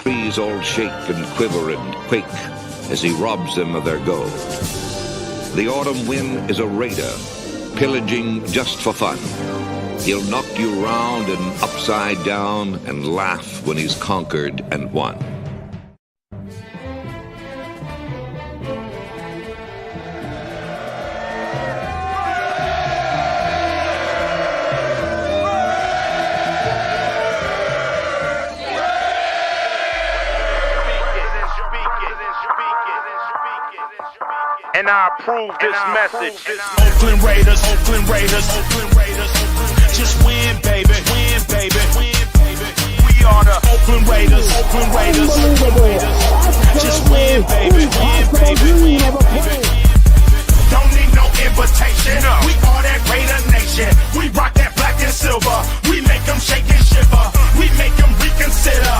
Trees all shake and quiver and quake as he robs them of their gold. The autumn wind is a raider, pillaging just for fun. He'll knock you round and upside down and laugh when he's conquered and won. And I approve this message. Oakland Raiders, Oakland Raiders, Oakland Raiders. Just win, baby, win, baby, win, baby. We are the Oakland Raiders, Oakland Raiders, Oakland Raiders. Just win, baby, win, baby, win, baby. Don't need no invitation. We are that Raider Nation. We rock that black and silver. We make them shake and shiver. We make them reconsider.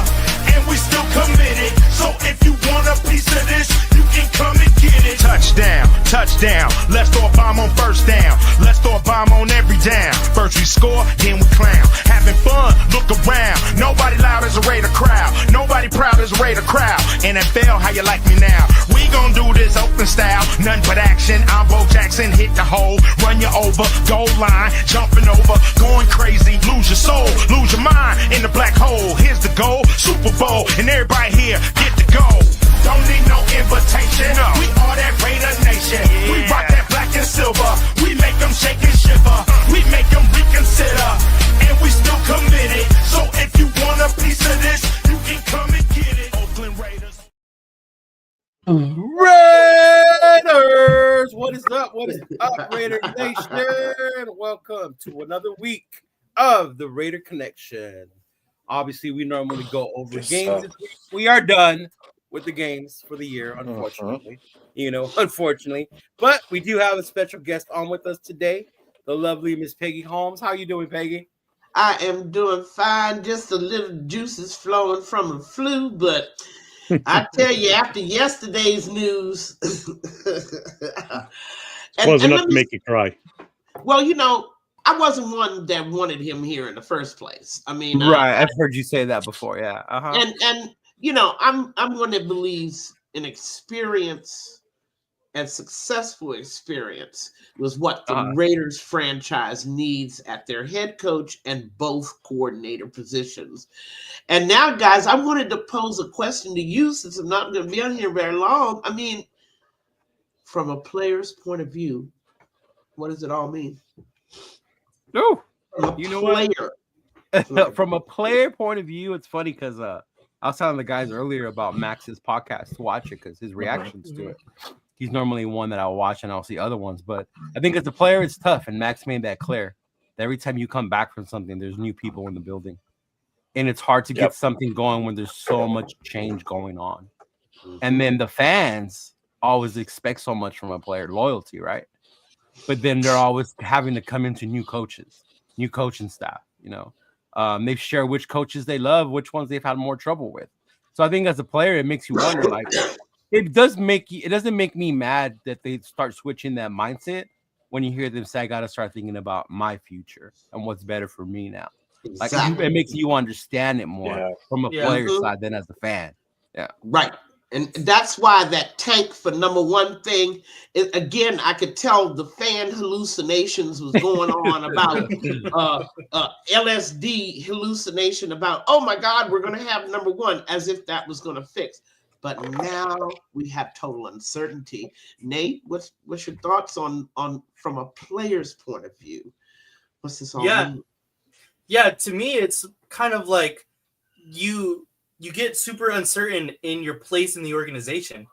And we still committed. So if you want a piece of this, you can come and get it. Touchdown, touchdown. Let's throw a bomb on first down. Let's throw a bomb on every down. First we score, then we clown. Having fun, look around. Nobody loud as a Raider crowd. Nobody proud as a Raider crowd. NFL, how you like me now? We gon' do this open style. Nothing but action. I'm Bo Jackson, hit the hole. Run you over, goal line. Jumping over, going crazy. Lose your soul, lose your mind in the black hole. Here's the goal, Super Bowl. And everybody here, get the goal. Don't need no invitation. We are that Raider Nation. We rock that black and silver. We make them shake and shiver. We make them reconsider. And we still committed. So if you want a piece of this, you can come and get it. Oakland Raiders. Raiders! What is up? What is up, Raider Nation? Welcome to another week of the Raider Connection. Obviously, we normally go over games this week. We are done with the games for the year, unfortunately. Unfortunately. But we do have a special guest on with us today, the lovely Miss Peggy Holmes. How you doing, Peggy? I am doing fine. Just a little juices flowing from the flu, but I tell you, after yesterday's news, wasn't enough to make you cry. Well, I wasn't one that wanted him here in the first place. I mean, right? I've heard you say that before, yeah. And I'm one that believes in experience, and successful experience was what the Raiders franchise needs at their head coach and both coordinator positions. And now, guys, I wanted to pose a question to you since I'm not going to be on here very long. I mean, from a player's point of view, what does it all mean? No, what? From a player point of view, it's funny because I was telling the guys earlier about Max's podcast to watch it because his reactions to it. He's normally one that I'll watch and I'll see other ones, but I think as a player, it's tough. And Max made that clear that every time you come back from something, there's new people in the building, and it's hard to get something going when there's so much change going on. And then the fans always expect so much from a player, loyalty, right? But then they're always having to come into new coaches, new coaching staff. They share which coaches they love, which ones they've had more trouble with. So I think as a player, it makes you wonder. Like, it doesn't make me mad that they start switching that mindset when you hear them say, "I got to start thinking about my future and what's better for me now." Exactly. Like it makes you understand it more from a player side than as a fan. Yeah, right. And that's why that tank for number one thing, again, I could tell the fan hallucinations was going on about LSD hallucination about, oh my God, we're going to have number one, as if that was going to fix. But now we have total uncertainty. Nate, what's your thoughts on from a player's point of view? What's this all mean? Yeah, to me, it's kind of like you get super uncertain in your place in the organization.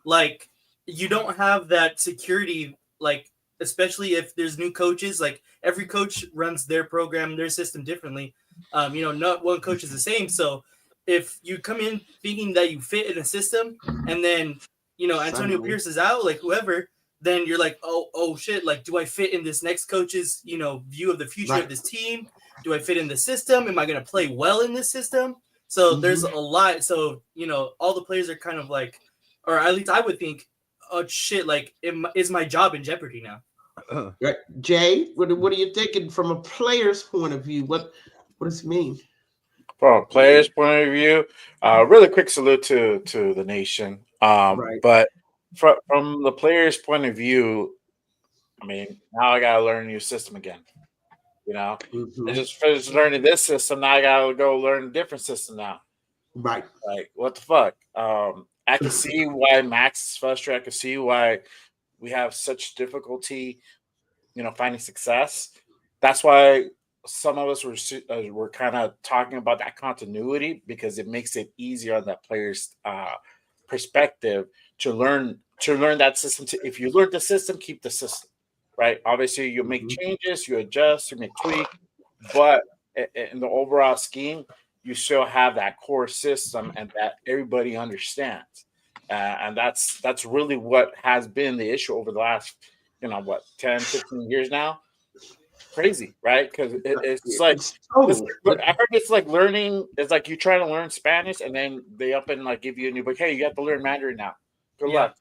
Like, you don't have that security, like, especially if there's new coaches. Like, every coach runs their program, their system differently. Not one coach is the same. So if you come in thinking that you fit in a system and then, Antonio Pierce is out, like whoever, then you're like, oh shit, like, do I fit in this next coach's, view of the future of this team? Do I fit in the system? Am I going to play well in this system? So there's a lot. So, all the players are kind of like, or at least I would think, oh shit, like, is my job in jeopardy now? Right. Jay, what are you thinking from a player's point of view? What does it mean? From a player's point of view, really quick salute to the nation. Right. But from the player's point of view, I mean, now I gotta learn a new system again. You know, I just finished learning this system. Now I gotta go learn a different system now. Right. Like, what the fuck? I can see why Max is frustrated. I can see why we have such difficulty, finding success. That's why some of us were kind of talking about that continuity because it makes it easier on that player's perspective to learn that system. If you learn the system, keep the system, right? Obviously, you make changes, you adjust, you make tweaks, but in the overall scheme, you still have that core system and that everybody understands. And that's really what has been the issue over the last, 10, 15 years now. Crazy, right? Because it's like I heard it's like learning. It's like you try to learn Spanish, and then they up and like give you a new book. Hey, you have to learn Mandarin now. Good luck.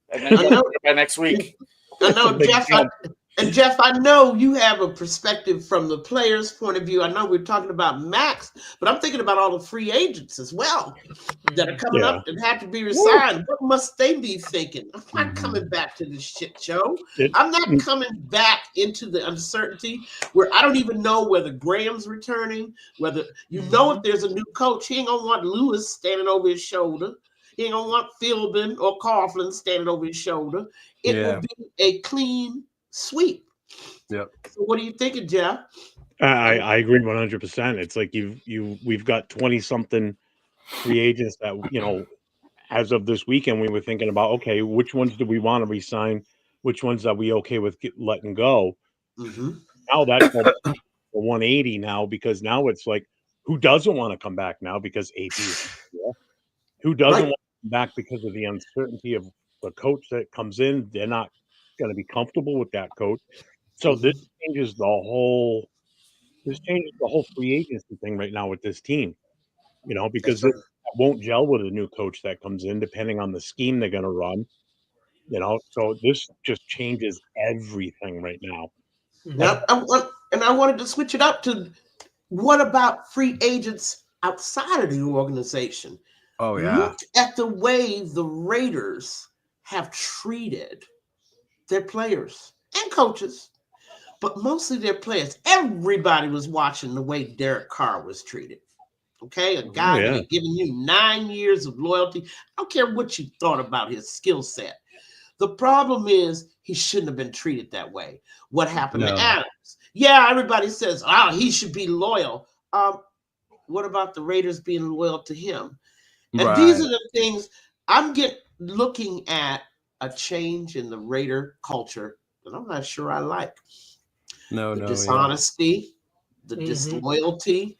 And then by next week. I know, Jeff. I know you have a perspective from the player's point of view. I know we're talking about Max, but I'm thinking about all the free agents as well that are coming up and have to be resigned. What must they be thinking? I'm not coming back to this shit show. I'm not coming back into the uncertainty where I don't even know whether Graham's returning, whether if there's a new coach, he ain't gonna want Lewis standing over his shoulder. He ain't gonna want Philbin or Coughlin standing over his shoulder. It will be a clean sweep. Yep. So what are you thinking, Jeff? I agree 100%. It's like we've got 20 something free agents that as of this weekend we were thinking about, okay, which ones do we want to resign? Which ones are we okay with letting go? Now that's 180 now, because now it's like, who doesn't want to come back now because AP is here? Who doesn't want to come back because of the uncertainty of the coach that comes in? They're not going to be comfortable with that coach. So this changes the whole free agency thing right now with this team, because this won't gel with a new coach that comes in, depending on the scheme they're going to run, so this just changes everything right now. Now, I wanted to switch it up to, what about free agents outside of the organization? Oh, yeah. Look at the way the Raiders have treated their players and coaches, but mostly their players. Everybody was watching the way Derek Carr was treated. Okay, a guy that had given you 9 years of loyalty. I don't care what you thought about his skill set. The problem is he shouldn't have been treated that way. What happened to Adams? Yeah, everybody says, he should be loyal. What about the Raiders being loyal to him? And these are the things I'm looking at, a change in the Raider culture that I'm not sure I like. The dishonesty, the disloyalty,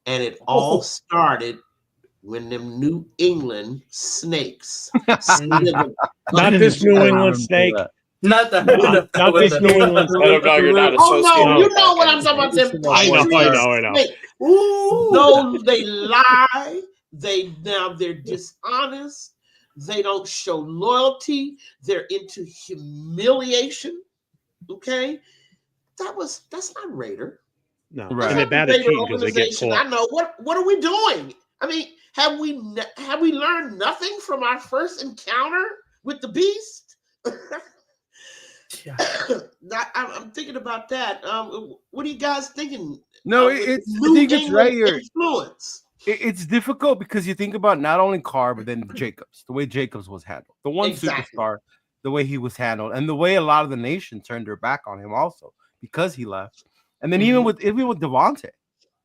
and it all started when them New England snakes. Not this New England snake. Not that. Not this New England snake. No, you're not associated. Oh no, you know what I'm talking about. Them I know. Ooh, no, they lie. They're dishonest. They don't show loyalty. They're into humiliation. Okay, that's not Raider. No, and they're bad at cheating because they get caught. I know. What are we doing? I mean, have we learned nothing from our first encounter with the beast? I'm thinking about that. What are you guys thinking? No, I think it's right here. Influence. It's difficult because you think about not only Carr, but then Jacobs, the way Jacobs was handled, the one superstar, the way he was handled, and the way a lot of the nation turned their back on him also because he left. And then even with Devontae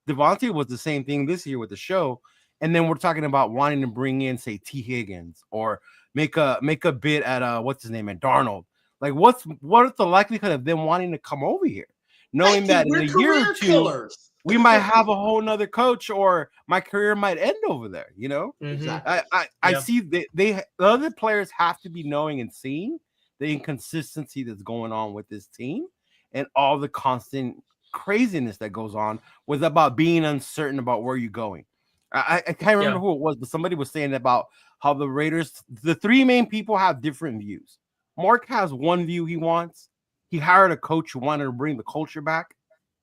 was the same thing this year with the show. And then we're talking about wanting to bring in, say, T. Higgins or make a bid at what's his name, at Darnold. Like, what is the likelihood of them wanting to come over here, knowing that in a year or two we might have a whole nother coach, or my career might end over there? Exactly. I see the other players have to be knowing and seeing the inconsistency that's going on with this team and all the constant craziness that goes on with about being uncertain about where you're going. I can't remember who it was, but somebody was saying about how the Raiders, the three main people, have different views. Mark has one view he wants. He hired a coach who wanted to bring the culture back.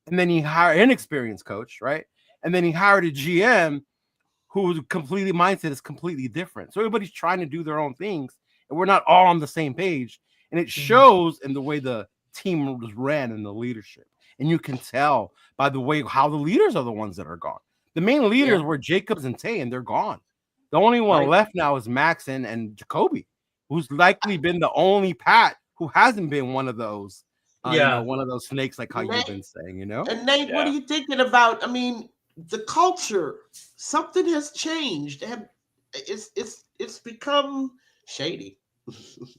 And then he hired an inexperienced coach, right? and then he hired a GM whose completely mindset is completely different. So everybody's trying to do their own things, and we're not all on the same page. And it shows in the way the team was ran and the leadership. And you can tell by the way how the leaders are the ones that are gone. The main leaders were Jacobs and Tay, and they're gone. The only one left now is Max and Jacoby, who's likely been the only Pat who hasn't been one of those, one of those snakes, like how you've been saying, And Nate, what are you thinking about? I mean, the culture, something has changed. It's become shady.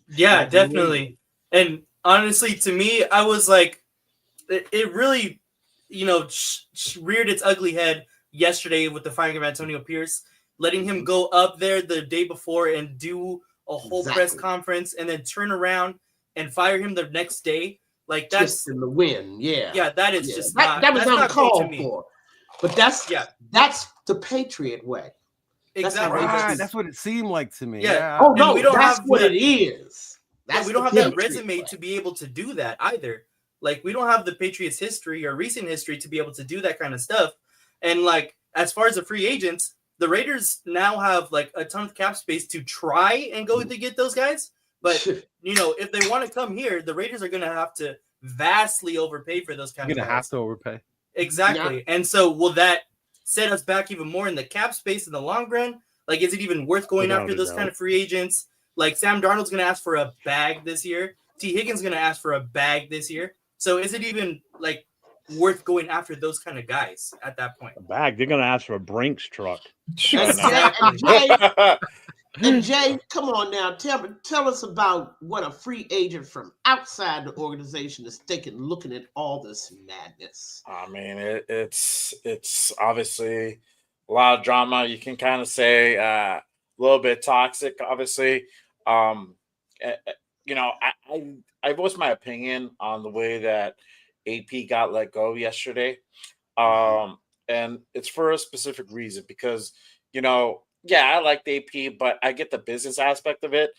Yeah, definitely. And honestly, to me, I was like, it really, reared its ugly head yesterday with the firing of Antonio Pierce, letting him go up there the day before and do a whole press conference and then turn around and fire him the next day. Like, that's in the wind. Yeah, that is just that was uncalled cool for. But that's the Patriot way. Exactly. That's what it seemed like to me. Yeah. Oh no, we don't that's have what it is. We don't have that resume to be able to do that either. Like, we don't have the Patriots history or recent history to be able to do that kind of stuff. And like, as far as the free agents, the Raiders now have like a ton of cap space to try and go to get those guys. But if they want to come here, the Raiders are going to have to vastly overpay for those kind of guys. You're going to have to overpay. Exactly. Yeah. And so will that set us back even more in the cap space in the long run? Like, is it even worth going after those kind of free agents? Like, Sam Darnold's going to ask for a bag this year. T. Higgins going to ask for a bag this year. So is it even like worth going after those kind of guys at that point? A bag. They're going to ask for a Brinks truck. And Jay, come on now. Tell us about what a free agent from outside the organization is thinking, looking at all this madness. I mean, it's obviously a lot of drama. You can kind of say a little bit toxic, obviously. I voiced my opinion on the way that AP got let go yesterday. And it's for a specific reason because, I like the AP, but I get the business aspect of it.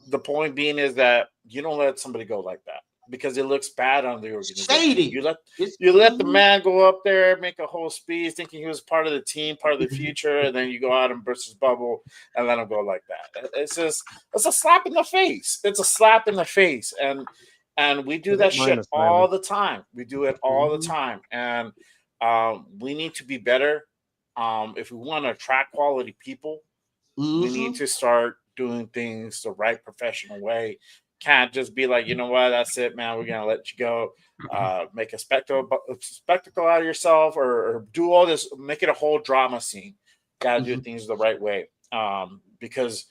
The point being is that you don't let somebody go like that because it looks bad on the organization. Shady. You let the man go up there, make a whole speech, thinking he was part of the team, part of the future, and then you go out and burst his bubble and let him go like that. It's a slap in the face. It's a slap in the face, and we do that shit all the time. We do it all the time, and we need to be better. If we want to attract quality people, we need to start doing things the right professional way. Can't just be like, you know what, that's it, man. We're gonna let you go. Make a spectacle out of yourself, or do all this, make it a whole drama scene. Gotta do things the right way. Because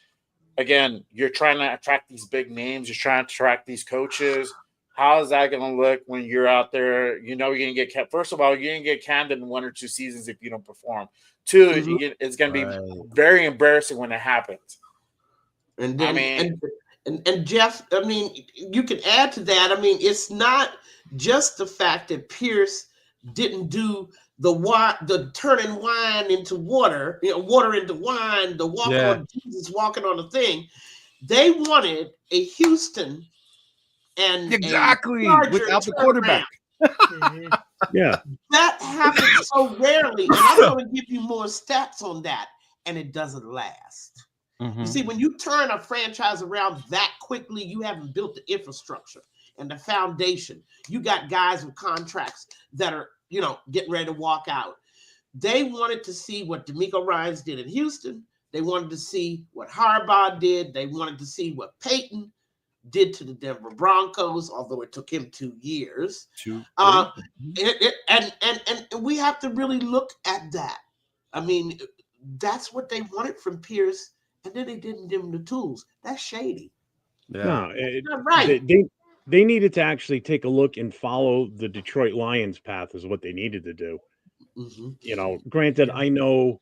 again, you're trying to attract these big names, you're trying to attract these coaches. How is that going to look when you're out there? You're going to get kept. First of all, you're going to get canned in 1 or 2 seasons if you don't perform. 2, it's going to be very embarrassing when it happens. And then, and Jeff, I mean, you can add to that. I mean, it's not just the fact that Pierce didn't do the turning wine into water, water into wine, the walk on Jesus walking on the thing. They wanted a Houston and exactly without the quarterback. Yeah, that happens so rarely, and I'm going to give you more stats on that, and it doesn't last. You see, when you turn a franchise around that quickly, you haven't built the infrastructure and the foundation. You got guys with contracts that are, getting ready to walk out. They wanted to see what D'Amico Ryans did in Houston. They wanted to see what Harbaugh did. They wanted to see what Peyton did to the Denver Broncos, although it took him 2 years. And we have to really look at that. I mean, that's what they wanted from Pierce, and then they didn't give him the tools. That's shady. Yeah. No, not right. They needed to actually take a look and follow the Detroit Lions path is what they needed to do. Granted, I know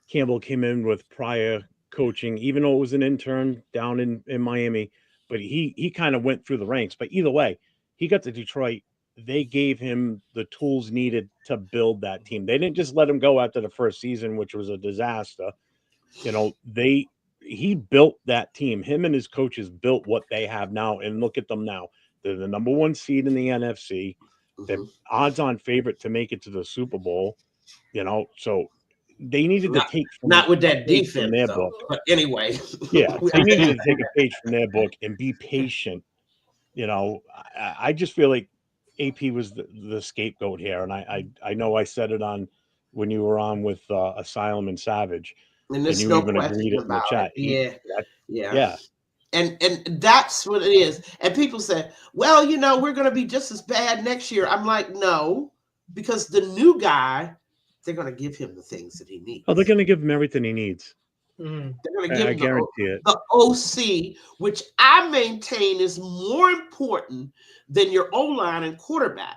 Campbell came in with prior coaching, even though it was an intern down in Miami, but he kind of went through the ranks. But either way, he got to Detroit. They gave him the tools needed to build that team. They didn't just let him go after the first season, which was a disaster. He built that team. Him and his coaches built what they have now. And look at them now. They're the #1 seed in the NFC. They're odds-on favorite to make it to the Super Bowl. So they needed to take not with that page from defense their though. book. But anyway, Yeah, they needed to take a page from their book and be patient. I just feel like AP was the scapegoat here, and I know I said it on when you were on with Asylum and Savage, and and there's you no even agreed question it in the about chat. it. Yeah. Yeah. And that's what it is. And people say, well, we're going to be just as bad next year. I'm like, no, because the new guy, they're going to give him the things that he needs. Oh, they're going to give him everything he needs. They're going to give him guarantee it. the OC, which I maintain is more important than your O-line and quarterback,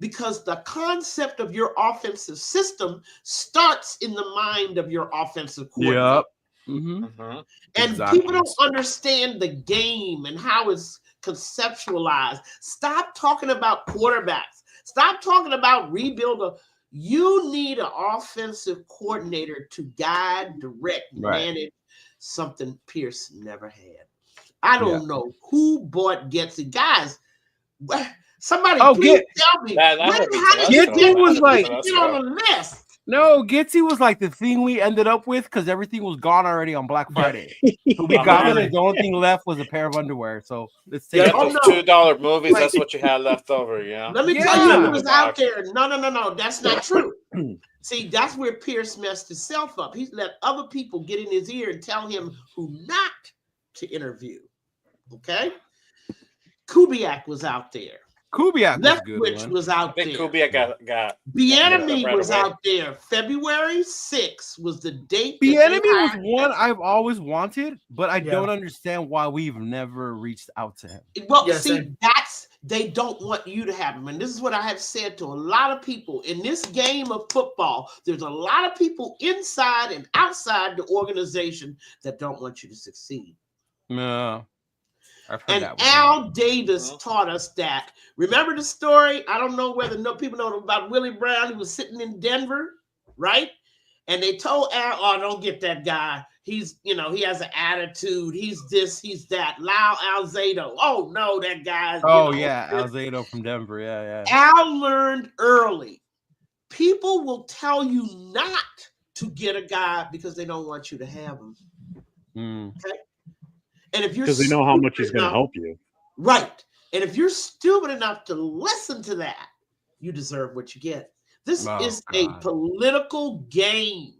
because the concept of your offensive system starts in the mind of your offensive coordinator. Yep. Mm-hmm. And Exactly. people don't understand the game and how it's conceptualized. Stop talking about quarterbacks. Stop talking about rebuild. You need an offensive coordinator to guide, direct, manage, something Pierce never had. I don't know who bought Getsy. Guys, somebody please tell me. Getsy was like, get on the list. No, Gitsy was like the thing we ended up with because everything was gone already on Black Friday. So we got it, and the only thing left was a pair of underwear. So let's take those $2 movies. That's what you had left over. Let me tell you who was out there. No, that's not true. See, that's where Pierce messed himself up. He's let other people get in his ear and tell him who not to interview. Okay, Kubiak was out there. Kubiak was out there. Kubiak got Bieniemy was out there. February 6th was the date. Bieniemy was one I've always wanted, but I don't understand why we've never reached out to him. Well, they don't want you to have him. And this is what I have said to a lot of people. In this game of football, there's a lot of people inside and outside the organization that don't want you to succeed. No. And Al Davis taught us that. Remember the story? I don't know whether people know about Willie Brown. He was sitting in Denver, right? And they told Al, "Oh, don't get that guy. He's, he has an attitude. He's this, he's that." Lyle Alzado. Oh no, that guy. Alzado from Denver. Yeah. Al learned early. People will tell you not to get a guy because they don't want you to have him. Okay. And if you're, because they know how much he's going to help you, right? And if you're stupid enough to listen to that, you deserve what you get. This is a political game,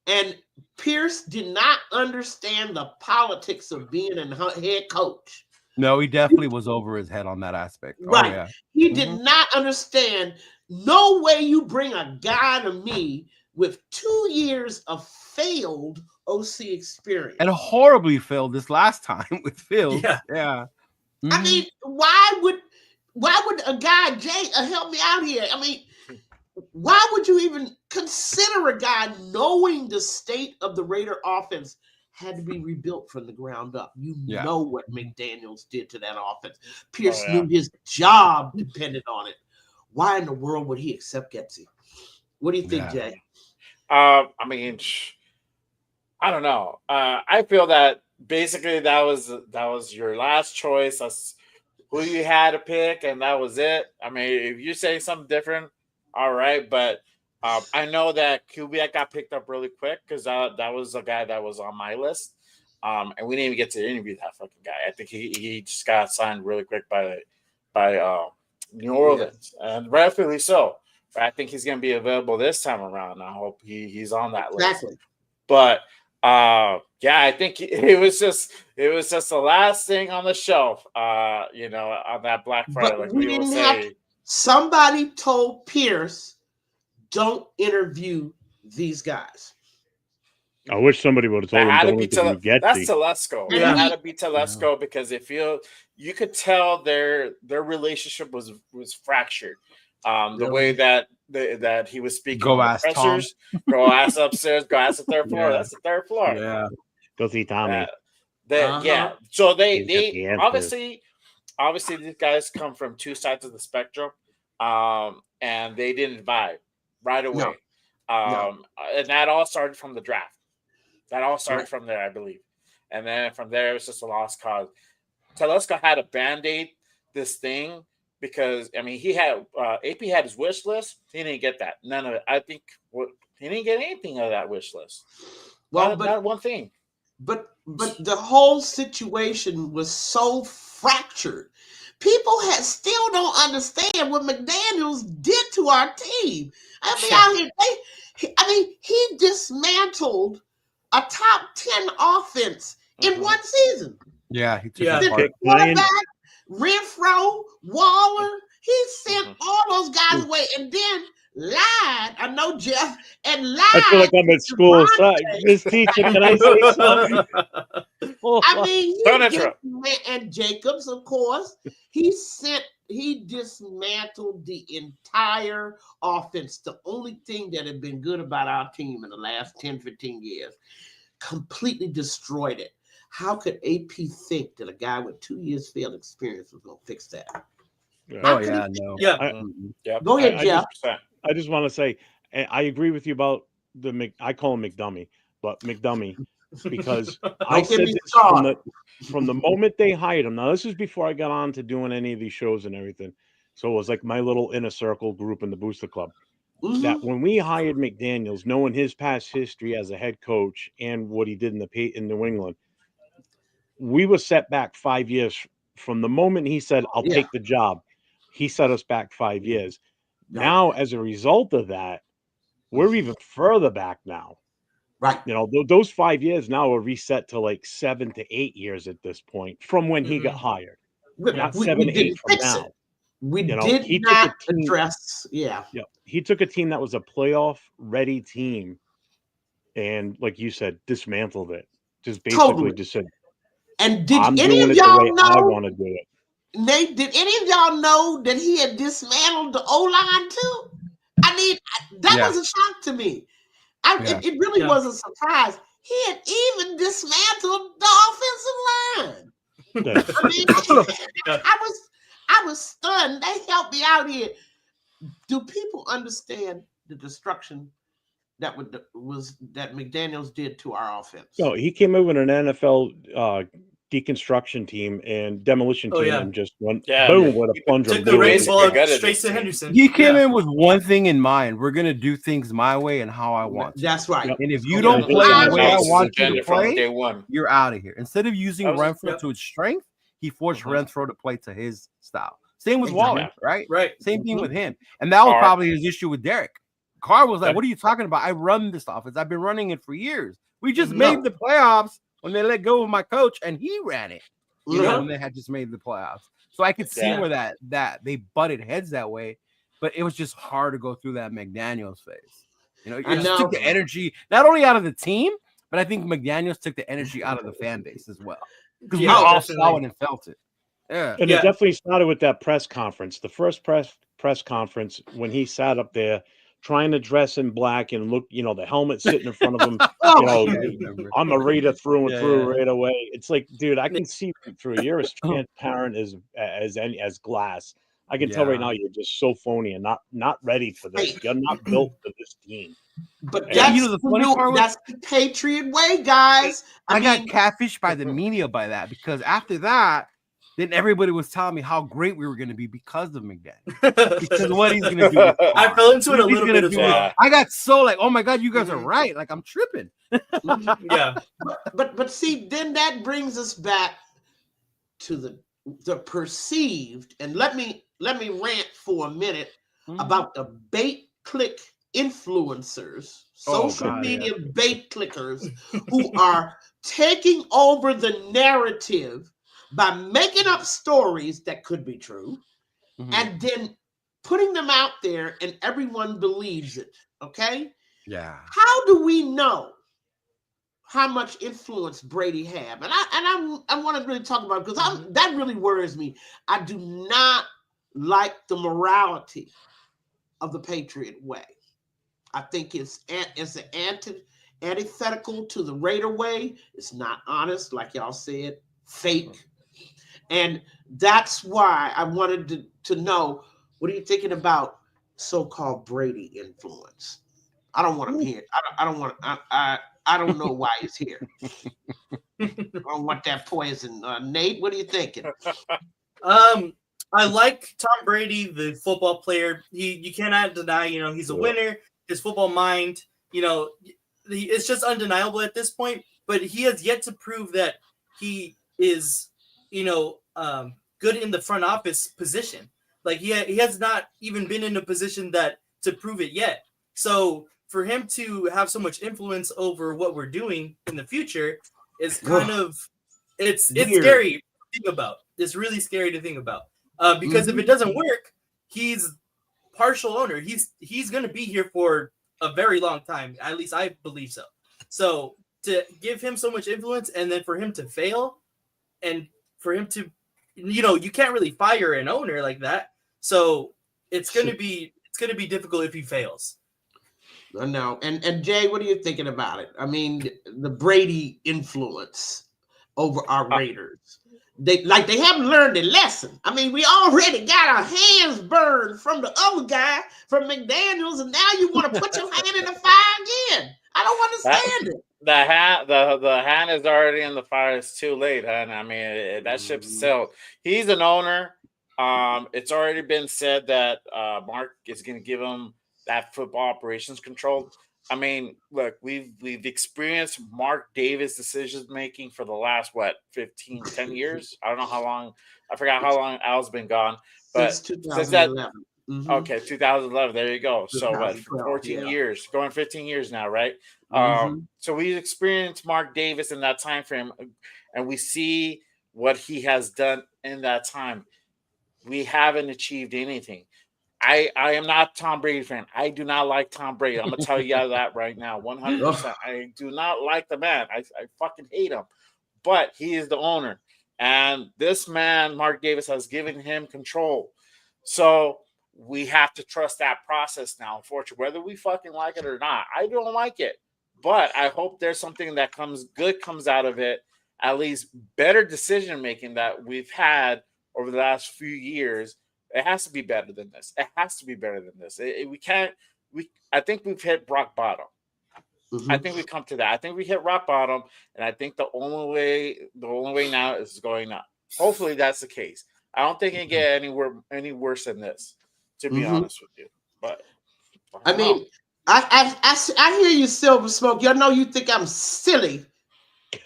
and Pierce did not understand the politics of being a head coach. No, he definitely was over his head on that aspect. Right? Oh, yeah. He did not understand. No way you bring a guy to me with 2 years of failed OC experience. And horribly failed this last time with Phil. Yeah. Mm-hmm. I mean, why would a guy, Jay, help me out here? I mean, why would you even consider a guy knowing the state of the Raider offense had to be rebuilt from the ground up? You know what McDaniels did to that offense. Pierce knew his job depended on it. Why in the world would he accept Getsy? What do you think, Jay? I mean, I don't know. I feel that basically that was your last choice. That's who you had to pick, and that was it. I mean, if you say something different, all right. But I know that Kubiak got picked up really quick because that was a guy that was on my list, and we didn't even get to interview that fucking guy. I think he just got signed really quick by New Orleans, and rightfully so. I think he's going to be available this time around. I hope he's on that list. But I think it was just the last thing on the shelf. On that Black Friday, but we didn't have. Somebody told Pierce, "Don't interview these guys." I wish somebody would have told him don't interview Getsy. That's Telesco. It had to be Telesco because you could tell their relationship was fractured. The way that he was speaking. Go ask Tom. Go ask upstairs. Go ask the third floor. That's the third floor. Yeah. Go see Tommy. Yeah. So they obviously these guys come from two sides of the spectrum, and they didn't vibe right away. And that all started from the draft. That all started from there, I believe. And then from there, it was just a lost cause. Telesco had to band-aid this thing because I mean he had AP had his wish list. He didn't get that. None of it. I think he didn't get anything out of that wish list. Well, Not one thing. But the whole situation was so fractured. People still don't understand what McDaniels did to our team. He dismantled a top 10 offense in one season. Yeah, he took The it apart. quarterback, Renfro, Waller, he sent all those guys away and then lied. I know, Jeff, and lied. I feel like I'm at school. Miss teacher, can I say something? I mean, and Jacobs, of course, he dismantled the entire offense. The only thing that had been good about our team in the last 10, 15 years, completely destroyed it. How could AP think that a guy with 2 years field experience was going to fix that? Oh, yeah, no. Yeah. Go ahead, Jeff. I just want to say, I agree with you about I call him McDummy, but McDummy, because I said this from the moment they hired him. Now, this is before I got on to doing any of these shows and everything. So it was like my little inner circle group in the Booster Club. That when we hired McDaniels, knowing his past history as a head coach and what he did in New England, we were set back 5 years from the moment he said, I'll take the job. He set us back 5 years. Now, as a result of that, we're even further back now. Right. You know, those 5 years now are reset to like 7 to 8 years at this point from when he got hired. Not 7 to 8 from now. We did not address. Yeah. He took a team that was a playoff ready team and, like you said, dismantled it. Just basically just said, and did I'm any doing of it y'all the way know? I want to do it. Nate, did any of y'all know that he had dismantled the O-line too? I mean, that was a shock to me. It really was a surprise. He had even dismantled the offensive line. I mean, I was stunned. They helped me out here. Do people understand the destruction that McDaniels did to our offense? No, he came over in an NFL deconstruction team and demolition team and just went boom with a plunger. Took the reins straight to Henderson. He came in with one thing in mind: we're gonna do things my way and how I want. That's right. And if you don't play the way I want you to play, you're out of here. Instead of using Renfro to its strength, he forced Renfro to play to his style. Same with Waller, right? Same thing with him. And that was probably his issue with Derek. Carr was like, what are you talking about? I run this offense. I've been running it for years. We just made the playoffs when they let go of my coach and he ran it, you know, when they had just made the playoffs. So I could see where that they butted heads that way, but it was just hard to go through that McDaniels phase. You know, it just took the energy, not only out of the team, but I think McDaniels took the energy out of the fan base as well. Because we all saw it and felt it. Yeah. And it definitely started with that press conference. The first press conference when he sat up there trying to dress in black and look, you know, the helmet sitting in front of him. You know, I'm a Raider through and through right away. It's like, dude, I can see through. You're as transparent as glass. I can tell right now you're just so phony and not ready for this. You're not built for this team. But that's, the funny part that's the Patriot way, guys. I got catfished by the media by that, because after that, then everybody was telling me how great we were going to be because of McDaniel. Because what he's going to do. I fell into it a little bit as well. I got so like, oh my God, you guys are right. Like, I'm tripping. But see, then that brings us back to the perceived, and let me rant for a minute about the bait click influencers, social media bait clickers who are taking over the narrative by making up stories that could be true and then putting them out there and everyone believes it. Okay. Yeah. How do we know how much influence Brady have? And I want to really talk about it because that really worries me. I do not like the morality of the Patriot way. I think it's an antithetical to the Raider way. It's not honest, like y'all said, fake. And that's why I wanted to know, what are you thinking about so-called Brady influence? I don't want him here. I don't know why he's here. I don't want that poison. Nate, what are you thinking? I like Tom Brady, the football player. You cannot deny, he's a winner. His football mind, it's just undeniable at this point. But he has yet to prove that he is, good in the front office position. Like he has not even been in a position to prove it yet. So for him to have so much influence over what we're doing in the future is kind of it's scary to think about. It's really scary to think about. Because if it doesn't work, he's partial owner. He's going to be here for a very long time. At least I believe so. So to give him so much influence and then for him to fail and for him to, you can't really fire an owner like that. So it's going to be difficult if he fails. No. And Jay, what are you thinking about it? I mean, the Brady influence over our Raiders. They haven't learned a lesson. I mean, we already got our hands burned from the other guy, from McDaniels, and now you want to put your hand in the fire again. I don't understand it. The hand is already in the fire. It's too late, huh? I mean, that ship's sailed. He's an owner. It's already been said that Mark is going to give him that football operations control. I mean, look, we've experienced Mark Davis decision making for the last 10 years. I don't know how long. I forgot how long Al's been gone, but since that, okay, 2011. There you go. So what? 14 years, going 15 years now, right? So we experienced Mark Davis in that time frame, and we see what he has done in that time. We haven't achieved anything. I am not a Tom Brady fan. I do not like Tom Brady. I'm going to tell you that right now, 100%. I do not like the man. I fucking hate him. But he is the owner. And this man, Mark Davis, has given him control. So we have to trust that process now, unfortunately, whether we fucking like it or not. I don't like it. But I hope there's something that comes out of it, at least better decision-making that we've had over the last few years. It has to be better than this. It has to be better than this. I think we've hit rock bottom. I think we come to that. I think we hit rock bottom, and I think the only way now is going up. Hopefully that's the case. I don't think it can get any worse than this, to be honest with you. But I mean, I hear you, Silver Smoke. Y'all know you think I'm silly,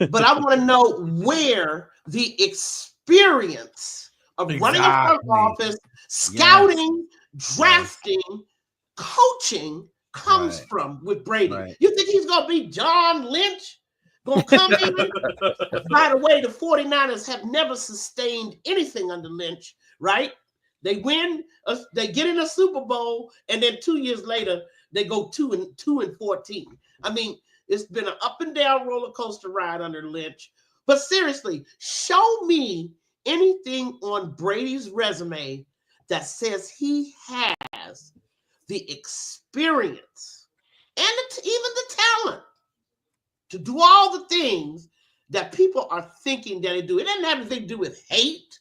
but I want to know where the experience of running a front office, scouting, drafting, coaching comes from with Brady. You think he's going to be John Lynch? Going to come in? By the way, the 49ers have never sustained anything under Lynch, right? They win, they get in a Super Bowl, and then 2 years later, they go 2-14. I mean, it's been an up and down roller coaster ride under Lynch. But seriously, show me anything on Brady's resume that says he has the experience and even the talent to do all the things that people are thinking that they do. It doesn't have anything to do with hate.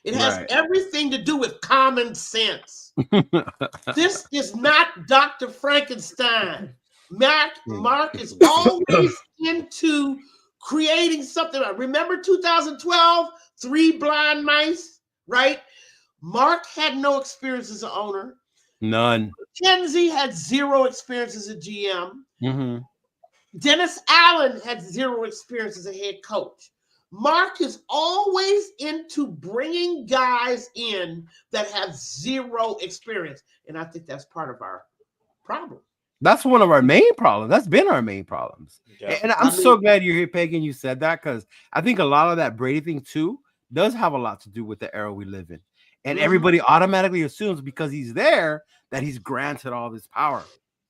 It has everything to do with common sense. This is not Dr. Frankenstein. Mark is always into creating something. Remember 2012, 3 Blind Mice, right? Mark had no experience as an owner. None. Kenzie had 0 experience as a GM. Dennis Allen had 0 experience as a head coach. Mark is always into bringing guys in that have 0 experience. And I think that's part of our problem. That's one of our main problems. That's been our main problems. Yeah. And I'm so glad you're here, Peggy, and you said that, because I think a lot of that Brady thing, too, does have a lot to do with the era we live in. And everybody automatically assumes because he's there that he's granted all this power.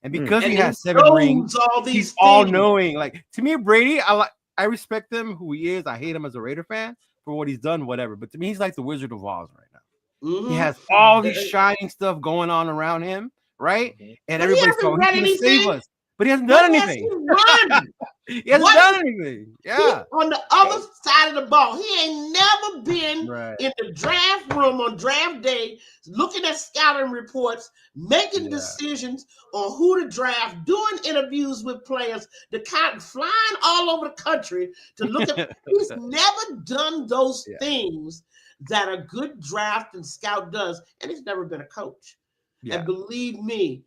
And because he has 7 rings, he's all-knowing. Like, to me, Brady, I respect him, who he is. I hate him as a Raider fan for what he's done, whatever. But to me, he's like the Wizard of Oz right now. He has all these shining stuff going on around him, right? And everybody's going, he's going to save us. But he hasn't done What has anything. he run? He hasn't What- done anything. Yeah. On the other side of the ball, he ain't never been Right. in the draft room on draft day, looking at scouting reports, making decisions on who to draft, doing interviews with players, the kind flying all over the country to look at. He's never done those things that a good draft and scout does, and he's never been a coach. Yeah. And believe me,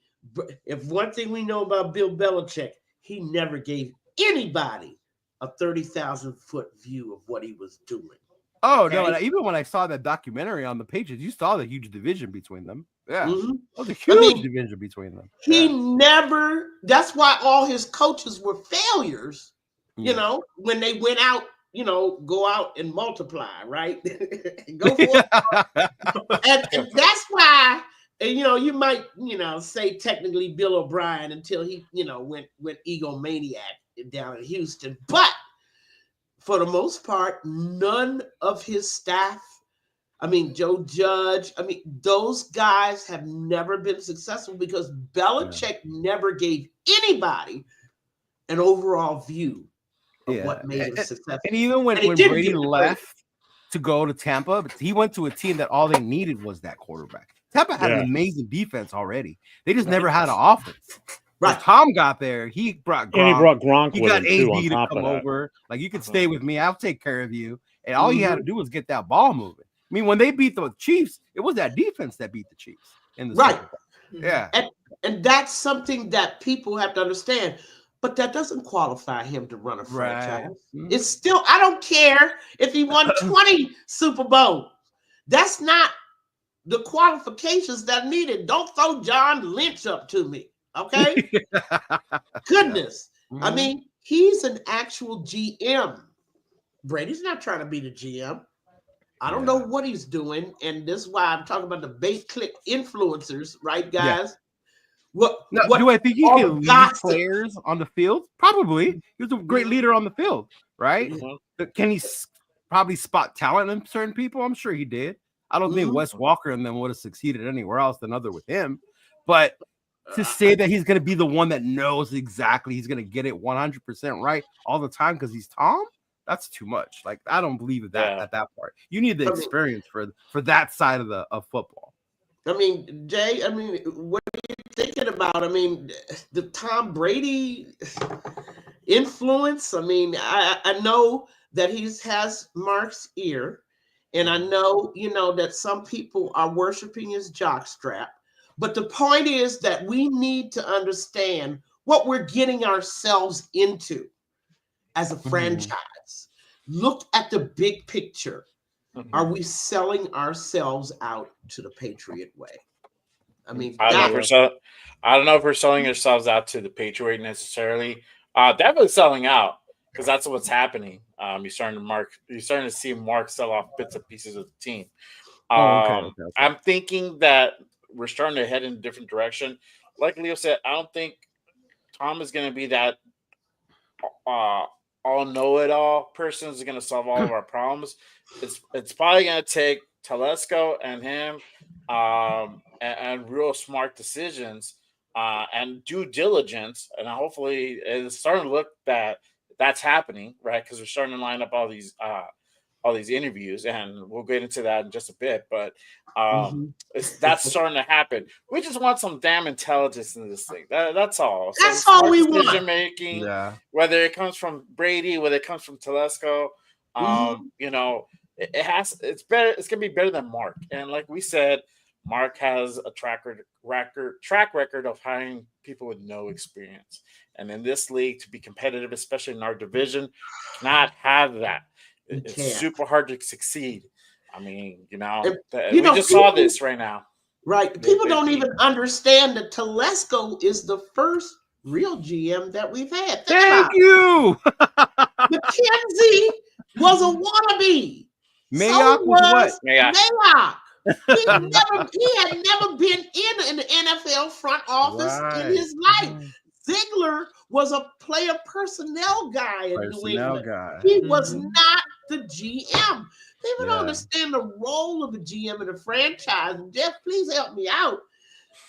if one thing we know about Bill Belichick, he never gave anybody a 30,000-foot view of what he was doing. Oh, no. And even when I saw that documentary on the Patriots, you saw the huge division between them. Yeah. Mhm. That was a huge division between them. He never, that's why all his coaches were failures, you know, when they went out, you know, go out and multiply, right? Go for it. And that's why, you know, you might, you know, say technically Bill O'Brien until he, you know, went egomaniac down in Houston. But for the most part, none of his staff, I mean, Joe Judge, I mean, those guys have never been successful because Belichick never gave anybody an overall view of what made him successful. And even when Brady left to go to Tampa, he went to a team that all they needed was that quarterback. Tampa had an amazing defense already. They just never had an offense. Right. When Tom got there, he brought Gronk. And he brought Gronk He with got him, too, AD on to top come of that. over. Like, you could stay with me. I'll take care of you. And all you had to do was get that ball moving. I mean, when they beat the Chiefs, it was that defense that beat the Chiefs in the Super Bowl. Yeah. And that's something that people have to understand. But that doesn't qualify him to run a franchise. It's still, I don't care if he won 20 Super Bowls. That's not the qualifications that are needed. Don't throw John Lynch up to me, okay? Goodness. I mean, he's an actual GM. Brady's not trying to be the GM. I don't know what he's doing, and this is why I'm talking about the bait click influencers, right, guys? What do I think he can lead players on the field? Probably. He was a great leader on the field, right? But can he probably spot talent in certain people? I'm sure he did. I don't think Wes Walker and them would have succeeded anywhere else than other with him. But to say that he's going to be the one that knows exactly he's going to get it 100% right all the time because he's Tom, that's too much. Like, I don't believe that at that part. You need the experience for that side of football. I mean, Jay, I mean, what are you thinking about? I mean, the Tom Brady influence. I mean, I know that he has Mark's ear, and I know, you know, that some people are worshiping his jockstrap. But the point is that we need to understand what we're getting ourselves into as a franchise. Look at the big picture. Are we selling ourselves out to the Patriot way? I mean, I don't know if we're selling ourselves out to the Patriot necessarily. Definitely selling out because that's what's happening. You're starting to see Mark sell off bits and pieces of the team. Okay. I'm thinking that we're starting to head in a different direction. Like Leo said, I don't think Tom is going to be that all know-it-all person is going to solve all of our problems. It's probably going to take Telesco and him and real smart decisions and due diligence. And hopefully it's starting to look that's happening, right? Because we're starting to line up all these interviews, and we'll get into that in just a bit. But that's starting to happen. We just want some damn intelligence in this thing. That's all. That's all we want. Decision making, whether it comes from Brady, whether it comes from Telesco, you know, it's better. It's gonna be better than Mark. And like we said, Mark has a track record of hiring people with no experience. And in this league, to be competitive, especially in our division, cannot have that. It's super hard to succeed. I mean, you know, we just saw this right now. Right. People don't even understand that Telesco is the first real GM that we've had. Thank you. McKenzie was a wannabe. Mayock was what? Mayock. He had never been in an NFL front office in his life. Ziegler was a player personnel guy in New England. He was not the GM. People don't understand the role of a GM in a franchise. Jeff, please help me out.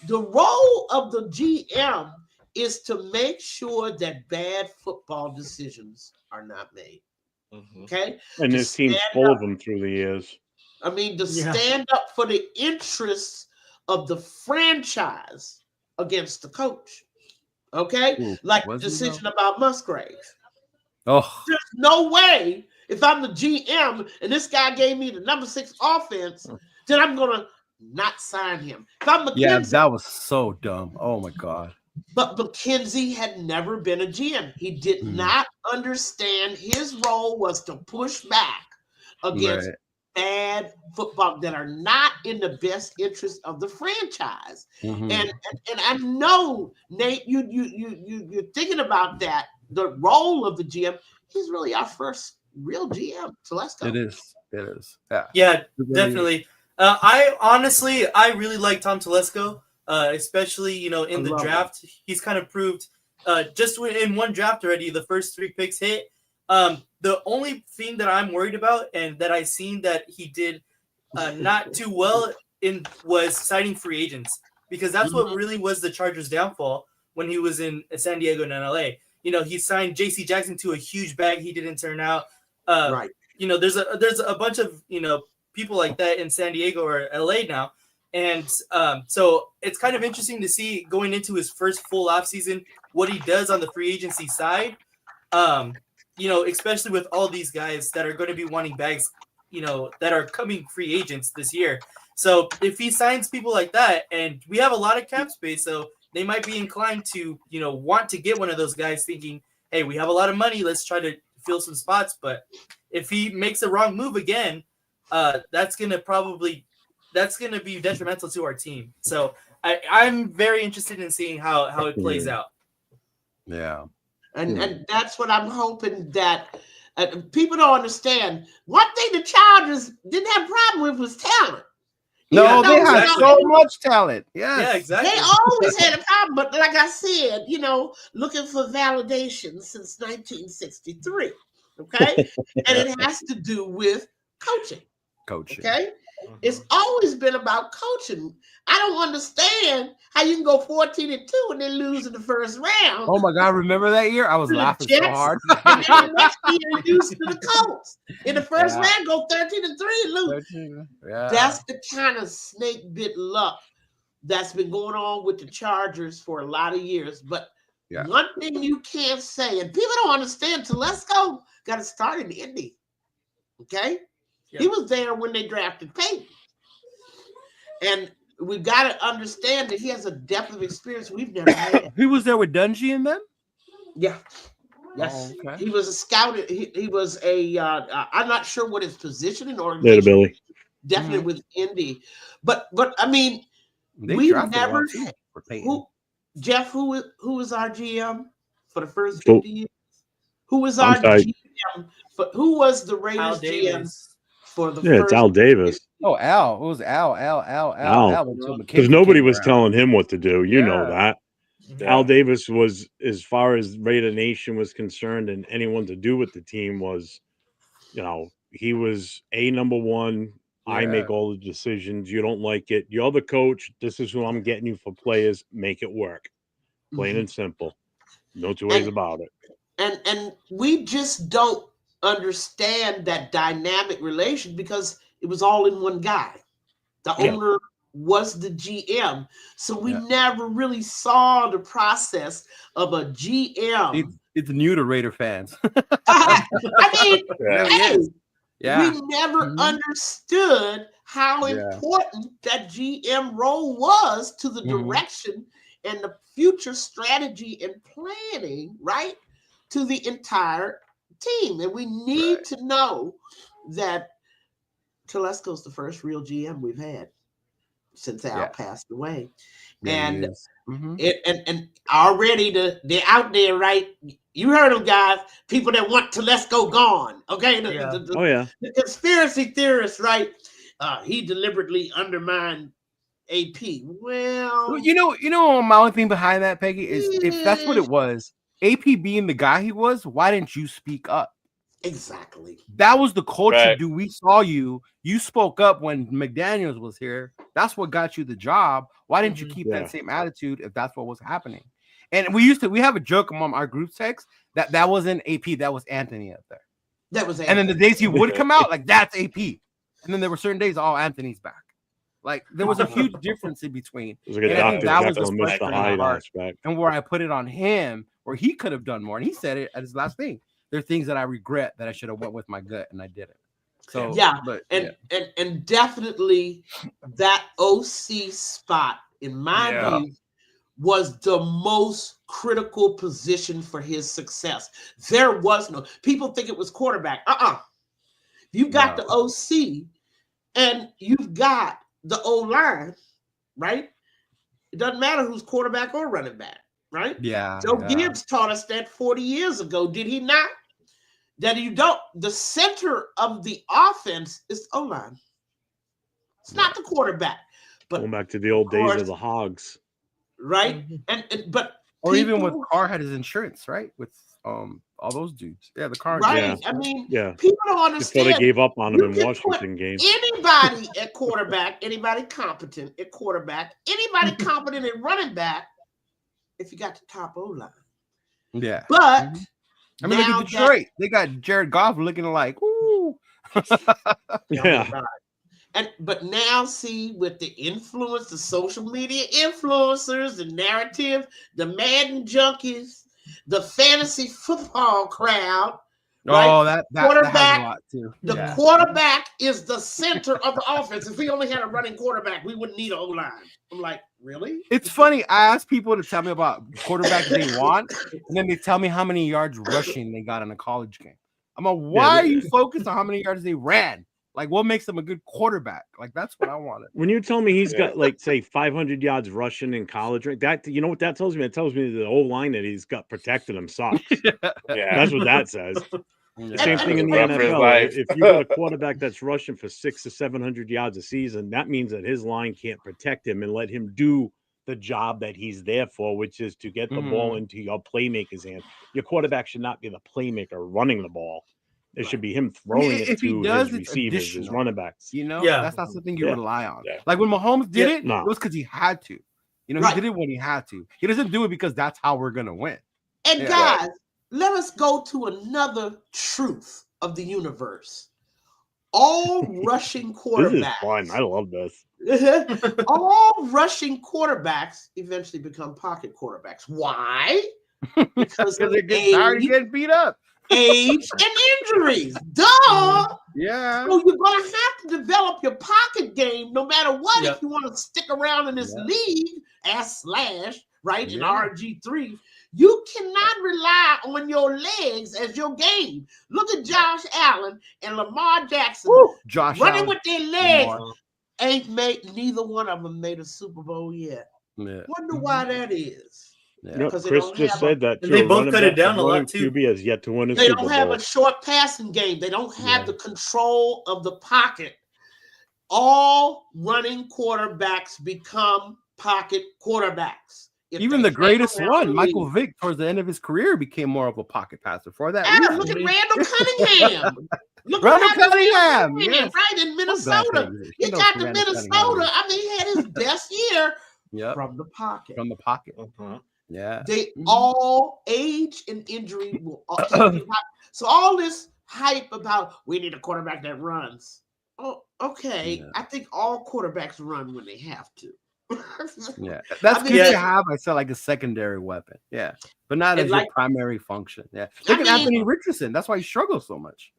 The role of the GM is to make sure that bad football decisions are not made. Okay? And To this team's stand full up- of them through the years. I mean, to Yeah. stand up for the interests of the franchise against the coach. Okay? Ooh, Like the was he, decision about Musgrave. Oh, There's no way if I'm the GM and this guy gave me the number 6 offense, then I'm going to not sign him. If I'm McKenzie, yeah, that was so dumb. Oh my god. but McKenzie had never been a GM. He did not understand his role was to push back against Right. bad football that are not in the best interest of the franchise. Mhm. And I know, Nate, you're thinking about that. The role of the GM. He's really our first real GM. So let's go. It is. It is. Yeah. Yeah, It really definitely. I really like Tom Telesco, especially in I the love draft. He's kind of proved just in one draft already, the first 3 picks hit. The only thing that I'm worried about and that I seen that he did not too well in was signing free agents, because that's what really was the Chargers' downfall when he was in San Diego and LA. He signed J.C. Jackson to a huge bag. He didn't turn out. Right. There's a bunch of people like that in San Diego or LA now, and so it's kind of interesting to see going into his first full off season what he does on the free agency side. Especially with all these guys that are going to be wanting bags, that are coming free agents this year. So if he signs people like that, and we have a lot of cap space, so they might be inclined to, want to get one of those guys thinking, hey, we have a lot of money, let's try to fill some spots. But if he makes the wrong move again, that's going to be detrimental to our team. So I'm very interested in seeing how it plays out. Yeah. And that's what I'm hoping that people don't understand. One thing the Chargers didn't have a problem with was talent. No, they had exactly. so much talent. Yes. Yeah, exactly. They always had a problem, but like I said, looking for validation since 1963. Okay, and it has to do with coaching. Coaching. Okay, it's always been about coaching. I don't understand how you can go 14-2 and then lose in the first round. Oh my god, remember that year? I was laughing so hard. And then the next year you lose to the Colts. In the first round, go 13-3 and lose. 13, yeah. That's the kind of snake bit luck that's been going on with the Chargers for a lot of years. But one thing you can't say, and people don't understand, Telesco got to start in Indy. Okay? Yeah. He was there when they drafted Peyton. And we've got to understand that he has a depth of experience we've never had. He was there with Dungy and them? Yeah. Yes. Oh, okay. He was a scout. He was a, I'm not sure what his position in Little Billy. Definitely with Indy. But I mean, They we drafted never, one too for Peyton. Jeff, who was our GM for the first 50 years? Who was our sorry. GM? Who was the Raiders Al GM Davis. for the Yeah, first it's Al Davis. Oh, Al. It was Al. Because nobody was telling him what to do. You know that. Yeah. Al Davis was, as far as Raider Nation was concerned and anyone to do with the team was, he was number one. Yeah. I make all the decisions. You don't like it. You're the coach. This is who I'm getting you for players. Make it work. Plain and simple. No two ways about it. And we just don't understand that dynamic relation because it was all in one guy. The owner was the GM. So we never really saw the process of a GM. It's new to Raider fans. I mean, we never understood how important that GM role was to the direction and the future strategy and planning, right, to the entire team. And we need to know that Telesco's the first real GM we've had since Al passed away. And and already they're out there, right? You heard them, guys. People that want Telesco gone. Okay. The conspiracy theorists, right? He deliberately undermined AP. Well, you know, my only thing behind that, Peggy, is if that's what it was, AP being the guy he was, why didn't you speak up? Exactly. That was the culture, dude. We saw you. You spoke up when McDaniels was here. That's what got you the job. Why didn't you keep that same attitude if that's what was happening? And we have a joke among our group text that wasn't AP, that was Anthony up there. That was And then the days he would come out, like that's AP. And then there were certain days, Anthony's back. Like there was a huge difference in between. It was like a And I think doctor that was got to the miss the frustrating hide part. aspect. And where I put it on him, where he could have done more. And he said it at his last thing. There are things that I regret that I should have went with my gut and I didn't. So and definitely that OC spot, in my view, was the most critical position for his success. There was no people think it was quarterback. You've got the OC and you've got the O-line, right? It doesn't matter who's quarterback or running back, right? Yeah. Joe Gibbs taught us that 40 years ago, did he not? That the center of the offense is O-line. It's not the quarterback. But going back to the old days of the Hogs. Right? Or even with Carr had his insurance, right? With all those dudes. Yeah, the Carr. Right. Yeah. I mean, yeah. People don't understand. Before they gave up on him in Washington game. Anybody at quarterback, anybody competent at quarterback, anybody competent at running back, if you got the top O-line. Yeah. But I mean, look at Detroit. They got Jared Goff looking like, ooh. Yeah. But now see, with the influence, the social media influencers, the narrative, the Madden junkies, the fantasy football crowd. Oh, right? that has a lot too. The quarterback is the center of the offense. If we only had a running quarterback, we wouldn't need an O-line. I'm like, really? It's funny. I ask people to tell me about quarterbacks they want, and then they tell me how many yards rushing they got in a college game. I'm like, why are you focused on how many yards they ran? Like, what makes them a good quarterback? Like, that's what I wanted. When you tell me he's got, like, say, 500 yards rushing in college, right? That, you know what that tells me? It tells me the whole line that he's got protected him sucks. That's what that says. Same thing in the NFL. If you got a quarterback that's rushing for 600 to 700 yards a season, that means that his line can't protect him and let him do the job that he's there for, which is to get the ball into your playmaker's hands. Your quarterback should not be the playmaker running the ball. It should be him throwing it to his receivers, his running backs. You know, that's not something you rely on. Like when Mahomes did it, it was because he had to. You know, he did it when he had to. He doesn't do it because that's how we're gonna win. And guys, let us go to another truth of the universe. All rushing quarterbacks. This is fun. I love this. All rushing quarterbacks eventually become pocket quarterbacks. Why? Because they get tired of getting beat up. Age and injuries. Duh. Yeah. So you're gonna have to develop your pocket game no matter what if you want to stick around in this league as Slash, right? In RG3. You cannot rely on your legs as your game. Look at Josh Allen and Lamar Jackson running with their legs. Ain't made neither one of them made a Super Bowl yet. Wonder why that is. Chris just said that too. They both cut it down a lot too. QB has yet to win a They Super don't Bowl. have a short passing game. They don't have the control of the pocket. All running quarterbacks become pocket quarterbacks. Even the greatest one, Michael Vick, towards the end of his career, became more of a pocket passer. For that reason, look at Randall Cunningham. Look Randall Cunningham, yes. Right in Minnesota. He got to Minnesota. I mean, he had his best year from the pocket. From the pocket. Yeah. They all age and injury will so all this hype about we need a quarterback that runs. Oh, okay. I think all quarterbacks run when they have to. That's good to have. I said like a secondary weapon, but not as your primary function. Look at Anthony Richardson. That's why he struggles so much.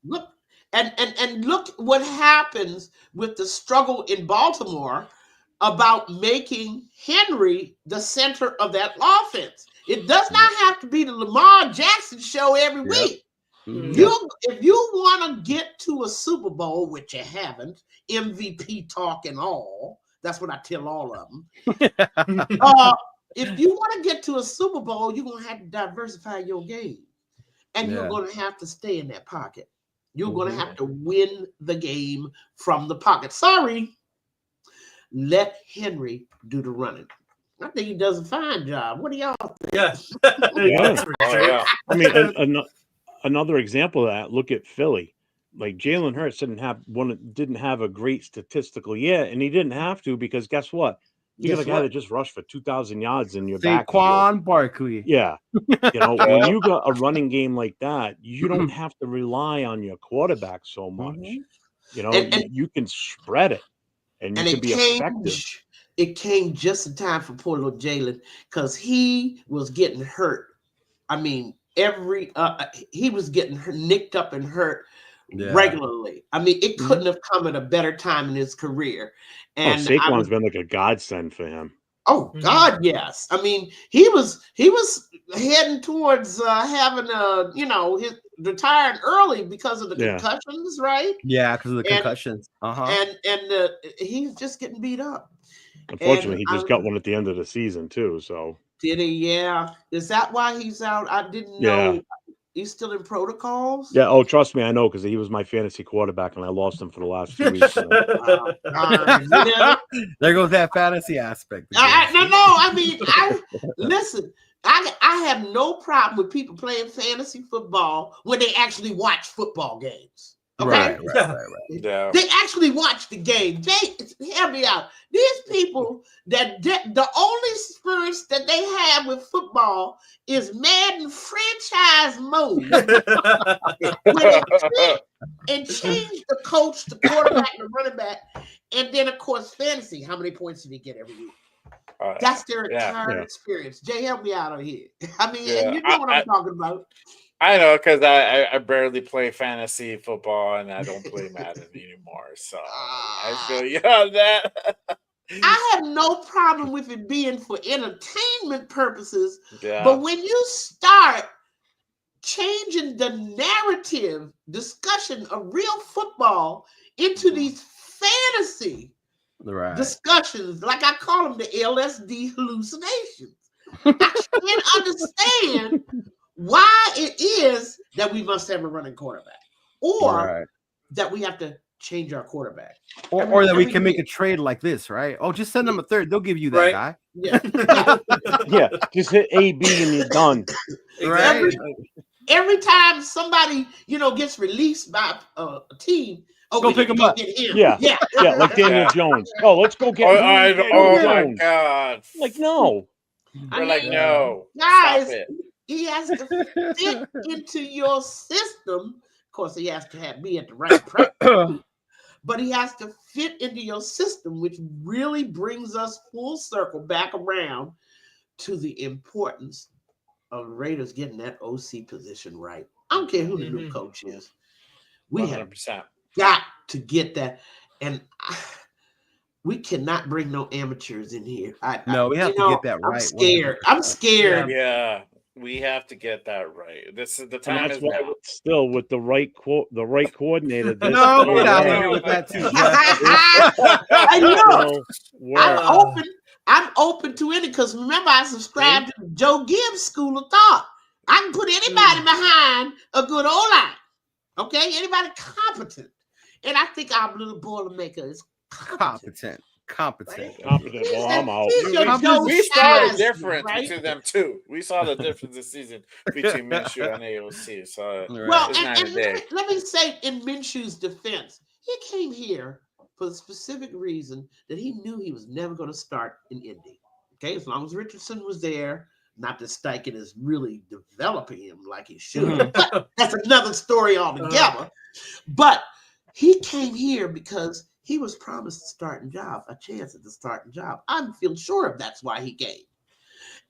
Look and look what happens with the struggle in Baltimore about making Henry the center of that offense. It does not have to be the Lamar Jackson show every week. If you want to get to a Super Bowl, which you haven't, MVP talk and all. That's what I tell all of them. If you want to get to a Super Bowl, you're going to have to diversify your game. And you're going to have to stay in that pocket. You're going to have to win the game from the pocket. Sorry. Let Henry do the running. I think he does a fine job. What do y'all think? I mean, another example of that, look at Philly. Like Jalen Hurts didn't have a great statistical year, and he didn't have to because guess what? You got a Guess guy what? that just rushed for 2,000 yards in your backfield. Saquon Barkley. Yeah. You know, Yeah. when you got a running game like that, you don't have to rely on your quarterback so much. Mhm. You know, And- you can spread it and you And can it be effective. came just in time for poor little Jalen because he was getting hurt. I mean, he was getting nicked up and hurt Yeah. regularly. I mean, it couldn't have come at a better time in his career. And Saquon's been like a godsend for him. oh God, yes. I mean, he was heading towards having his retiring early because of the concussions, right? Yeah, because of the concussions. And he's just getting beat up. Unfortunately, And he just got one at the end of the season too. So did he? Yeah. Is that why he's out? I didn't know. He's still in protocols. Yeah. Oh, trust me, I know because he was my fantasy quarterback, and I lost him for the last 2 weeks. There goes that fantasy aspect. No. I mean, listen. I have no problem with people playing fantasy football when they actually watch football games. Okay? Right. Yeah. They actually watch the game. Hear me out. These people the only experience that they have with football is Madden franchise mode. When they click and change the coach, the quarterback, the running back, and then of course fantasy. How many points did he get every week? That's their entire experience. Jay, help me out on here. I mean, and you know what I'm talking about. I know because I barely play fantasy football and I don't play Madden anymore. So I feel you on that. I have no problem with it being for entertainment purposes. Yeah. But when you start changing the narrative discussion of real football into these fantasy discussions, like I call them the LSD hallucinations, I can't understand why it is that we must have a running quarterback or that we have to change our quarterback or that we can make a trade like this, right? Oh, just send them a third. They'll give you that guy. Yeah. Just hit AB and you're done. Right. Every time somebody, gets released by a team, go pick him up. Get him. Yeah, like Daniel Jones. Oh, let's go get my God. Like, no. We're like, no. Guys, stop it. He has to fit into your system. Of course, he has to be at the right price, but he has to fit into your system, which really brings us full circle back around to the importance of Raiders getting that OC position right. I don't care who the new coach is. We 100%. have got to get that. And we cannot bring no amateurs in here. We have to get that right. I'm scared. Yeah, we have to get that right. This is the time. And that's why still with the right coordinator. Get out of here with that too. I'm open to it because remember I subscribed to the Joe Gibbs School of Thought. I can put anybody behind a good O-line. Okay, anybody competent, and I think our little Boilermaker is competent. Well, I'm out. We saw the difference between them too. We saw the difference this season between Minshew and AOC. So well, and let me say in Minshew's defense, he came here for the specific reason that he knew he was never going to start in Indy. Okay, as long as Richardson was there, not that Steichen is really developing him like he should. But that's another story altogether. But he came here because he was promised a chance at the starting job. I feel sure that's why he came.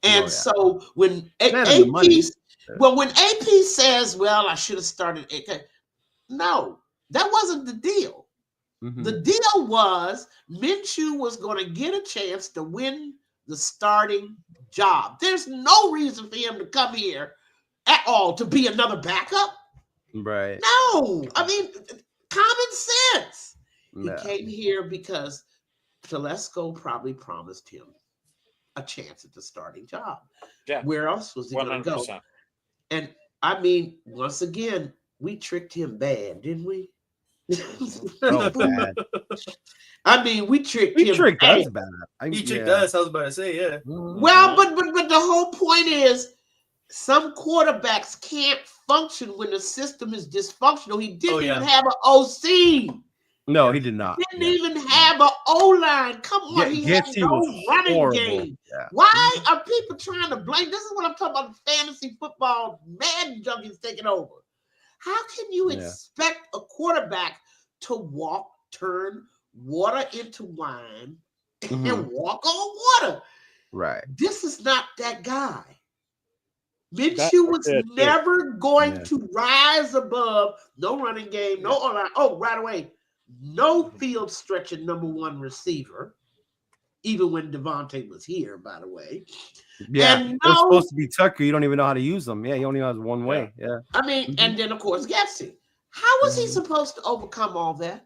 And so when AP says, well, I should have started AK, no, that wasn't the deal. Mm-hmm. The deal was Minshew was going to get a chance to win the starting job. There's no reason for him to come here at all to be another backup. Right. No, I mean, common sense. He came here because Telesco probably promised him a chance at the starting job. Yeah. Where else was he going to go? And I mean, once again, we tricked him bad, didn't we? Bad. I mean, we tricked him. He tricked us bad. He tricked us. I was about to say, yeah. Well, but the whole point is, some quarterbacks can't function when the system is dysfunctional. He didn't even have an OC. No, he did not. Didn't even have an O-line. Come on, he had Getsy no was running horrible. game. Yeah. Why are people trying to blame? This is what I'm talking about, fantasy football, mad junkies taking over. How can you expect a quarterback to walk, turn water into wine, and walk on water? Right. This is not that guy. Minshew was never going to rise above no running game, no O-line. Oh, right away, no field stretching number one receiver, even when Devontae was here, by the way. Yeah, and it was supposed to be Tucker. You don't even know how to use them. Yeah, he only has one way. Yeah. I mean, and then of course Getsy. How was he supposed to overcome all that?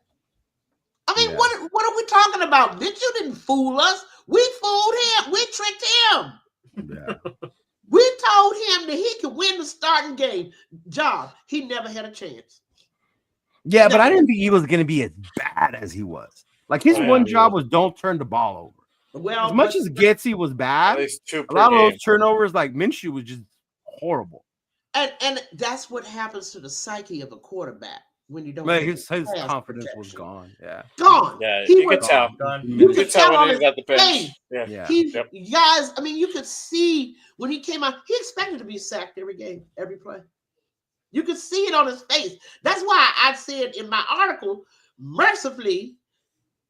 I mean, what are we talking about? Minshew didn't fool us. We fooled him. We tricked him. Yeah. We told him that he could win the starting game job. He never had a chance. Yeah, but I didn't think he was going to be as bad as he was. Like his one job was don't turn the ball over. Well, as much as Getsy was bad, a lot of those turnovers, like Minshew, was just horrible. And that's what happens to the psyche of a quarterback when you don't. Man, his confidence was gone. Yeah, gone. Yeah, you could tell. You could tell when he was at the bench. Guys, I mean, you could see when he came out, he expected to be sacked every game, every play. You could see it on his face. That's why I said in my article, mercifully,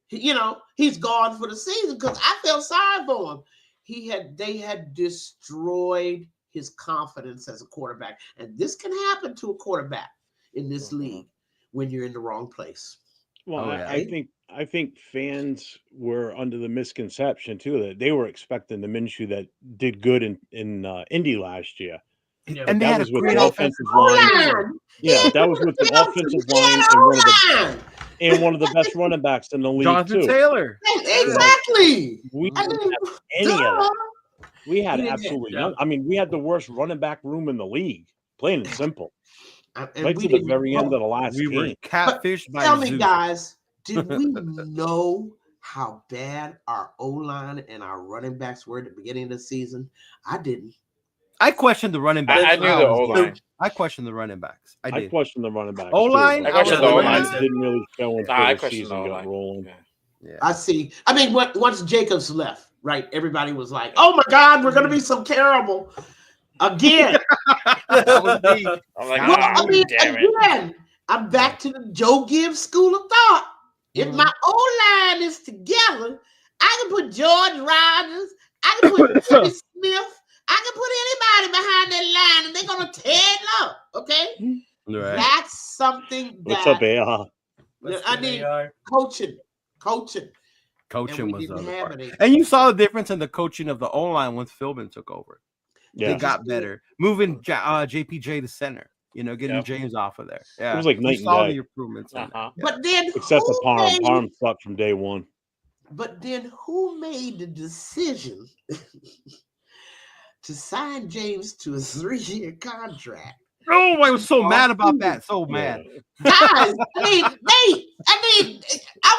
he's gone for the season because I felt sorry for him. They had destroyed his confidence as a quarterback, and this can happen to a quarterback in this league when you're in the wrong place. Well, I think fans were under the misconception too that they were expecting the Minshew that did good in Indy last year. Yeah, and that was with the offensive line. Yeah, that was with the offensive line and one of the best running backs in the league, Jonathan Taylor. Exactly. We didn't have any of that. We had absolutely none. I mean, we had the worst running back room in the league, plain and simple. Right to the very end of the last game. We were catfished by Tell me, guys, did we know how bad our O-line and our running backs were at the beginning of the season? I didn't. I questioned the running backs. I knew the O-line. I questioned the running backs. I questioned the running backs. O-line? I questioned the O-line. Didn't really show until the season got rolling. Yeah. I see. I mean, once Jacobs left, right, everybody was like, oh my God, we're going to be so terrible. Again. I'm like, damn it. I'm back to the Joe Gibbs school of thought. If my O-line is together, I can put George Rogers, I can put Jimmy Smith, I can put anybody behind that line and they're going to tear it up, okay? Right. That's something that... What's up, AR? I mean, coaching. Coaching was the other part. And you saw the difference in the coaching of the O-line once Philbin took over. Yeah. They got better. Moving JPJ to center, getting James off of there. Yeah. It was like night and day. The improvements. But then except for Parham sucked from day one. But then who made the decision to sign James to a 3-year contract? Oh, I was so mad about that. So mad. Guys, I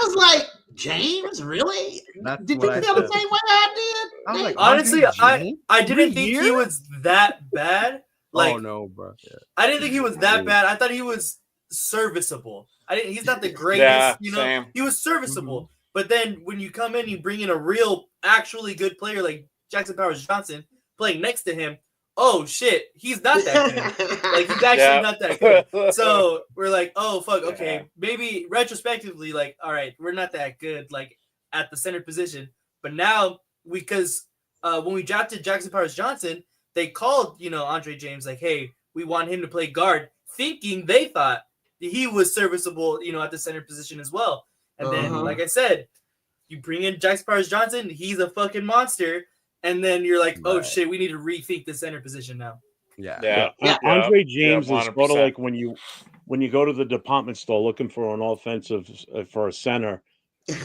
was like, James, really? Did you feel the same way I did? Like, honestly, I didn't think he was that bad. Like, oh no, bro. Yeah. I didn't think he was that bad. I thought he was serviceable. He's not the greatest, Same. He was serviceable. But then when you come in, you bring in a real, actually good player like Jackson Powers Johnson playing next to him. Oh shit, he's not that good. Like he's actually not that good. So we're like, oh fuck, okay. Maybe retrospectively, like, all right, we're not that good, like at the center position. But now because when we drafted Jackson Powers Johnson, they called, Andre James, like, hey, we want him to play guard, thinking they thought he was serviceable, at the center position as well. And then, like I said, you bring in Jackson Powers Johnson, he's a fucking monster. And then you're like, oh shit, we need to rethink the center position now. Yeah. Andre James is sort of like when you go to the department store looking for an offensive for a center.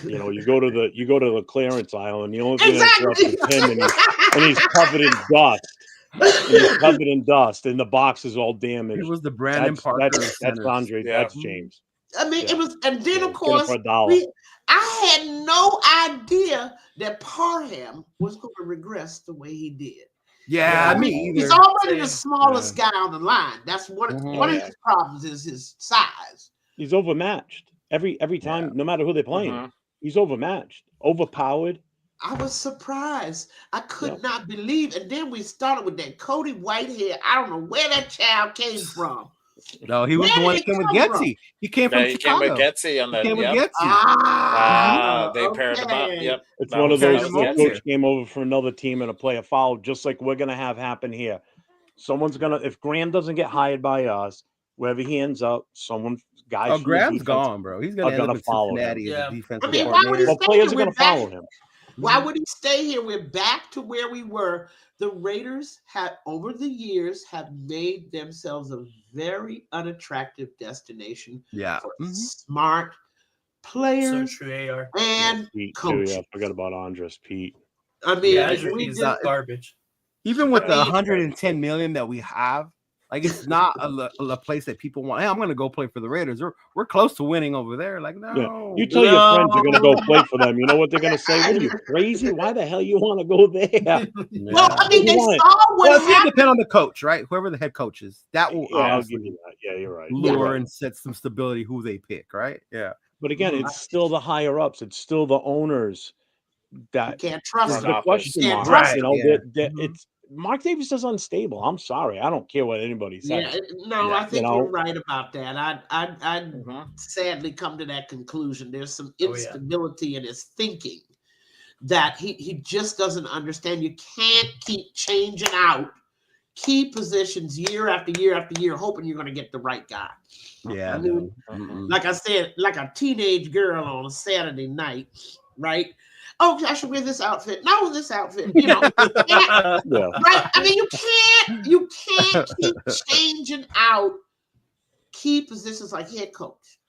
You go to the clearance aisle and the only thing that's left is him and he's covered in dust. He's covered in dust and the box is all damaged. It was the Brandon Parker. That's Andre. Yeah. That's James. I mean, it was, and then of course, I had no idea that Parham was going to regress the way he did. Yeah, me either. He's already the smallest guy on the line. That's one of his problems is his size. He's overmatched. every time, no matter who they're playing. He's overmatched, overpowered. I was surprised. I could not believe. And then we started with that Cody Whitehead. I don't know where that child came from. No, he was the one that came with Getsy. He came from Chicago. He came with Getsy on that. He came with Getsy. They paired him up. Yep. It's one of those. The coach came over for another team and a play a foul, just like we're gonna have happen here. Someone's gonna, if Graham doesn't get hired by us, wherever he ends up, guys. Oh, Graham's gone, bro. He's gonna end up in Cincinnati as a defensive coordinator. Why would he stay players are gonna follow him. Why would he stay here? We're back to where we were. The Raiders have, over the years, have made themselves a very unattractive destination for smart players and coaches. I forgot about Andres Pete. I mean, he's not garbage. Even with the 110 million that we have, like it's not a place that people want. Hey, I'm going to go play for the Raiders. We're close to winning over there. Like, no. Yeah. You tell your friends you're going to go play for them. You know what they're going to say? What are you, crazy? Why the hell you want to go there? Well, I mean, they saw what it's going to depend on the coach, right? Whoever the head coach is, that will I'll give you that. Yeah, you're right. Lure and set some stability who they pick, right? Yeah. But again, it's still the higher ups. It's still the owners that you can't trust the question mark. Right. You know, it's Mark Davis is unstable. I'm sorry. I don't care what anybody says. Yeah, no, I think you're right about that. I sadly come to that conclusion. There's some instability in his thinking that he just doesn't understand. You can't keep changing out key positions year after year after year, hoping you're going to get the right guy. Yeah. I mean, like I said, like a teenage girl on a Saturday night, right? Oh, I should wear this outfit. No, this outfit, you know. Right? I mean, you can't keep changing out key positions like head coach.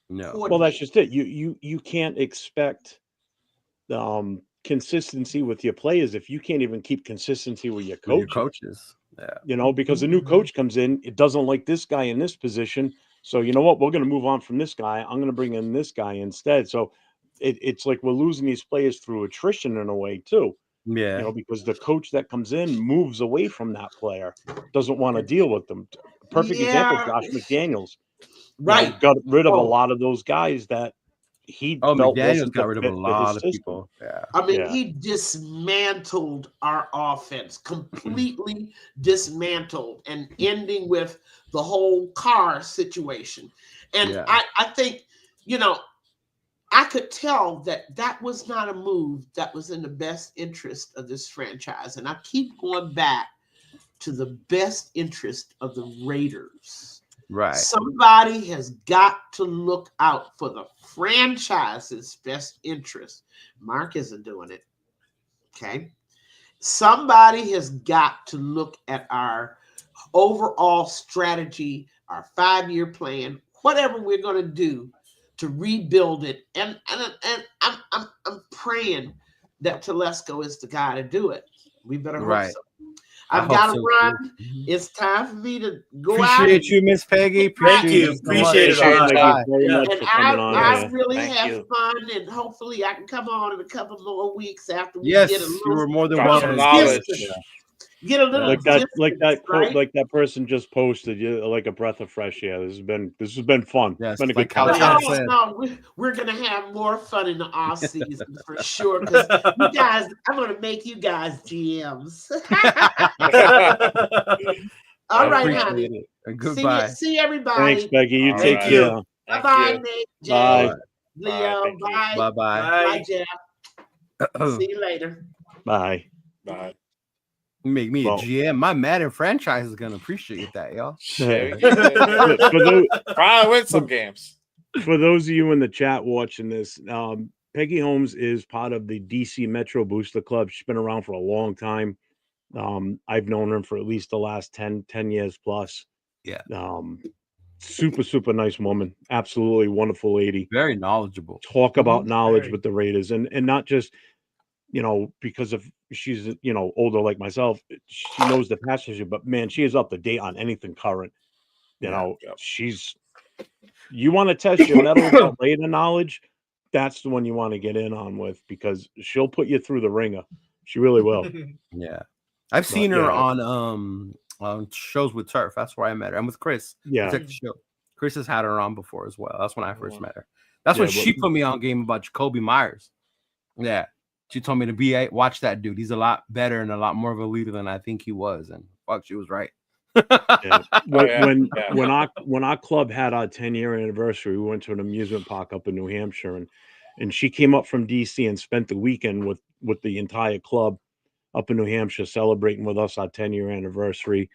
No. Well, that's just it. You can't expect consistency with your players if you can't even keep consistency with your coaches. Yeah. You know, because a new coach comes in, it doesn't like this guy in this position. So you know what? We're going to move on from this guy. I'm going to bring in this guy instead. So it's like we're losing these players through attrition in a way too. Yeah. You know, because the coach that comes in moves away from that player, doesn't want to deal with them. Perfect example, Josh McDaniels. Right. You know, got rid of a lot of those guys that he felt McDaniels got rid of a lot of people. Yeah. I mean, he dismantled our offense, completely dismantled, and ending with the whole Carr situation. And I think, you know, I could tell that was not a move that was in the best interest of this franchise. And I keep going back to the best interest of the Raiders. Right. Somebody has got to look out for the franchise's best interest. Mark isn't doing it. Okay. Somebody has got to look at our overall strategy, our 5-year plan, whatever we're going to do to rebuild it. And I'm praying that Telesco is the guy to do it. We better hope so. I've got to run. Too. It's time for me to go Appreciate you, Miss Peggy. Appreciate it a lot. And I really have fun, and hopefully I can come on in a couple more weeks after we get a little. You were more than welcome. Get a little like that person just posted. You like a breath of fresh air. This has been fun. Yes, it's been a like good time. No, we're gonna have more fun in the off season for sure. Because you guys, I'm gonna make you guys GMs. All right, honey. Goodbye. See everybody. Thanks, Becky. You take care. Bye, Nate. Jay, Bye. Leo. Bye. Bye. Bye, Jeff. See you later. Bye. Bye. Make me a GM. My Madden franchise is gonna appreciate that, y'all. Probably win some games. For those of you in the chat watching this, Peggy Holmes is part of the DC Metro Booster Club. She's been around for a long time. I've known her for at least the last 10 years plus. Yeah. Super nice woman. Absolutely wonderful lady. Very knowledgeable. Talk about knowledge with the Raiders, and not just, you know, because of she's, you know, older like myself, she knows the passage, but man, she is up to date on anything current. You know, you want to test your metal about Raider knowledge, that's the one you want to get in on with, because she'll put you through the ringer. She really will. Yeah. I've seen her on shows with Turf. That's where I met her. I'm with Chris. Yeah. Chris Chris has had her on before as well. That's when I first met her. That's when Yeah, she put me on game about Jacoby Myers. Yeah. She told me to watch that dude. He's a lot better and a lot more of a leader than I think he was. And fuck, she was right. Yeah. When our club had our 10-year anniversary, we went to an amusement park up in New Hampshire, and she came up from DC and spent the weekend with the entire club up in New Hampshire celebrating with us our 10-year anniversary.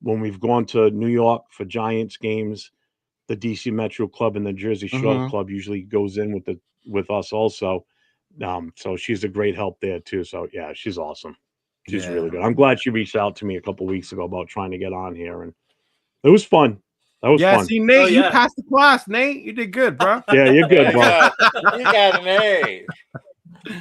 When we've gone to New York for Giants games, the DC Metro Club and the Jersey Shore Club usually goes in with us also. So she's a great help there too. So yeah, she's awesome. She's really good. I'm glad she reached out to me a couple weeks ago about trying to get on here, and it was fun. That was fun. See, Nate, you passed the class, Nate. You did good, bro. Yeah, you're good, bro. You got an A.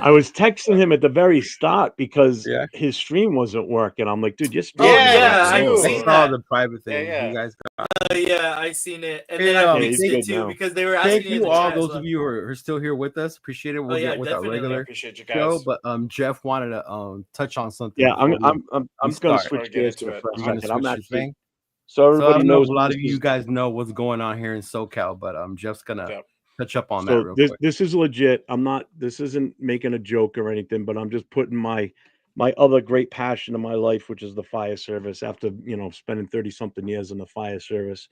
I was texting him at the very start because his stream wasn't working. I'm like, dude, your stream. I saw the private thing. Yeah. You guys got I seen it, and then I fixed it too because they were asking. Thank you, all those of you who are still here with us. Appreciate it. We'll get with our regular appreciate you guys. show, but Jeff wanted to touch on something. Yeah, I'm going to switch gears to it for a second. I'm actually so everybody knows a lot of you guys know what's going on here in SoCal, but Jeff's gonna touch up on that real quick. This is legit. This isn't making a joke or anything, but I'm just putting my other great passion in my life, which is the fire service. After spending 30-something years in the fire service,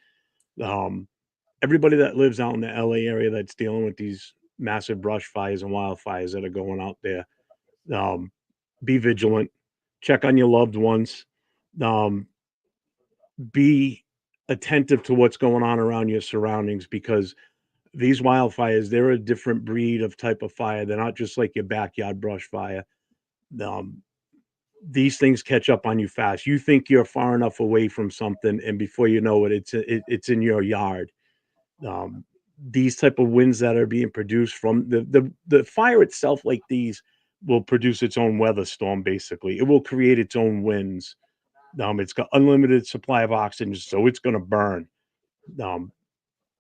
everybody that lives out in the LA area that's dealing with these massive brush fires and wildfires that are going out there, be vigilant, check on your loved ones, be attentive to what's going on around your surroundings, because these wildfires, they're a different breed of type of fire. They're not just like your backyard brush fire. These things catch up on you fast. You think you're far enough away from something, and before you know it, it's in your yard. These type of winds that are being produced from the fire itself, like these, will produce its own weather storm. Basically, it will create its own winds. It's got unlimited supply of oxygen, so it's going to burn.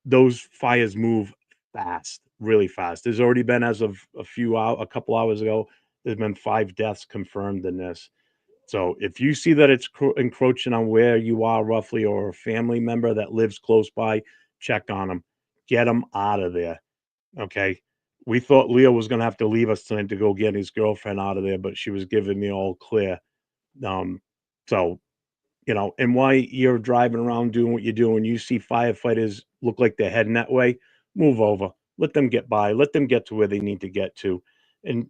Those fires move fast, really fast. There's already been, as of a couple hours ago, there's been 5 deaths confirmed in this. So if you see that it's encroaching on where you are roughly, or a family member that lives close by, check on them, get them out of there. Okay. We thought Leo was going to have to leave us tonight to go get his girlfriend out of there, but she was giving me all clear. So, and while you're driving around doing what you're doing, you see firefighters look like they're heading that way, move over, let them get by, let them get to where they need to get to. And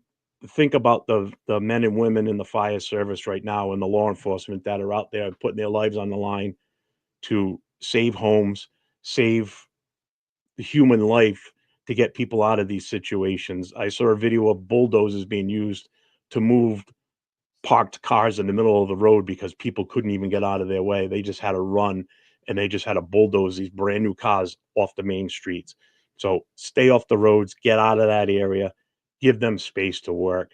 think about the men and women in the fire service right now and the law enforcement that are out there putting their lives on the line to save homes, save the human life, to get people out of these situations. I saw a video of bulldozers being used to move parked cars in the middle of the road because people couldn't even get out of their way. They just had to run, and they just had to bulldoze these brand new cars off the main streets. So stay off the roads, get out of that area, give them space to work.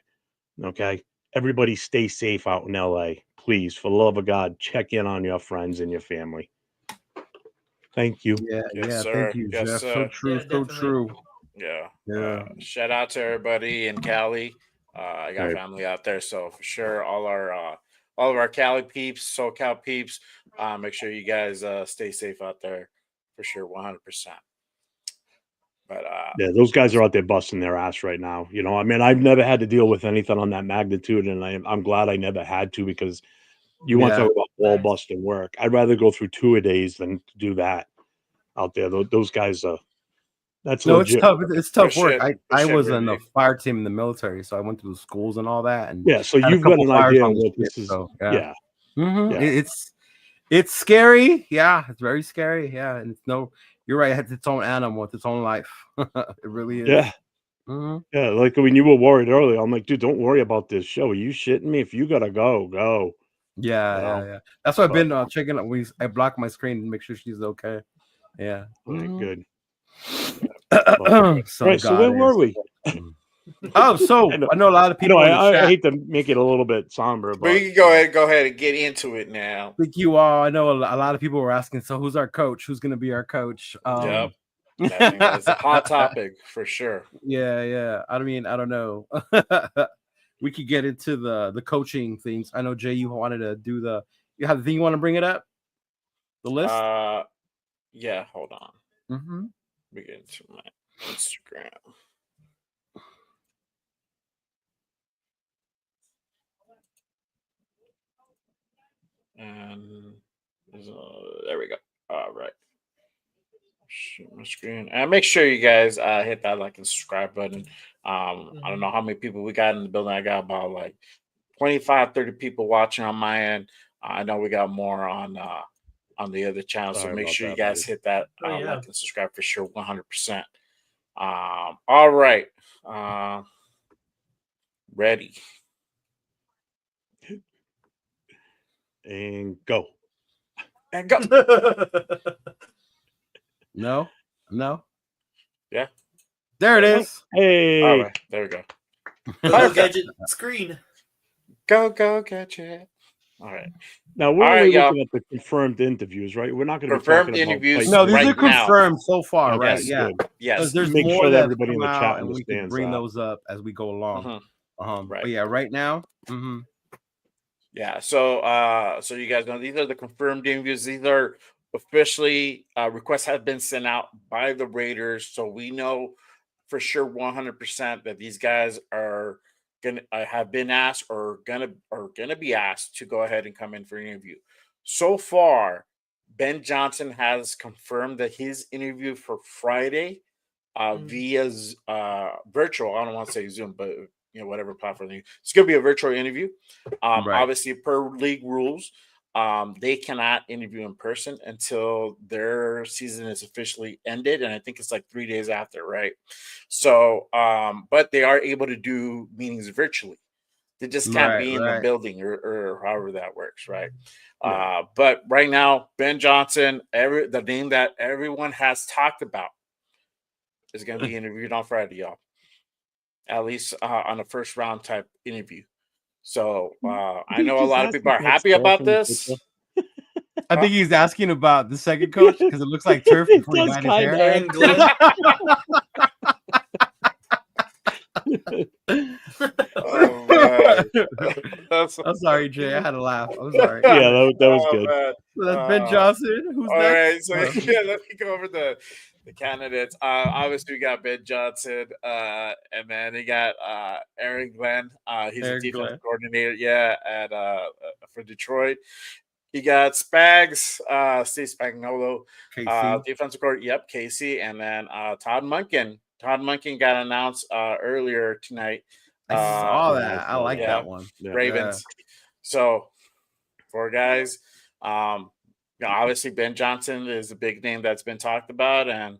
Okay. Everybody stay safe out in LA. Please, for the love of God, check in on your friends and your family. Thank you. Thank you, Jeff. So true, so true. Yeah. Shout out to everybody in Cali. I got family out there, so for sure, all of our Cali peeps, SoCal peeps, make sure you guys stay safe out there, for sure, 100%. But yeah, those guys are out there busting their ass right now. I mean, I've never had to deal with anything on that magnitude, and I'm glad I never had to, because you want to talk about wall busting work. I'd rather go through 2 a days than do that out there. Those guys are. That's legit. It's tough. It's tough work. I was in the fire team in the military, so I went through the schools and all that. And so you've got an idea on what this is. So, It's scary. Yeah, it's very scary. Yeah, and you're right. It has its own animal with its own life. It really is. Yeah. Yeah, like when you were worried earlier, I'm like, dude, don't worry about this show. Are you shitting me? If you gotta go. Yeah. That's why I've been checking out. I block my screen to make sure she's okay. Yeah. Good. Right, so where were we? So I know a lot of people. I hate to make it a little bit somber, but we can go ahead and get into it now. Thank you all. I know a lot of people were asking, so who's our coach? Who's going to be our coach? Yep. That's a hot topic for sure. Yeah. I mean, I don't know. We could get into the coaching things. I know, Jay, you wanted to do you have the thing you want to bring it up? The list? Yeah, hold on. Mm-hmm. Let me get into my Instagram. And there we go. All right. Share my screen. And make sure you guys hit that like and subscribe button. I don't know how many people we got in the building. I got about like 25, 30 people watching on my end. I know we got more on the other channel. So Sorry make about sure you that, guys buddy. hit that Oh, yeah. like and subscribe for sure, 100%. All right. Ready. And go. And go. No. Yeah. There it is. Hey. All right. There we go. Go gadget screen. Go gadget. All right. Now we're All only right, y'all. looking at the confirmed interviews, right? We're not going to be Confirmed talking about interviews. fights No, and these are Right now. confirmed so far, Okay, right? Yes. Yeah. good. Yes. There's Make more sure that that everybody in come the chat out, and we can understands bring that. those up as we go along. Right. But yeah, right now. Yeah. So you guys know these are the confirmed interviews. These are officially requests have been sent out by the Raiders, so we know for sure 100% that these guys are gonna have been asked or gonna be asked to go ahead and come in for an interview. So far, Ben Johnson has confirmed that his interview for Friday via virtual. I don't want to say Zoom, but whatever platform. It's going to be a virtual interview. Right. Obviously, per league rules, they cannot interview in person until their season is officially ended, and I think it's like 3 days after, right? So, but they are able to do meetings virtually. They just can't be in the building or however that works, right? Yeah. But right now, Ben Johnson, the name that everyone has talked about, is going to be interviewed on Friday, y'all. At least on a first round type interview. So I know a lot of people are happy about this. I think he's asking about the second coach because it looks like Turf before he dyed his hair. Aaron Glenn. Oh, man. I'm sorry, Jay. I had to laugh. I'm sorry. Yeah, that was good. Man. So that's Ben Johnson. Who's all next? right, so yeah, let me go over the candidates. Obviously, we got Ben Johnson, and then he got Aaron Glenn. He's a defense coordinator, at for Detroit. He got Spags, Steve Spagnuolo, defensive coordinator. Yep, Casey, and then Todd Monken. Todd Monken got announced earlier tonight. I saw that. I like that one. Ravens. So, 4 guys. Obviously Ben Johnson is a big name that's been talked about, and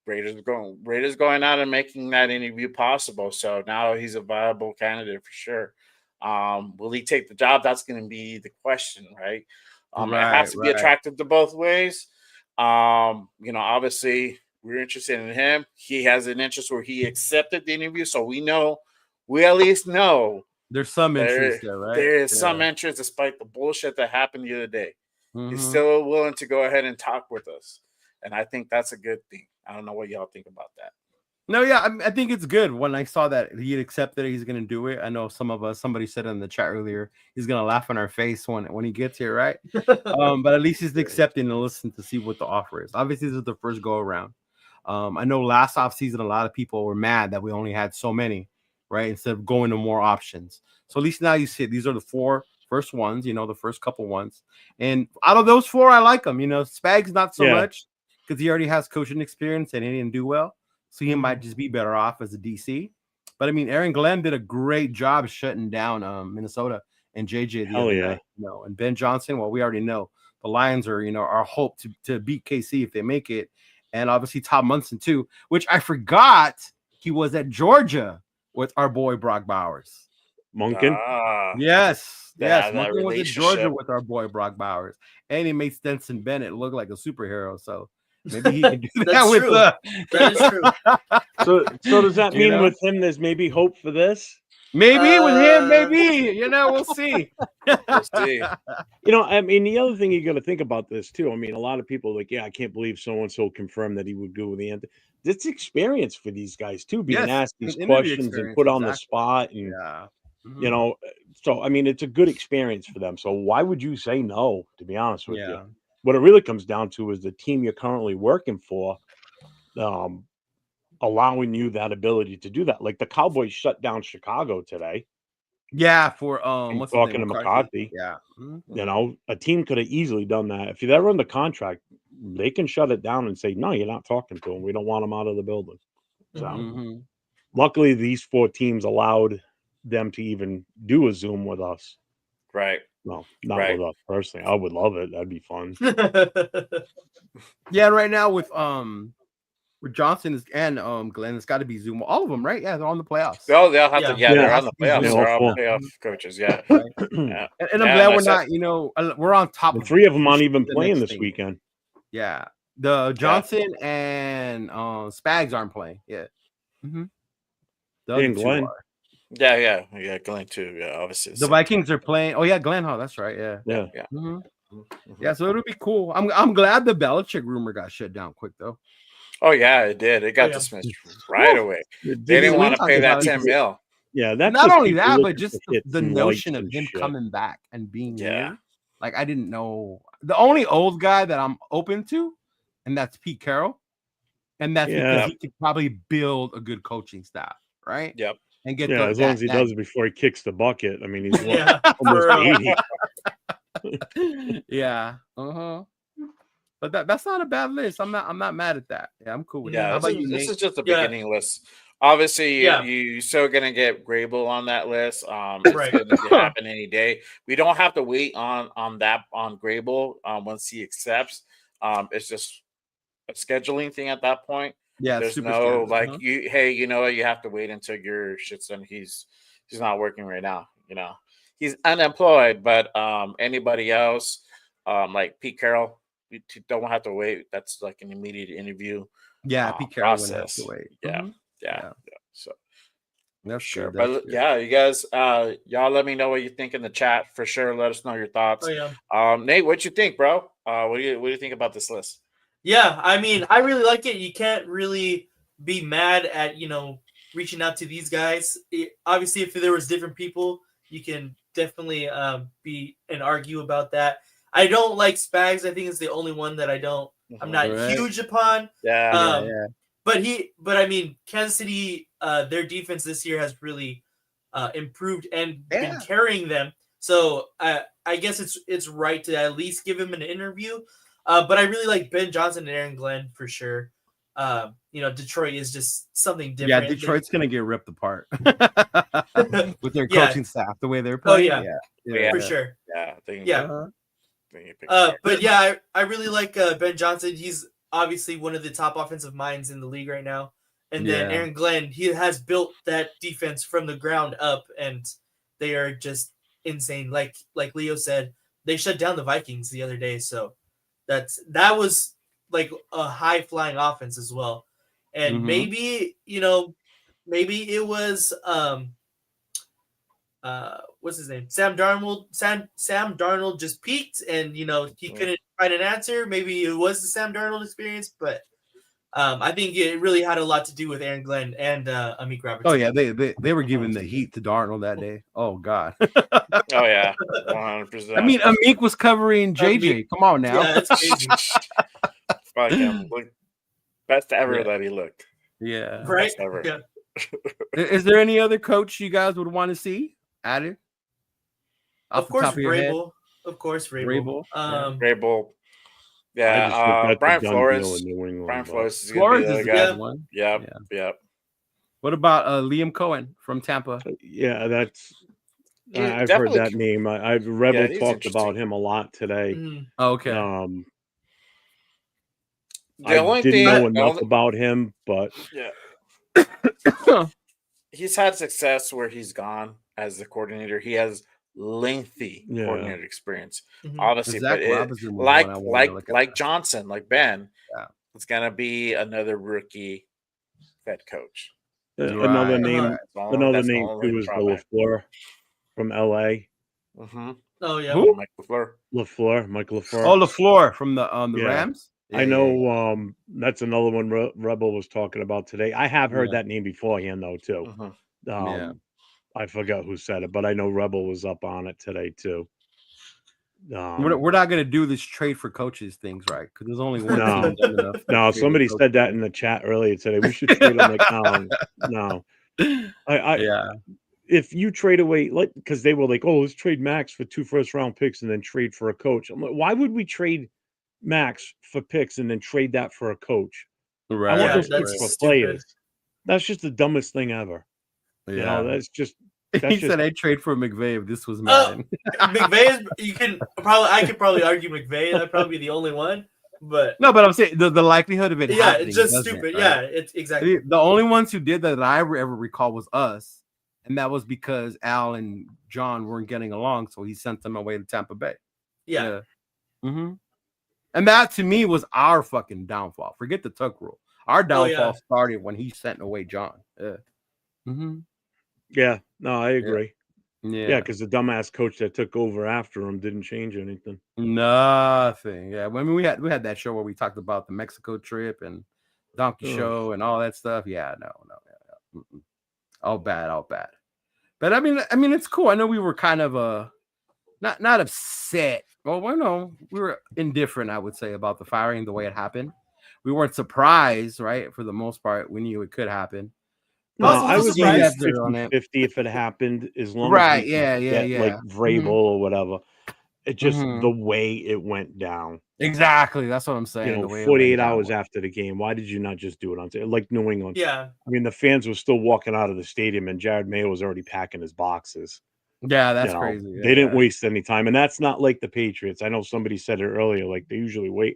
Raiders going out and making that interview possible. So now he's a viable candidate for sure. Will he take the job? That's going to be the question, right? It has to be attractive to both ways. Obviously we're interested in him. He has an interest where he accepted the interview, so we at least know there's some interest there, right? There is some interest despite the bullshit that happened the other day. He's still willing to go ahead and talk with us. And I think that's a good thing. I don't know what y'all think about that. No, yeah, I think it's good. When I saw that he had accepted it, he's going to do it. I know somebody said in the chat earlier, he's going to laugh in our face when he gets here, right? But at least he's accepting and listening to see what the offer is. Obviously, this is the first go around. I know last offseason, a lot of people were mad that we only had so many, right? Instead of going to more options. So at least now you see these are the 4 first ones, the first couple ones. And out of those 4, I like them. Spags not so much because he already has coaching experience and he didn't do well. So he might just be better off as a DC. But I mean, Aaron Glenn did a great job shutting down Minnesota and JJ the other night. And Ben Johnson, well, we already know the Lions are, our hope to beat KC if they make it. And obviously Todd Munson too, which I forgot he was at Georgia with our boy Brock Bowers. Monken? Yes. Monken was at Georgia with our boy Brock Bowers. And he made Stetson Bennett look like a superhero. So maybe he can do that with that is true. So does that mean with him there's maybe hope for this? Maybe with him, maybe. We'll see. We'll see. I mean, the other thing you got to think about this too. I mean, a lot of people are like, I can't believe so and so confirmed that he would go with the end. It's experience for these guys too, being asked these questions and put on the spot, and so I mean, it's a good experience for them. So why would you say no? To be honest with you, what it really comes down to is the team you're currently working for, allowing you that ability to do that. Like the Cowboys shut down Chicago today. Yeah, for I'm what's his talking name? to McCarthy. Yeah. Mhm. You know, a team could have easily done that. If they're under contract, they can shut it down and say, no, you're not talking to them. We don't want them out of the building. So Mhm. luckily, these 4 teams allowed them to even do a Zoom with us. Right. No, not Right. with us personally. I would love it. That'd be fun. Yeah, right now with Johnson and Glenn, it's got to be Zoom. All of them, right? Yeah, they're on the playoffs. They'll have to. Yeah, Yeah. they're on the playoffs. Yeah, They're all all 4. playoff coaches. Yeah. Right. Yeah. And I'm Yeah, glad and I we're said- not, we're on top The of 3 it. of them We aren't should even do the playing next this thing. weekend. Yeah. The Johnson and Spags aren't playing. Yeah. Mm-hmm. The other And 2 Glenn. are. Yeah, Glenn too. Yeah, obviously. The Vikings are playing. Oh, yeah, Glenn. Oh, that's right. Yeah. Yeah. Yeah. Mhm. Yeah, so it'll be cool. I'm glad the Belichick rumor got shut down quick though. Oh yeah, it did. It got yeah. dismissed right away. They didn't want to pay that 10 mil. Yeah, that's Not just only people that, looking but just for hits the and notion likes of and him shit. coming back and being Yeah. here. Like I didn't know. The only old guy that I'm open to, and that's Pete Carroll, and that's Yeah. because he could probably build a good coaching staff, right? Yep. And get Yeah, as long as he does it before he kicks the bucket. I mean, he's Yeah, almost for real. 80. Yeah. But that's not a bad list. I'm not mad at that. Yeah, I'm cool with that. Yeah, How about you, this Nate? is just the Yeah. beginning list. Obviously, Yeah. you're still gonna get Grable on that list. It's Right. gonna happen any day. We don't have to wait on Grable once he accepts. It's just a scheduling thing at that point. Yeah, There's super no standard. like you know what, you have to wait until your shit's done. He's not working right now. You know, he's unemployed. But anybody else, like Pete Carroll, you don't have to wait. That's like an immediate interview. Yeah, Pete Carroll wouldn't have process. to wait. Yeah, Mhm. yeah. So That's sure, good. That's but good. yeah, you guys, y'all let me know what you think in the chat for sure. Let us know your thoughts. Oh, yeah. Nate, what you think, bro? What do you think about this list? Yeah, I mean, I really like it. You can't really be mad at, reaching out to these guys. Obviously, if there was different people, you can definitely be and argue about that. I don't like Spags. I think it's the only one that I'm not Right. huge upon. Yeah, Yeah. But I mean, Kansas City, their defense this year has really improved and been carrying them. So I guess it's right to at least give him an interview. But I really like Ben Johnson and Aaron Glenn for sure. Detroit is just something different. Yeah, Detroit's gonna get ripped apart with their Yeah. coaching staff, the way they're Oh, playing. yeah. For sure. yeah, Yeah. Uh-huh. But yeah, I really like Ben Johnson. He's obviously one of the top offensive minds in the league right now. And then Yeah. Aaron Glenn, he has built that defense from the ground up, and they are just insane. Like Leo said, they shut down the Vikings the other day, so that was like a high flying offense as well. And Mhm. maybe it was what's his name? Sam Darnold. Sam Darnold just peaked, and he couldn't find an answer. Maybe it was the Sam Darnold experience, but I think it really had a lot to do with Aaron Glenn and Amik Robertson. Oh yeah, they were giving the heat to Darnold that day. Oh god. Oh yeah, 100%. I mean, Amik was covering JJ. Come on now. Yeah, that's crazy. Fuck him. Look, best ever Yeah. that he looked. Yeah. Right? Best ever. Yeah. Is there any other coach you guys would want to see added? Off Of the course, top of your head? Vrabel. Of course, Vrabel. Vrabel, Grable. I Yeah, just think that's a Brian done Flores. deal in New England, Brian but- Flores is going Flores to be is the a guy. good one. Yep. What about Liam Cohen from Tampa? Yeah, that's. Yeah, I've heard definitely. that name. I've Rebel he's talked about interesting. him a lot today. Mhm. Okay. The only I didn't thing, know the enough only- about him, but he's had success where he's gone as the coordinator. He has lengthy Yeah. coordinator experience, Mhm. obviously. Zach But Robinson was one I wanted to look at. like Johnson, like Ben, Yeah. it's gonna be another rookie Fed coach. another Right. name. That's the only- Another that's the name only too is the drawback. LaFleur from LA. Mm-hmm. Oh yeah. Who? Mike LaFleur. Mike LaFleur. Oh, LaFleur from the Yeah. Rams. I know. That's another one Rebel was talking about today. I have heard Yeah. that name beforehand though too. Mhm. Yeah. I forgot who said it, but I know Rebel was up on it today too. We're not going to do this trade for coaches things, right? Because there's only one No. team dumb enough. to No, trade somebody a coach. said that in the chat earlier today. We should trade him. Like, no. Yeah. If you trade away, like, because they were like, oh, let's trade Max for 2 first-round picks and then trade for a coach. I'm like, why would we trade Max for picks and then trade that for a coach? Right. I want Yeah, those that's picks for stupid. players. That's just the dumbest thing ever. Yeah. You know, that's just. He said I'd trade for McVay if this was Oh, Madden. McVay is. I could probably argue McVay. That'd probably be the only one. But No, but I'm saying the likelihood of it yeah, happening. it's just doesn't, stupid. right? Yeah, it's exactly. The only ones who did that I ever recall was us, and that was because Al and John weren't getting along, so he sent them away to Tampa Bay. Yeah. Mm-hmm. And that to me was our fucking downfall. Forget the Tuck rule. Our downfall started when he sent away John. Yeah. Mm-hmm. Yeah. No, I agree. Yeah, because the dumbass coach that took over after him didn't change anything. Nothing. Yeah, I mean we had that show where we talked about the Mexico trip and Donkey Show and all that stuff. Yeah, no. Yeah. All bad. But I mean it's cool. I know we were kind of not upset. Well, we were indifferent, I would say, about the firing, the way it happened. We weren't surprised, right? For the most part, we knew it could happen. No, I was surprised. 50-50 if it happened, as long Right, as we get, like Vrabel or whatever. It just the way it went down. Exactly, that's what I'm saying. You know, 48 hours after the game, why did you not just do it on like New England? Yeah. I mean, the fans were still walking out of the stadium, and Jared Mayo was already packing his boxes. Yeah, that's crazy. Yeah, they didn't waste any time, and that's not like the Patriots. I know somebody said it earlier, like they usually wait.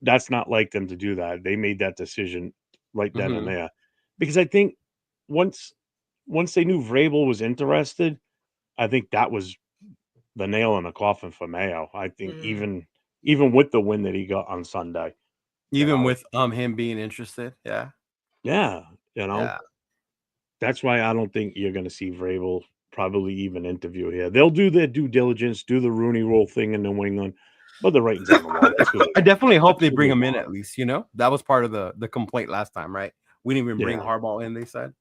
That's not like them to do that. They made that decision right then and there, because I think once they knew Vrabel was interested, I think that was the nail in the coffin for Mayo. I think even with the win that he got on Sunday, even with him being interested, that's why I don't think you're going to see Vrabel probably even interview here. They'll do their due diligence, do the Rooney Rule thing in New England, but the writing's on the wall. I definitely hope they bring him in at least. That was part of the complaint last time, right? We didn't even bring Harbaugh in, they said.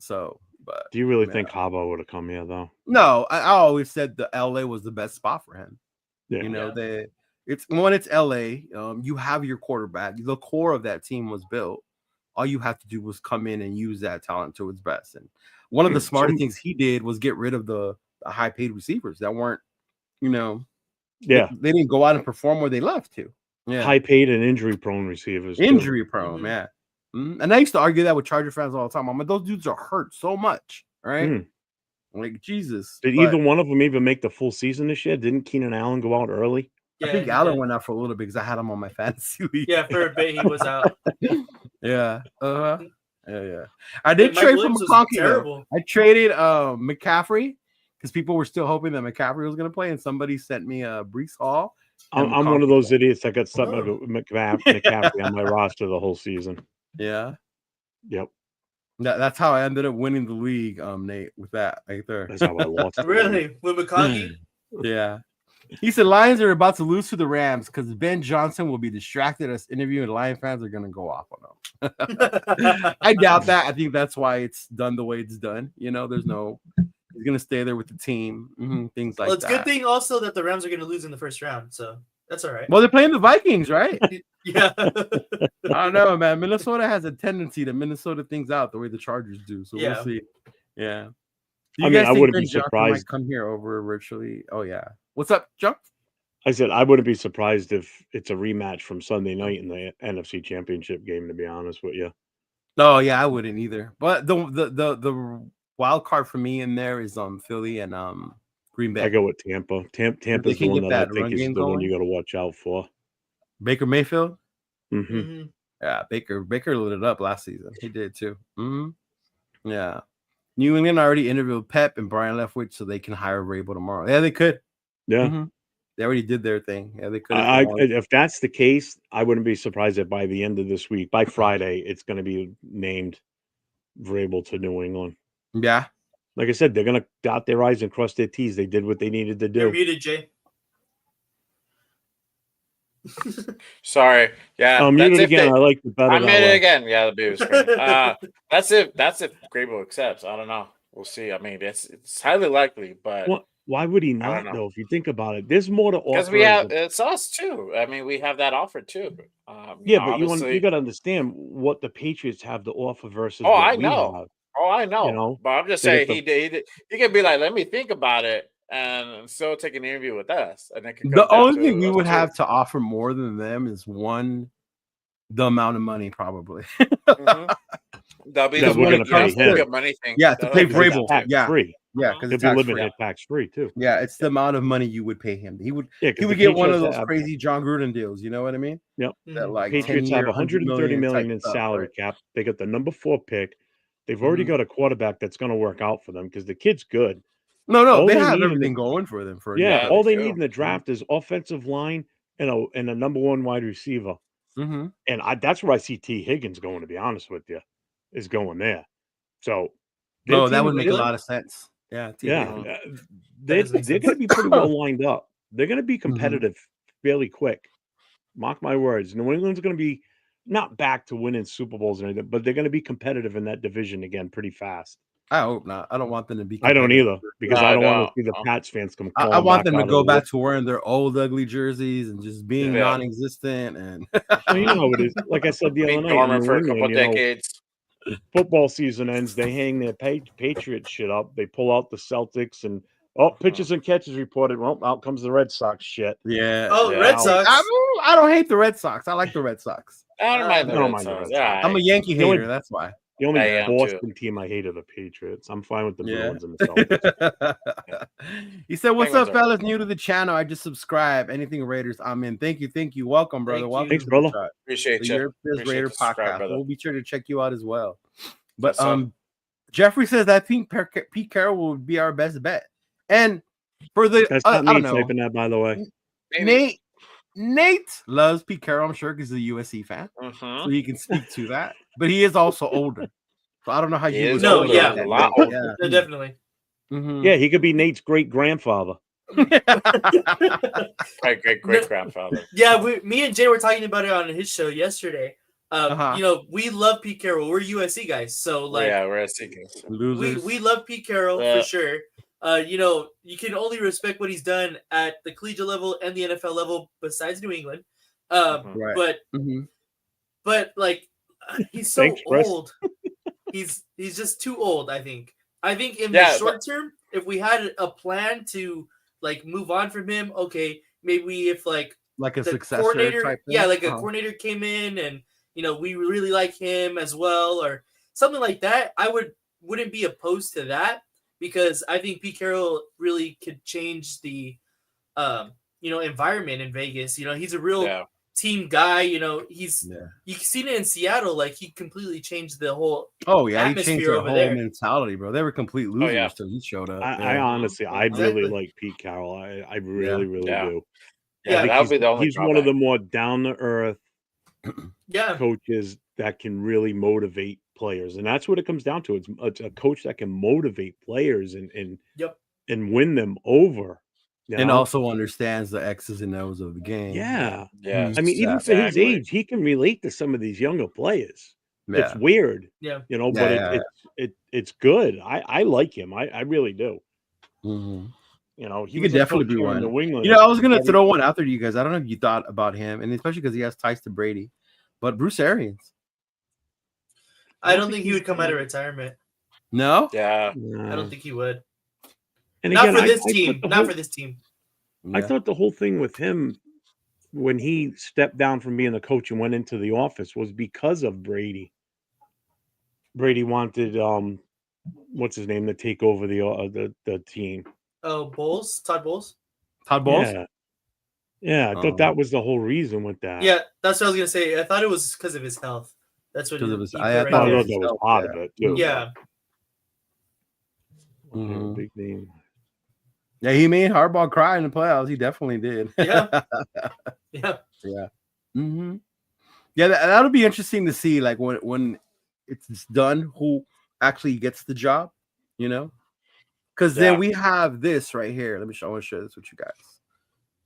So, but do you really think Harbaugh would have come here though? No, I always said the LA was the best spot for him. Yeah. It's LA. You have your quarterback. The core of that team was built. All you have to do was come in and use that talent to its best. And one of the smarter things he did was get rid of the high paid receivers that weren't, they didn't go out and perform where they left to. Yeah, high paid and injury prone receivers. Injury prone, yeah. And I used to argue that with Charger fans all the time. I'm like, those dudes are hurt so much, right? Like, Jesus. Did either one of them even make the full season this year? Didn't Keenan Allen go out early? Yeah, I think Allen went out for a little bit because I had him on my fantasy league. Yeah, for a bit he was out. Yeah. Yeah. I did trade for McConkey. I traded McCaffrey because people were still hoping that McCaffrey was going to play, and somebody sent me Breece Hall. I'm one of those idiots that got stuck with McCaffrey on my roster the whole season. Yeah. Yep. That's how I ended up winning the league, Nate, with that right there. That's how I lost. Really? With McConkey? Yeah. He said Lions are about to lose to the Rams because Ben Johnson will be distracted as interviewing Lion fans are going to go off on him. I doubt that. I think that's why it's done the way it's done. He's going to stay there with the team. Things like that. Well, it's a good thing also that the Rams are going to lose in the first round. So that's all right. Well, they're playing the Vikings, right? Yeah. I don't know, man. Minnesota has a tendency to Minnesota things out the way the Chargers do. So we'll see. Yeah. Do you guys think wouldn't Ben be Johnson surprised. might come here over virtually? Oh, yeah. What's up, John? I said I wouldn't be surprised if it's a rematch from Sunday night in the NFC Championship game, to be honest with you. Oh, yeah, I wouldn't either. But the wild card for me in there is Philly and Green Bay. I go with Tampa. Tampa's the one that I think is the one you got to watch out for. Baker Mayfield? Mm-hmm. Yeah, Baker lit it up last season. He did too. Yeah. New England already interviewed Pep and Brian Leftwich, so they can hire Vrabel tomorrow. Yeah, they could. Yeah. They already did their thing. Yeah, they could. If that's the case, I wouldn't be surprised if by the end of this week, by Friday, it's going to be named Vrabel to New England. Yeah. Like I said, they're going to dot their I's and cross their T's. They did what they needed to do. You're muted, Jay. Sorry. Yeah. I'm muted again. I like the better. I'm muted again. Yeah, the baby was great. That's if Grable accepts. I don't know. We'll see. I mean, it's highly likely, but Why would he I don't not know. though? If you think about it, there's more to offer. Because we have it's us too. I mean, we have that offer too. Yeah, but you obviously. got to understand what the Patriots have to offer versus Oh, what I we know. have. Oh, I know. You know, but I'm just that if saying he can be like, let me think about it, and still take an interview with us, and it could The come down only to thing we us would two. have to offer more than them is the amount of money, probably. Mhm. That'll be That the we're money, gonna pay him. the money thing. Yeah, to That'll pay be because Vrabel. it's tax Yeah, free. yeah, because He'll it's be tax living free. it tax free too. Yeah, it's the amount of money you would pay him. He would Yeah, he would the get one of Patriots those have- crazy John Gruden deals. You know what I mean? Yep. That like Patriots have 10-year, 130 million type in stuff, salary right? cap. They got the number 4 pick. They've already Mhm. got a quarterback that's going to work out for them because the kid's good. No, All they they have need in everything the- going for them. For Yeah, Yeah, all they they need do. in the draft is offensive line and a number 1 wide receiver. Mm-hmm. And that's where I see T. Higgins going. To be honest with you, is going there. So their Oh, that team would is make a Really? lot of sense. Yeah, Yeah, Mhm. they're does make going to sense. be pretty well lined up. They're going to be Mm-hmm. competitive fairly quick. Mark my words. New England's going to be not back to winning Super Bowls or anything, but they're going to be competitive in that division again pretty fast. I hope not. I don't want them to be. I don't competitive. either because No, I I don't want to don't. see the No. Pats fans come I crawling want back them to out go of the back to wearing their old ugly jerseys and just being Yeah. non-existent. And Well, you know how it is. Like I said the Be other night, in dormant New for a couple England, you know, decades. football season ends, they hang their Patriot shit up. They pull out the Celtics and pitches and catches reported. Well, out comes the Red Sox shit. yeah. Oh, Yeah. Red Now- Sox. I don't hate the Red Sox. I like the Red Sox. I don't mind the I don't Red mind the Sox. Red Sox. Yeah, I'm a Yankee The only- hater. That's why. The only I am too. Boston team I hate are the Patriots. I'm fine with the Yeah. Bruins and the Celtics. He said, "What's Penguins up, fellas? New to the channel. I just subscribed. Anything Raiders, I'm in. Thank you. Welcome, brother. Thank Welcome. you. Thanks, to the brother. chat. appreciate The you. Europe's Appreciate Raider the subscribe, podcast. brother. We'll be sure to check you out as well." But Yes, sir. Jeffrey says, "I think Pete Carroll would be our best bet." And for the That's I not don't me know, typing that, by the way. Maybe. Nate loves Pete Carroll. I'm sure because he's a USC fan, Mhm. so he can speak to that. But he is also older, so I don't know how He you is would. No, older, yeah. a lot Yeah. older. No, definitely. Mhm. Yeah, he could be Nate's great grandfather. Great grandfather. Yeah, me and Jay were talking about it on his show yesterday. Uh-huh. You know, we love Pete Carroll. We're USC guys, so like, Yeah, we're at Seekers. Losers. we love Pete Carroll Yeah. for sure. You know, you can only respect what he's done at the collegiate level and the NFL level, besides New England. Right. But Mhm. like, he's so Thanks, Chris. old. He's just too old. I think in Yeah, the short term, if we had a plan to like move on from him, okay, maybe if like Like a the successor coordinator, type thing. yeah, like a Uh-huh. coordinator came in and you know we really like him as well, or something like that. I wouldn't be opposed to that because I think Pete Carroll really could change the environment in Vegas. You know, he's a real Yeah. team guy. You know, he's Yeah. you can see it in Seattle. Like he completely changed the whole. Oh yeah, he atmosphere changed their over whole there. mentality, bro. They were complete losers yeah. till he showed up. I Yeah. honestly, I Exactly. really like Pete Carroll. I really, really Yeah. do. Yeah, I think that would be the only he's one of drawback. the more down to earth Yeah, coaches that can really motivate players, and that's what it comes down to. It's a coach that can motivate players and Yep. and win them over. you And know? also understands the X's and O's of the game. yeah. Yeah. I mean, even for his Exactly. age, he can relate to some of these younger players. Yeah. It's weird, yeah. you know, Yeah, but yeah, it's good. I like him. I really do. Mhm. You know, He was could a definitely coach be here in one. New England. You know, I was gonna Probably- throw one out there to you guys. I don't know if you thought about him, and especially because he has ties to Brady, but Bruce Arians. I don't think he would come out of retirement. No. Yeah. I don't think he would. And Not again, for I- this I team. thought the Not whole- for this team. I Yeah. thought the whole thing with him when he stepped down from being the coach and went into the office was because of Brady. Brady wanted what's his name to take over the team. Oh, Todd Bowles. Todd Bowles. Yeah, I thought that was the whole reason with that. Yeah, that's what I was gonna say. I thought it was because of his health. That's what 'Cause he, of his- he I put thought I right thought there. that was part of it too. Yeah, Mhm. Big name. Yeah, he made Harbaugh cry in the playoffs. He definitely did. Yeah. yeah. Yeah. Mm-hmm. Yeah, that'll be interesting to see, like when it's done, who actually gets the job, you know? Because then Yeah. we have this right here. I want to share this with you guys.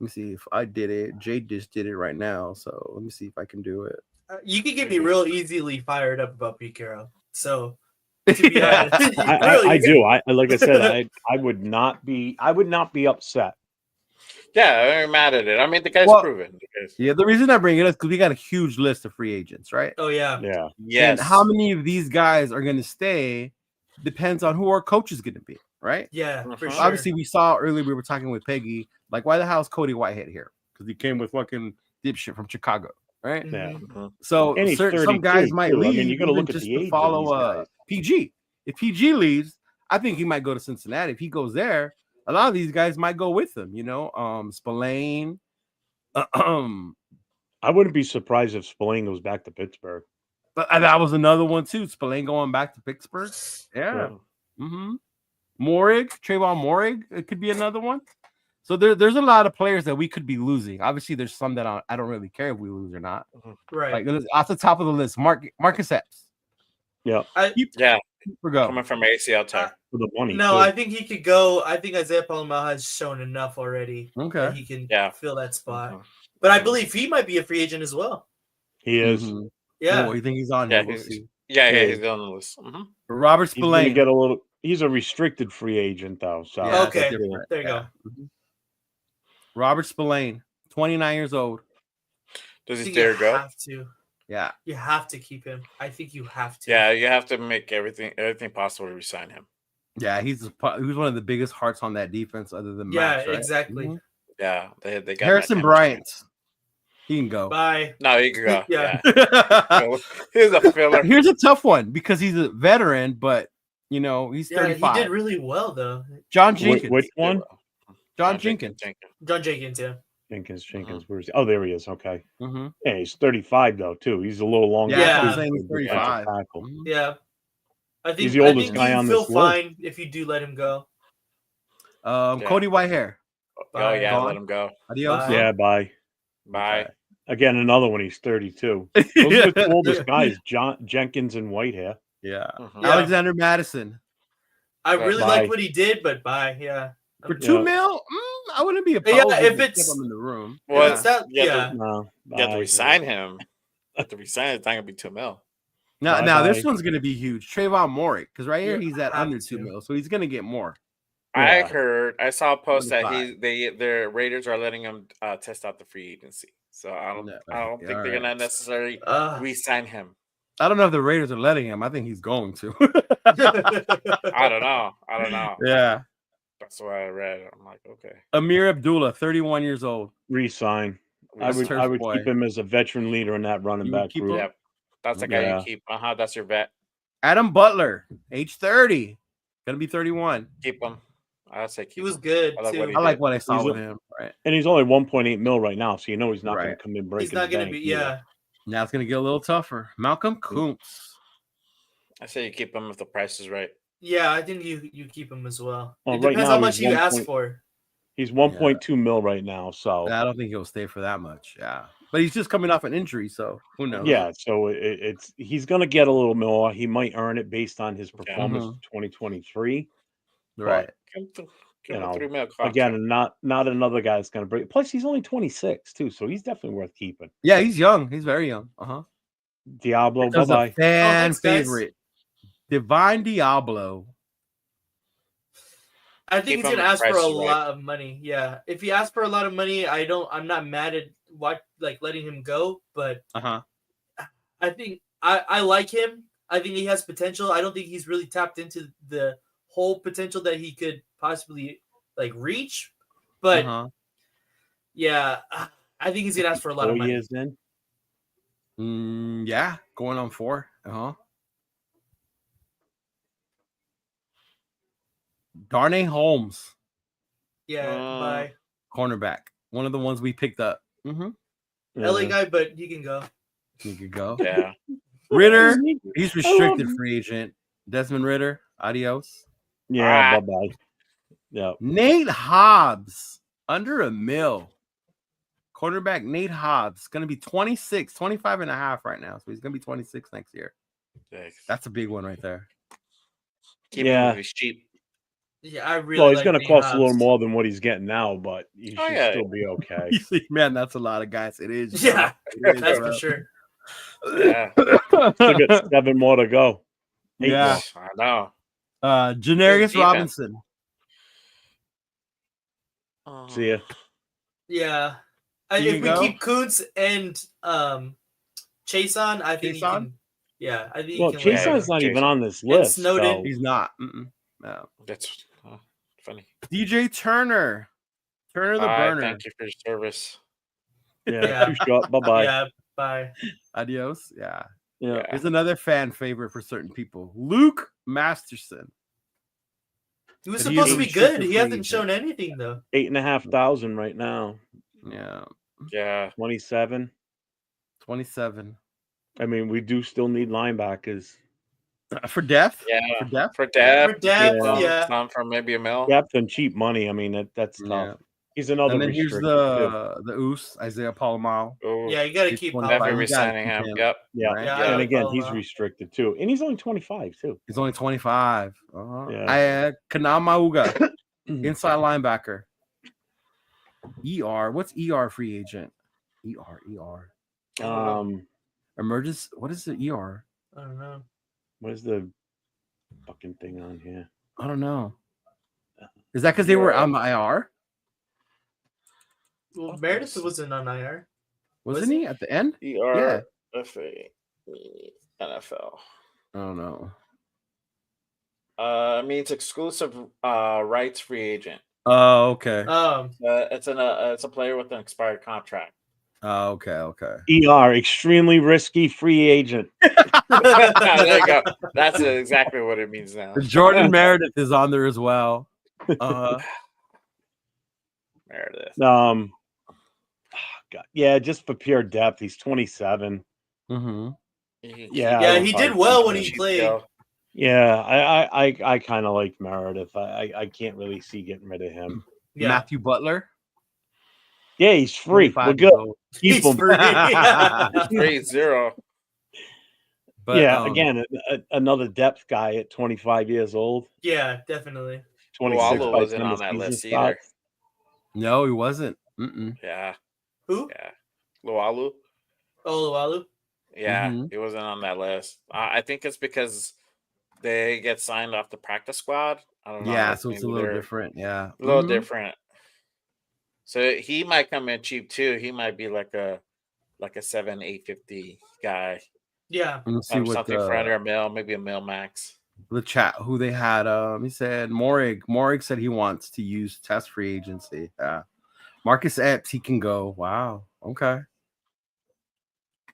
Let me see if I did it. Jay just did it right now, so let me see if I can do it. You can get me real easily fired up about Pete Carroll. So To be Yeah. honest. I do. I like I said, I would not be upset. Yeah, I ain't mad at it. I mean, the guy's Well, proven. The guy's- Yeah, the reason I bring it up is because we got a huge list of free agents, right? Oh yeah. Yeah. Yes. And how many of these guys are going to stay depends on who our coach is going to be, right? Yeah, for Mhm. sure. Obviously, we saw earlier, we were talking with Peggy, like, why the hell is Cody Whitehead here? Because he came with fucking dipshit from Chicago, right? Yeah. Mhm. Mhm. So And he's some guys 32 might too. I leave mean, you got to even look at just the to age of follow these guys. PG. If PG leaves, I think he might go to Cincinnati. If he goes there, a lot of these guys might go with him, Spillane. I wouldn't be surprised if Spillane goes back to Pittsburgh. But that was another one too. Spillane going back to Pittsburgh. Yeah. Yeah. Mm-hmm. Trayvon Morig, it could be another one. So there's a lot of players that we could be losing. Obviously, there's some that I don't really care if we lose or not. Right. Like off the top of the list, Marcus Epps. Yeah. Yeah, For go. coming from ACL tear. For the money. No, too. I think he could go. I think Isaiah Palomar has shown enough already Okay. that he can Yeah. fill that spot. Mhm. But I believe he might be a free agent as well. He is. Mhm. Yeah. Oh, you think he's on Yeah, here? We'll he's- see. Yeah, Yeah. he's on the list. Mhm. Robert He's going to Spillane. get a little. He's a restricted free agent though. So Yeah, Okay. that's different. There you Yeah. go. Robert Spillane, 29 years old. Does I he think dare you go? have to. Yeah. You have to keep him. I think you have to. Yeah, you have to make everything possible to resign him. Yeah, he's one of the biggest hearts on that defense other than Yeah, Max, right? exactly. Mhm. Yeah, they got Harrison that Bryant. He can go. Bye. No, he could go. Yeah. Yeah. He's a filler. Here's a tough one because he's a veteran, but he's Yeah, 35. he did really well though. John Jenkins. which one? John Jenkins. John Jenkins, yeah. Jenkins. Where's he? Oh, there he is. Okay. Mm-hmm. Yeah, he's 35 though too. He's a little longer. Yeah, Yeah. I'm saying he's 35. Tackle. Mhm. Yeah. I think He's the oldest I think guy you on feel this list. fine if you do let him go. Yeah. Cody Whitehair. Oh yeah, Gone. let him go. Adios. Bye. Yeah, bye. Bye. Again, another one. He's 32. Those are the two oldest guys, Jenkins and Whitehair. Yeah. Mhm. Yeah. Alexander Madison. I Bye. really like what he did, but bye. Yeah. For Yeah. $2 million, I wouldn't be opposed Yeah, if they it's- kept him in the room. Well, It's that, yeah, yeah. No, You have to bye. resign him. You have to resign. It's not gonna be $2 million. Now this Bye-bye. one's gonna be huge. Trayvon Morik, because right here You he's at have under to. $2 million, so he's gonna get more. I Yeah. saw a post that 25. the Raiders are letting him test out the free agency. So I don't No, think yeah, they're alright. gonna necessarily Uh, re-sign him. I don't know if the Raiders are letting him. I think he's going to. I don't know. Yeah. That's what I read. I'm like, okay. Amir Abdullah, 31 years old. Resign. I That's would turf boy. keep him as a veteran leader in that running You would back keep group. him? Yep. That's the guy Yeah. you keep. That's your vet. Adam Butler, age 30. Gonna be 31. Keep him. I'd say keep he was him. good I like too. what he I like did. what I saw He's with a- him. Right. And he's only 1.8 mil right now, so you know he's not going Right. to come in breaking He's not the gonna bank be. either. Yeah. Now it's gonna get a little tougher. Malcolm Kuntz. I say you keep him if the price is right. Yeah, I think you keep him as well. Well, It right depends now how much he's you ask 1. for. He's 1.2 mil right now, so I don't think he'll stay for that much. Yeah. But he's just coming off an injury, so who knows? yeah. So it's he's going to get a little more. He might earn it based on his performance Mhm. in 2023. Right. Give You him a know, $3 million contract. Again, not another guy that's going to break. Plus, he's only 26 too, so he's definitely worth keeping. Yeah, he's young. He's very young. Uh-huh. Diablo, bye There's a bye. fan thanks, guys. favorite. Divine Diablo. I think Keep he's him gonna the ask for a price is right. lot of money. Yeah, if he asks for a lot of money, I'm not mad at letting him go. But Uh-huh. I think I like him. I think he has potential. I don't think he's really tapped into the whole potential that he could possibly reach. But Uh-huh. yeah, I think he's gonna ask for a lot of 4 money. years in. Yeah, going on 4. Uh-huh. Darnay Holmes, Yeah, by cornerback. One of the ones we picked up. Mm-hmm. LA guy, but he can go. He could go. Yeah. Ritter, he's restricted free agent. Desmond Ritter, adios. Yeah, bye bye. Yeah. Nate Hobbs, under $1 million. Cornerback Nate Hobbs, going to be 25 and a half right now. So he's going to be 26 next year. That's a big one right there. Keep Yeah. him if he's cheap. Yeah, I really. Well, he's like going to Nate cost a little Hobbs. more than what he's getting now, but he should yeah. still be okay. You see, man, that's a lot of guys. It is. Yeah, It is, that's bro. for sure. Yeah. Still got 7 more to go. Yeah. I know. Janarius defense. Robinson. See ya. Yeah. You If we go? keep Kuntz and Chase on, I think he Chase on? can. Yeah, I think Well, he can. Chase win. is not even Jason. on this list. Snowden. So. He's not. Mm-mm. No. That's funny. DJ Turner. Turner the Bye. burner. Thank you for your service. Yeah, Yeah. too short. Bye-bye. Yeah, bye. Adios. Yeah. Yeah. Yeah. Here's another fan favorite for certain people. Luke Masterson. He was But he supposed is to a be good. restricted He free hasn't agent. shown anything though. 8,500 right now. Yeah. Yeah. 27. 27. I mean, we do still need linebackers. For depth? Yeah. For depth? For depth. For depth, Yeah. yeah. Some for maybe a mil. Depth and cheap money. I mean, that's tough. Yeah. He's another And then here's restricted too. the Oos, Isaiah Palomar. Ooh, Yeah, you gotta He's keep 25. Definitely Palomar. You gotta resigning keep him. him. Yep. Yeah. Right? Yeah, I And like again, he's Palomar. restricted too. And he's only 25 too. He's only 25. Yeah. Kanamauga, inside linebacker. ER. What's ER free agent? ER. Emergence. What is the ER? I don't know. What is the fucking thing on here? I don't know. Is that because they were on the IR? Well, Meredith wasn't on IR. Wasn't he at the end? ER. FA. NFL. I don't know. Means exclusive rights free agent. Oh, okay. It's a player with an expired contract. Oh, okay. ER, extremely risky free agent. There you go. That's exactly what it means now. Jordan Meredith is on there as well. Meredith. God. Yeah, just for pure depth, he's 27. Mm-hmm. Yeah, he did well when he played. Yeah, I kind of like Meredith. I can't really see getting rid of him. Yeah. Matthew Butler. Yeah, he's free. We're 25 good. years old. Keep He's him. free. 3-0. But, yeah, again, another depth guy at 25 years old. Yeah, definitely. 26 Lualu by wasn't time on the that season list either. starts. No, he wasn't. Mm-mm. Yeah. Who? Yeah. Lualu. Oh, Lualu. Yeah, Mhm. he wasn't on that list. I think it's because they get signed off the practice squad. I don't know. Yeah, so it's a maybe little they're different. Yeah. A little Mhm. different. So he might come in cheap too. He might be like a 7-850 guy. Yeah. Let's see what Something for under a mil, maybe a mil max. the chat who they had. He said Morig said he wants to use test free agency. Yeah. Marcus Epps, he can go. Wow. Okay.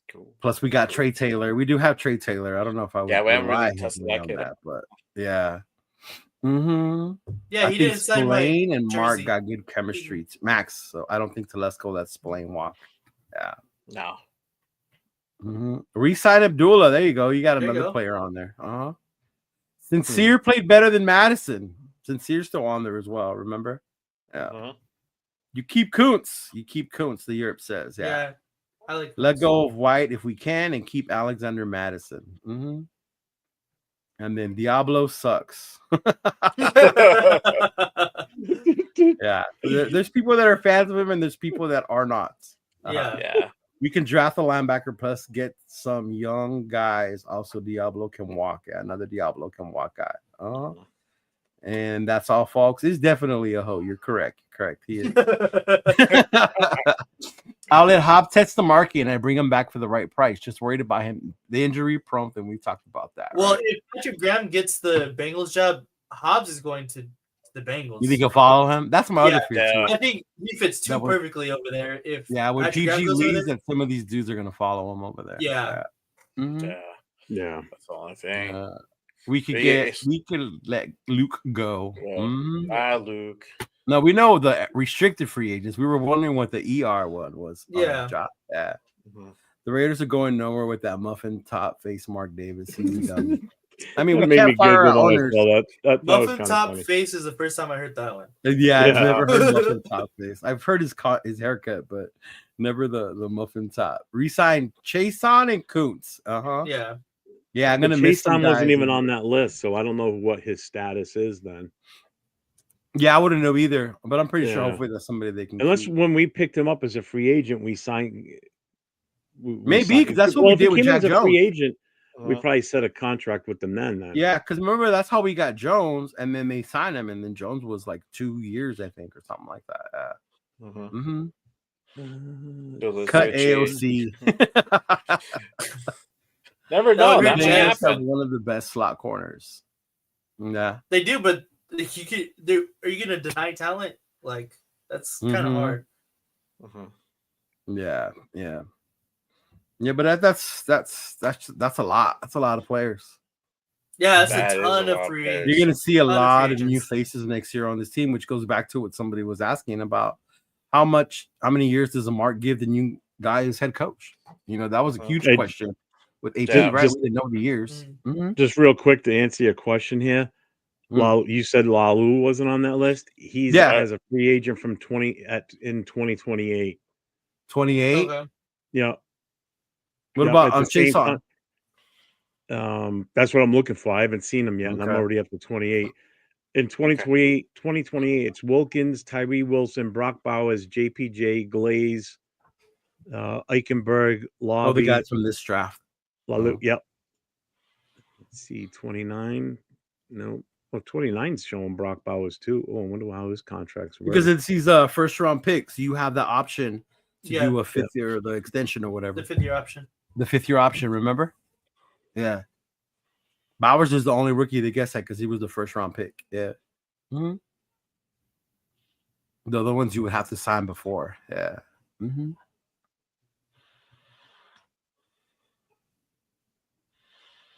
Cool. Plus, we got Trey Taylor. We do have Trey Taylor. I don't know if I would Yeah, we haven't really rely tested heavily that on kid. that, but yeah. Mm-hmm. Yeah, he didn't sign my Spillane and Mark jersey. got good chemistry. Max, so I don't think Telesco lets Spillane walk. Yeah. No. Mm-hmm. Resign Abdullah. There you go. You got There you another go. player on there. Uh-huh. Sincere played better than Madison. Sincere's still on there as well. Remember? Yeah. Mhm. You keep Kuntz. The Europe says. Yeah. Yeah. I like Let go of White if we can and keep Alexander Madison. Mm-hmm. And then Diablo sucks. Yeah. There's people that are fans of him and there's people that are not. Yeah. Yeah. We can draft a linebacker plus get some young guys. Also, Diablo can walk. Yeah, another Diablo can walk guy. And that's all, folks. It's definitely a hoe. You're correct. He is. I'll let Hop test the market and I bring him back for the right price. Just worried about him, the injury prompt, and we talked about that. Well, right? if Patrick Graham gets the Bengals job, Hobbs is going to the Bengals. You think he'll follow him? That's my other fear Yeah. too. I think he fits too That would- perfectly over there. If Yeah, when Patrick PG Graham goes over leaves, there. that some of these dudes are gonna follow him over there. Yeah. Mhm. Yeah. Yeah. That's the only thing. We could let Luke go. Yeah. Mhm. Bye, Luke. No, we know the restricted free agents. We were wondering what the ER one was. Yeah. Yeah. Mhm. The Raiders are going nowhere with that muffin top face Mark Davis. He's done. I mean, That we made me can't fire giggle our when I owners. saw that. That was Muffin kinda top funny. face is the first time I heard that one. Yeah, I've Yeah. never heard muffin top face. I've heard his haircut, but never the muffin top. Resign Chason and Kuntz. Yeah. Yeah, I'm gonna miss some Chase wasn't guys. even on that list, so I don't know what his status is then. Yeah, I wouldn't know either, but I'm pretty sure Yeah. hopefully that's somebody they can Unless keep. when we picked him up as a free agent, we signed. Maybe, 'cause that's what we if did he with came in Jack as a free Jones. agent. we probably set a contract with them then. Yeah, because remember that's how we got Jones, and then they signed him, and then Jones was like 2 years, I think, or something like that. Cut AOC. Never know. That They might have happen. one of the best slot corners. Yeah, They do, but you could. Are you gonna deny talent? Like that's kind of hard. Yeah. But that's a lot. That's a lot of players. Yeah, that's That a is ton a of lot of free players. agents. You're gonna see a Ton of lot free of new agents. faces next year on this team, which goes back to what somebody was asking about how many years does a Mark give the new guy as head coach? That was a huge question with AP, Yeah. right? We didn't know the years. Just real quick to answer your question here. While you said Lalu wasn't on that list, he's as a free agent from 2028. 28. Okay. Yeah. What about at the same Jason? time? That's what I'm looking for. I haven't seen him yet, and I'm already up to 28. In 2028, it's Wilkins, Tyree Wilson, Brock Bowers, JPJ, Glaze, Eichenberg, Lobby. Oh, the guys from this draft. Lalu, yep. Let's see, 29. No. Well, 29's showing Brock Bowers too. Oh, I wonder how his contract's Because it's these first round picks. You have the option to do a fifth year, the extension or whatever. The 5th-year option. The 5th-year option, remember? Yeah. Bowers is the only rookie that gets that because he was the first round pick. Yeah. The other ones you would have to sign before. Yeah.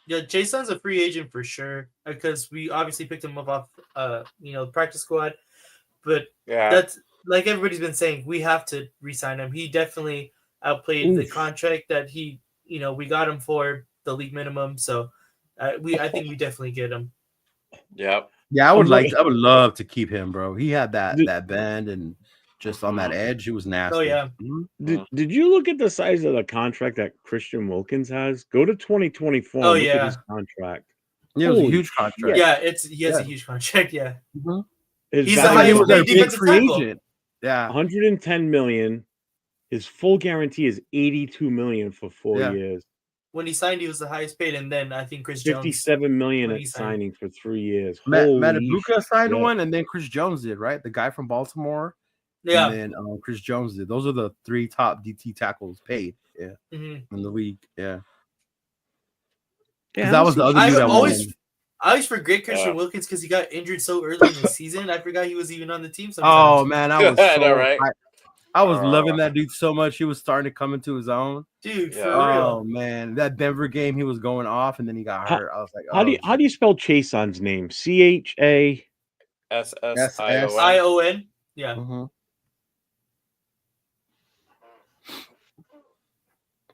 Yeah, Jason's a free agent for sure because we obviously picked him up off, the practice squad. But that's like everybody's been saying, we have to re-sign him. He definitely outplayed the contract that we got him for the league minimum. So I think we definitely get him. Yep. Yeah, I would love to keep him, bro. He had that bend and just on that edge, it was nasty. Oh yeah. Did you look at the size of the contract that Christian Wilkins has? Go to 2024. Oh and look yeah. at his contract. Yeah, it was a huge contract. Yeah, he has a huge contract. Yeah. He's the highest paid defensive tackle. agent. Yeah, 110 million. His full guarantee is 82 million for 4 years. When he signed, he was the highest paid, and then I think Chris 57 Jones, million at signing for 3 years. Matabuka signed one, and then Chris Jones did, right? The guy from Baltimore. Yeah. And then Chris Jones did. Those are the 3 top DT tackles paid. Yeah. In the league. Yeah. Yeah, that was the other dude I always forget Christian Wilkins because he got injured so early in the season. I forgot he was even on the team sometimes. Oh man, I was I was loving that dude so much. He was starting to come into his own. Dude, for real. Oh man, that Denver game he was going off and then he got hurt. I was like, how do you spell Chason's name? CHASSION. Yeah.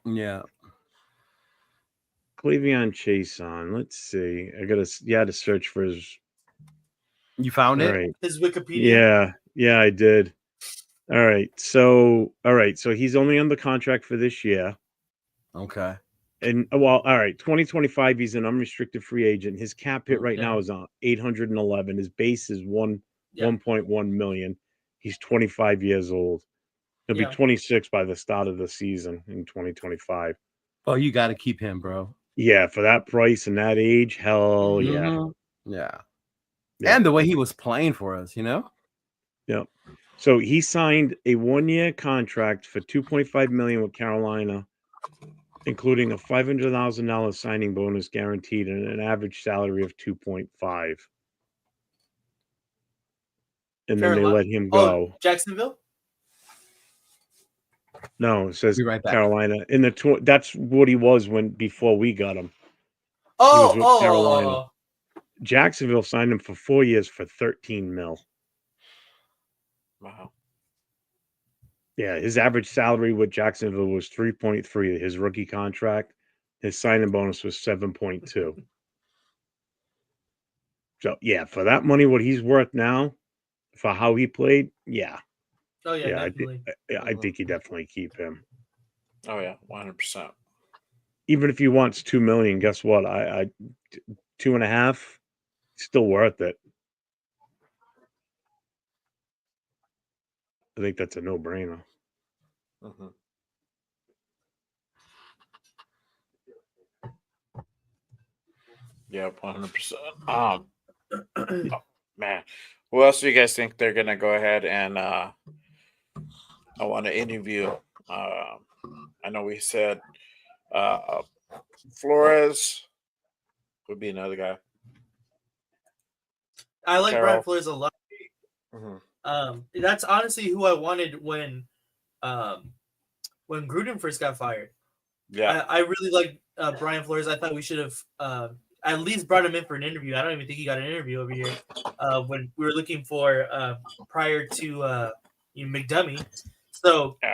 Yeah. Clevion Chason. Let's see. I had to search for his. You found it? Right. His Wikipedia. Yeah, I did. All right. So he's only on the contract for this year. Okay. And all right, 2025, he's an unrestricted free agent. His cap hit right now is on 811. His base is 1.1 million. He's 25 years old. He'll be 26 by the start of the season in 2025. Oh, you got to keep him, bro. Yeah, for that price and that age, hell yeah. Yeah. And the way he was playing for us, Yeah. So he signed a 1-year contract for $2.5 million with Carolina, including a $500,000 signing bonus guaranteed and an average salary of 2.5. And then they let him go. Oh, Jacksonville? No, it says Carolina. In the that's what he was before we got him. He was with Carolina. Jacksonville signed him for 4 years for 13 mil. Wow. Yeah, his average salary with Jacksonville was 3.3. His rookie contract, his signing bonus was 7.2. So yeah, for that money, what he's worth now, for how he played, yeah. Oh yeah, definitely. I think you definitely keep him. Oh yeah, 100%. Even if he wants $2 million, guess what? I 2.5, still worth it. I think that's a no-brainer. Yep, 100%. Oh, man, who else do you guys think they're gonna go ahead and I want to interview? I know we said Flores would be another guy. I like Brian Carroll. Flores a lot. Mhm. That's honestly who I wanted when Gruden first got fired. Yeah, I really like Brian Flores. I thought we should have at least brought him in for an interview. I don't even think he got an interview over here when we were looking for prior to McDummy. So Yeah.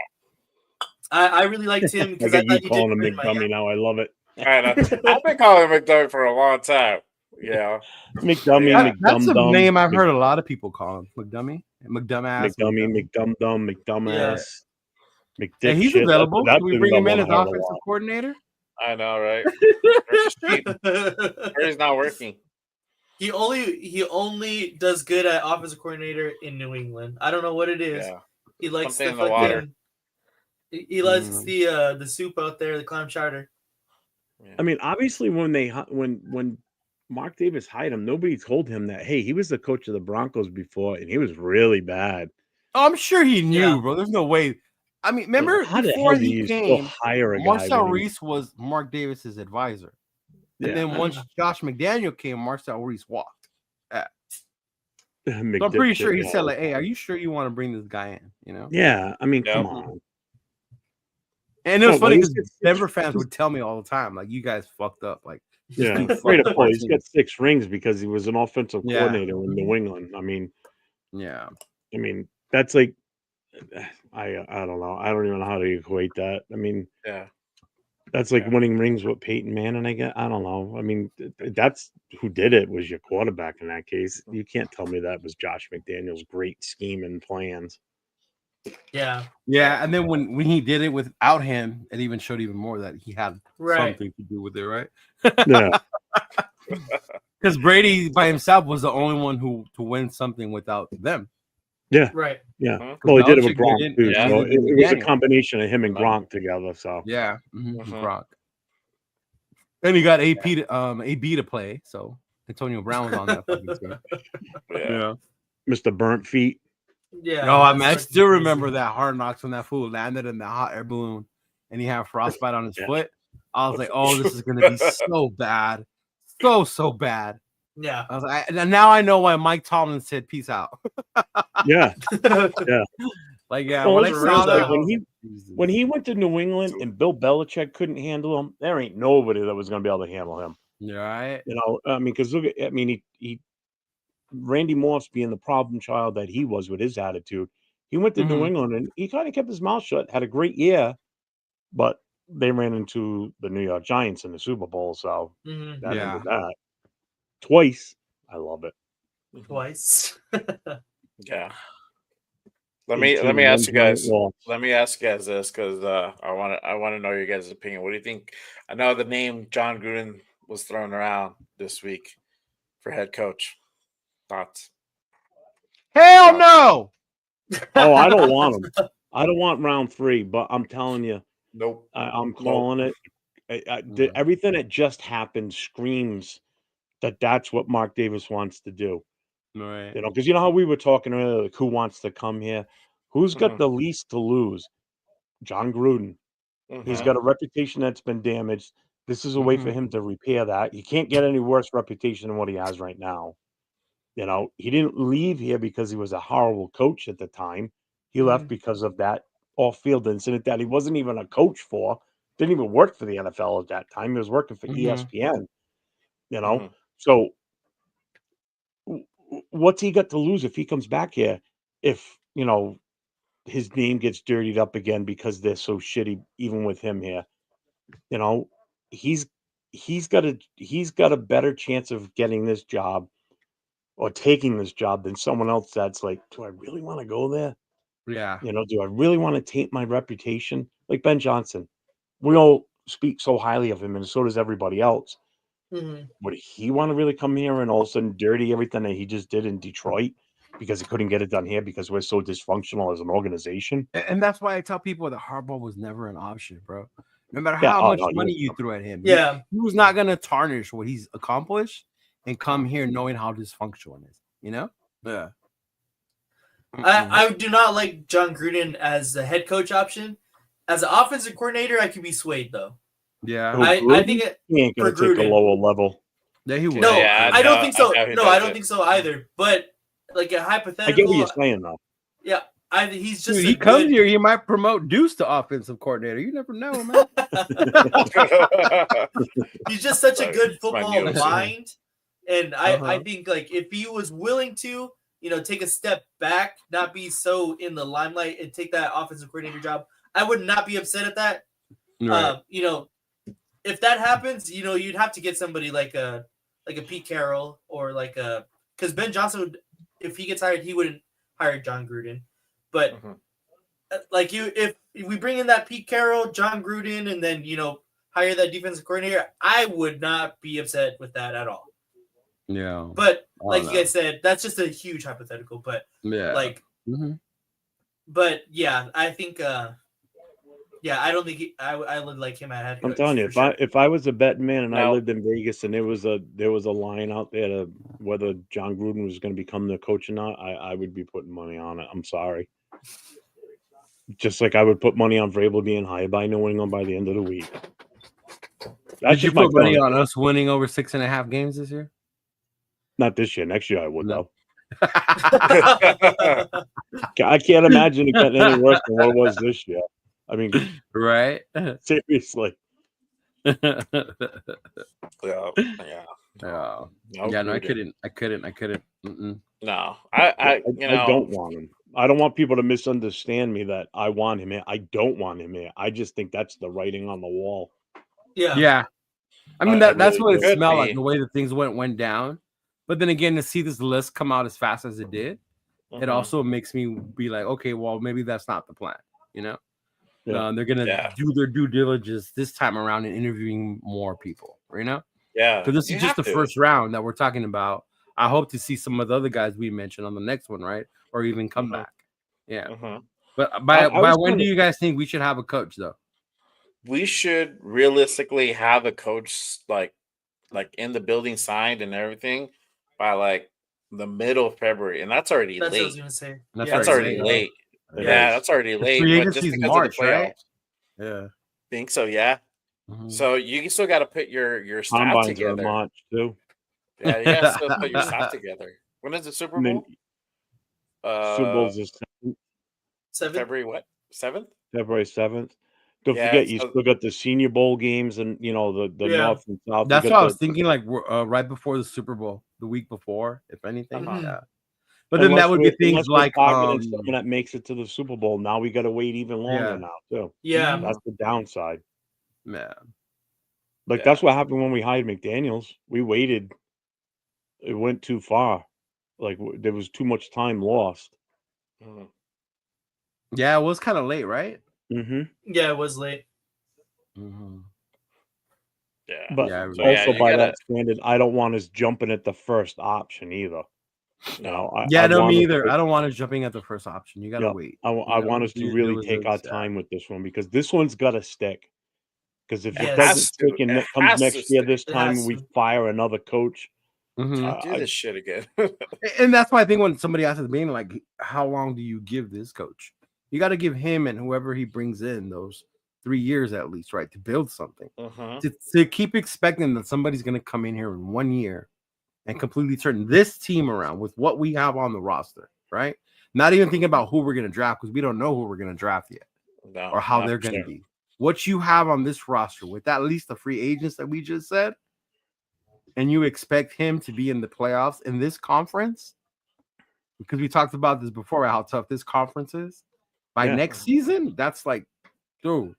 I really liked him because I I got thought you he did calling him good in Miami. McDummy now. I love it. I know. I've been calling him McDuck for a long time. Yeah, McDummy, Yeah. That's a McDumdum, name I've heard a lot of people call him. McDummy, McDumbass, McDummy, McDumdum, McDumbass, Hey, McDick he's shit. available. That's Can we the bring him in one as I heard a offensive lot. coordinator? I know, right? He's not working. He only does good at offensive coordinator in New England. I don't know what it is. Yeah, He likes Something the in the water. fucking. He likes the soup out there, the clam chowder. I mean, obviously, when Mark Davis hired him, nobody told him that. Hey, he was the coach of the Broncos before, and he was really bad. Oh, I'm sure he knew, Yeah. bro. There's no way. I mean, remember How the before hell do he you still came, hire a guy? Marcel when he- Reese was Mark Davis's advisor, and Yeah. then once Josh McDaniel came, Marcel Reese walked. So I'm McDick pretty shit sure he and said all like, that. "Hey, are you sure you want to bring this guy in?" You know. Yeah, I mean, Yeah. come on. And it was Oh, funny well, because Denver fans would tell me all the time, like, "You guys fucked up." Like, Yeah, dude right fucked up. up our He's team. got 6 rings because he was an offensive Yeah. coordinator in New England. I mean, Yeah. that's like, I don't know. I don't even know how to equate that. I mean, Yeah, that's like Yeah. winning rings with Peyton Manning. I don't know. I mean, that's who did it was your quarterback in that case. You can't tell me that was Josh McDaniel's great scheme and plans. Yeah. Yeah, and then when he did it without him, it even showed even more that he had Right. something to do with it, right? Yeah, Because Brady by himself was the only one to win something without them. yeah, Right. yeah. Mhm. Well, he did it with Belichick Gronk didn't- too. Yeah. So neither did it was a McDaniel. combination of him and Gronk together. So Yeah, Mhm. Gronk. And he got AB to play, so Antonio Brown was on that fucking team. yeah. Mr. Burnt Feet. Yeah. No, I that's mean, I fucking still crazy. remember that Hard Knocks when that fool landed in the hot air balloon and he had frostbite on his Yeah. foot. I was like, oh, this is gonna be so bad, so bad. Yeah. I was like, and now I know why Mike Tomlin said peace out. Yeah. Like, yeah, Well, when I it's saw like that, when he went to New England and Bill Belichick couldn't handle him, there ain't nobody that was going to be able to handle him. you're right. You know, I mean, because look at, I mean, he Randy Moss being the problem child that he was with his attitude, he went to New Mhm. England and he kind of kept his mouth shut, had a great year, but they ran into the New York Giants in the Super Bowl, so Mhm. that Yeah. ended that twice. I love it. Twice. Yeah. Let me 18, ask you one guys. giant loss. Let me ask you guys this because I want to know your guys' opinion. What do you think? I know the name John Gruden was thrown around this week for head coach. Thoughts? Hell no. Oh, I don't want him. I don't want round 3, but I'm telling you, Nope. I'm calling it. Everything that just happened screams that that's what Mark Davis wants to do. Right. You know, because you know how we were talking earlier, like who wants to come here? Who's got Mhm. the least to lose? John Gruden. He's Mhm. got a reputation that's been damaged. This is a way for him to repair that. He can't get any worse reputation than what he has right now. You know, he didn't leave here because he was a horrible coach at the time. He left because of that off-field incident that he wasn't even a coach for. Didn't even work for the NFL at that time. He was working for ESPN. You know, Mhm. so what's he got to lose if he comes back here? If you know his name gets dirtied up again because they're so shitty, even with him here. You know, he's got a better chance of getting this job or taking this job than someone else that's like, do I really want to go there? Yeah. You know, do I really want to taint my reputation? Like Ben Johnson. We all speak so highly of him, and so does everybody else. Mhm. Would he want to really come here and all of a sudden dirty everything that he just did in Detroit because he couldn't get it done here because we're so dysfunctional as an organization? And that's why I tell people that Harbaugh was never an option, bro. No matter Yeah, how oh, much no, money yeah. you threw at him, Yeah. he was not going to tarnish what he's accomplished and come here knowing how dysfunctional it is. You know? Yeah. I do not like John Gruden as the head coach option. As an offensive coordinator, I could be swayed though. Yeah. I think he ain't gonna for take a Gruden. lower level. Yeah, he would. No, Yeah, I don't think so. I doubt he No, does I don't it. think so either. But like a I get hypothetical, what you're saying though. yeah, he's just Dude, a he comes good. here, he might promote Deuce to offensive coordinator. You never know, man. He's just such a Sorry, good it's my football news. mind, and I Uh-huh. think like if he was willing to, take a step back, not be so in the limelight, and take that offensive coordinator job, I would not be upset at that. Right. If that happens, you'd have to get somebody like a Pete Carroll or because Ben Johnson, if he gets hired, he wouldn't hire John Gruden, but if we bring in that Pete Carroll, John Gruden, and then hire that defensive coordinator, I would not be upset with that at all. Yeah. But I like don't you guys said, that's just a huge hypothetical. But Yeah. but yeah, I think I don't think I would like him at head coach. I'm telling you, for sure. if I was a betting man and I No. lived in Vegas and there was a line out there to whether John Gruden was going to become the coach or not, I would be putting money on it. I'm sorry. Just like I would put money on Vrabel being hired by New England by the end of the week. That's Did you just my put money feeling. on us winning over 6.5 games this year? Not this year. Next year I would No. though. I can't imagine it getting any worse than what it was this year. I mean, Right? seriously. Yeah. Yeah. No, Yeah, no, I Gruden. couldn't. Mm-mm. No, I don't want him. I don't want people to misunderstand me that I want him here. I don't want him here. I just think that's the writing on the wall. Yeah. Yeah. I mean, It that's really what it could smelled like, be. the way that things went down. But then again, to see this list come out as fast as it did, it also makes me be like, okay, well, maybe that's not the plan, Yeah. They're going to Yeah. do their due diligence this time around in interviewing more people, Yeah, Because this you is just the have to. first round that we're talking about. I hope to see some of the other guys we mentioned on the next one, right? Or even come back. Yeah. But by I was when kinda- do you guys think we should have a coach, though? We should realistically have a coach like in the building signed and everything by like the middle of February, and that's already That's what I was late. gonna say. That's That's already late. It Yeah, is. that's already late. free But just agency's because March, of the right? playoffs, Yeah. think so. Yeah. Mhm. So you still got to put your staff Combines are in together. March too. Yeah, you got to still put your staff together. When is the Super I Bowl? mean, Super Bowl's is 7. February what? 7th? February 7th. Don't Yeah, forget, you so- still got the Senior Bowl games and the Yeah. North and South. That's You what got I was thinking, like right before the Super Bowl, the week before, if anything. Uh-huh. Yeah. But then that would be things like someone that makes it to the Super Bowl. Now we got to wait even longer Yeah. now too. Yeah. That's the downside. yeah. Like Yeah. that's what happened when we hired McDaniels. We waited. It went too far. Like there was too much time lost. Mhm. Yeah, it was kind of late, right? Mm-hmm. Yeah, it was late. Mm-hmm. Yeah. But Yeah, also yeah, you by gotta- that standard, I don't want us jumping at the first option either. No. Yeah, no, want me us either. to- I don't want us jumping at the first option. You gotta Yeah, wait. I want us to do really take our diligence, yeah. time with this one because this one's got to stick. Because if Yes. it Has doesn't stick and to. it It comes has to next year, stick. this It time has we to. fire another coach. Mhm. Can't do this shit again. And that's why I think when somebody asks at the beginning, like, how long do you give this coach? You got to give him and whoever he brings in those 3 years at least, right, to build something. Mhm. To keep expecting that somebody's going to come in here in 1 year and completely turn this team around with what we have on the roster, right? Not even thinking about who we're going to draft because we don't know who we're going to draft yet No, or how not they're for going to sure. be. What you have on this roster with at least the free agents that we just said, and you expect him to be in the playoffs in this conference, because we talked about this before, how tough this conference is. By Yeah. next season, that's like, dude,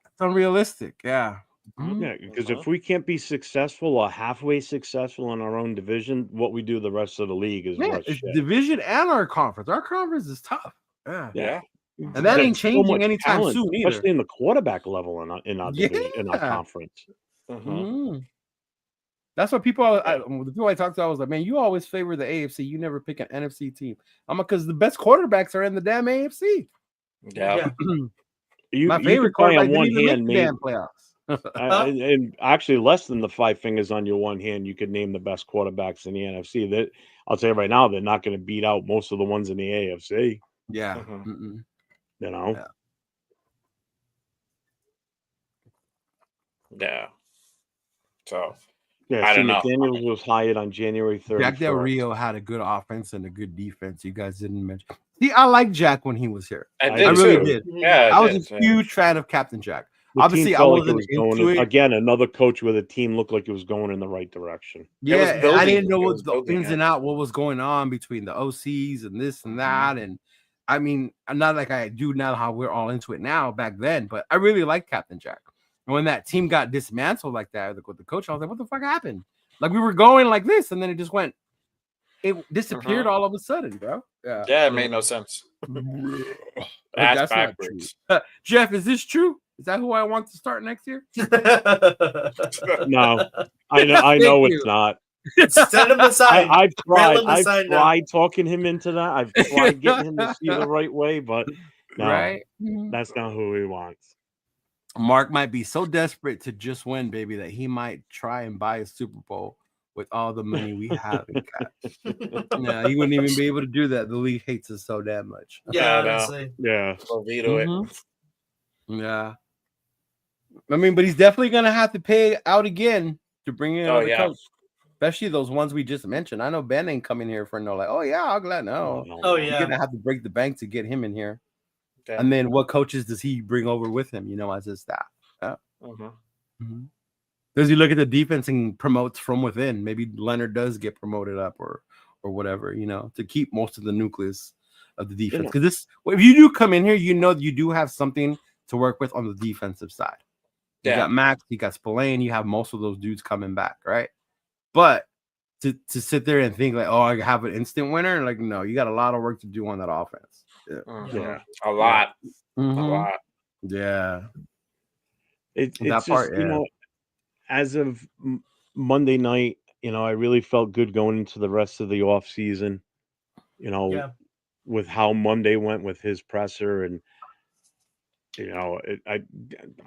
it's unrealistic. Yeah. Mhm. Yeah, because if we can't be successful or halfway successful in our own division, what we do the rest of the league is Yeah, rush it's shit. division and our conference. Our conference is tough. Yeah. Yeah. And that ain't There's so changing much anytime talent, soon either. especially in the quarterback level in our division, in our Yeah. conference. Mhm. Mhm. That's what people. The people I talked to, I was like, man, you always favor the AFC. You never pick an NFC team. I'm like, because the best quarterbacks are in the damn AFC. Yeah. Yeah. You My you favorite could play quarterback on didn't one even make hand, the maybe, damn playoffs. and actually less than the 5 fingers on your one hand. You could name the best quarterbacks in the NFC. That I'll tell you right now, they're not going to beat out most of the ones in the AFC. Yeah. Mhm. Mm-mm. You know, Yeah. Yeah. So yeah. I See, don't know. McDaniels was hired on January Jack Del 31st. Rio had a good offense and a good defense. You guys didn't mention. See, I like Jack when he was here. I I did I really too. did. Yeah, I was a yeah. huge fan of Captain Jack. The Obviously, team I felt like it wasn't was going into in, it. again. Another coach with a team looked like it was going in the right direction. It was Yeah, and I building. didn't know It what was the building ins it. and out, what was going on between the OCs and this and that. And I mean, I'm not like I do now how we're all into it now back then, but I really liked Captain Jack. And when that team got dismantled like that, like with the coach, I was like, what the fuck happened? Like we were going like this, and then it just went, it disappeared all of a sudden, bro. Yeah. Yeah, it made no sense. That's not backwards. true. Jeff, is this true? Is that who I want to start next year? No, I know Thank it's you. not. Send him aside. I've Rail tried. him I've aside now. tried talking him into that. I've tried getting him to see the right way, but no, Right? that's not who he wants. Mark might be so desperate to just win, baby, that he might try and buy a Super Bowl with all the money we have in cash. No, he wouldn't even be able to do that. The league hates us so damn much. Yeah, I know. honestly. Yeah, We'll veto it. Yeah. I mean, but he's definitely gonna have to pay out again to bring in another yeah. coach. Especially those ones we just mentioned. I know Ben ain't coming here for no like, oh yeah, I'll glad no. Oh You're yeah. gonna have to break the bank to get him in here. Okay. And then what coaches does he bring over with him, as his staff? Yeah. Mhm. Does he look at the defense and promotes from within? Maybe Leonard does get promoted up or whatever, to keep most of the nucleus of the defense. Because this, if you do come in here, you do have something to work with on the defensive side. You got Max, you got Spillane, you have most of those dudes coming back, right? But to sit there and think like, oh, I have an instant winner, like no, you got a lot of work to do on that offense. yeah, a lot, a Mhm. lot. Yeah, it's that just part, yeah. As of Monday night, I really felt good going into the rest of the off season. Yeah. With how Monday went with his presser, and I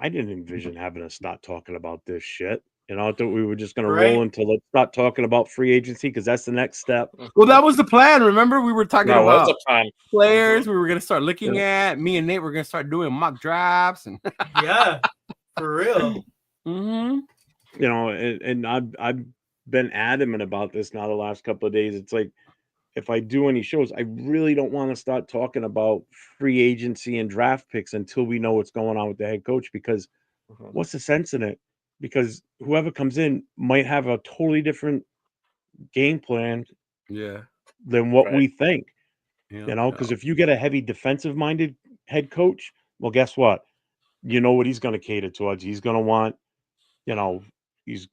didn't envision having to start talking about this shit. I thought we were just going to roll into let's start talking about free agency because that's the next step. Well, that was the plan. Remember, we were talking That was about the plan. players. We were going to start looking at. Me and Nate were going to start doing mock drafts and Yeah, for real. And I've been adamant about this now the last couple of days. It's like if I do any shows, I really don't want to start talking about free agency and draft picks until we know what's going on with the head coach, because what's the sense in it? Because whoever comes in might have a totally different game plan than what we think. Because if you get a heavy defensive minded head coach, well, guess what? You know what he's going to cater towards. He's going to want, he's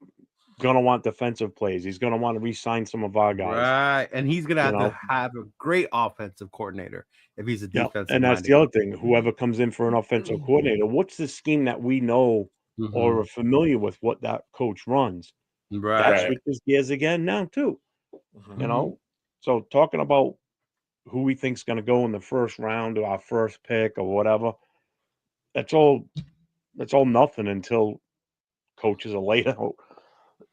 going to want defensive plays. He's going to want to re-sign some of our guys. Right. And he's going to have a great offensive coordinator if he's a defensive. And that's the other thing. Whoever comes in for an offensive coordinator, what's the scheme that we know or are familiar with what that coach runs? Right. That switches gears again now too. So talking about who we think's going to go in the first round or our first pick or whatever, that's all nothing until coaches are laid out.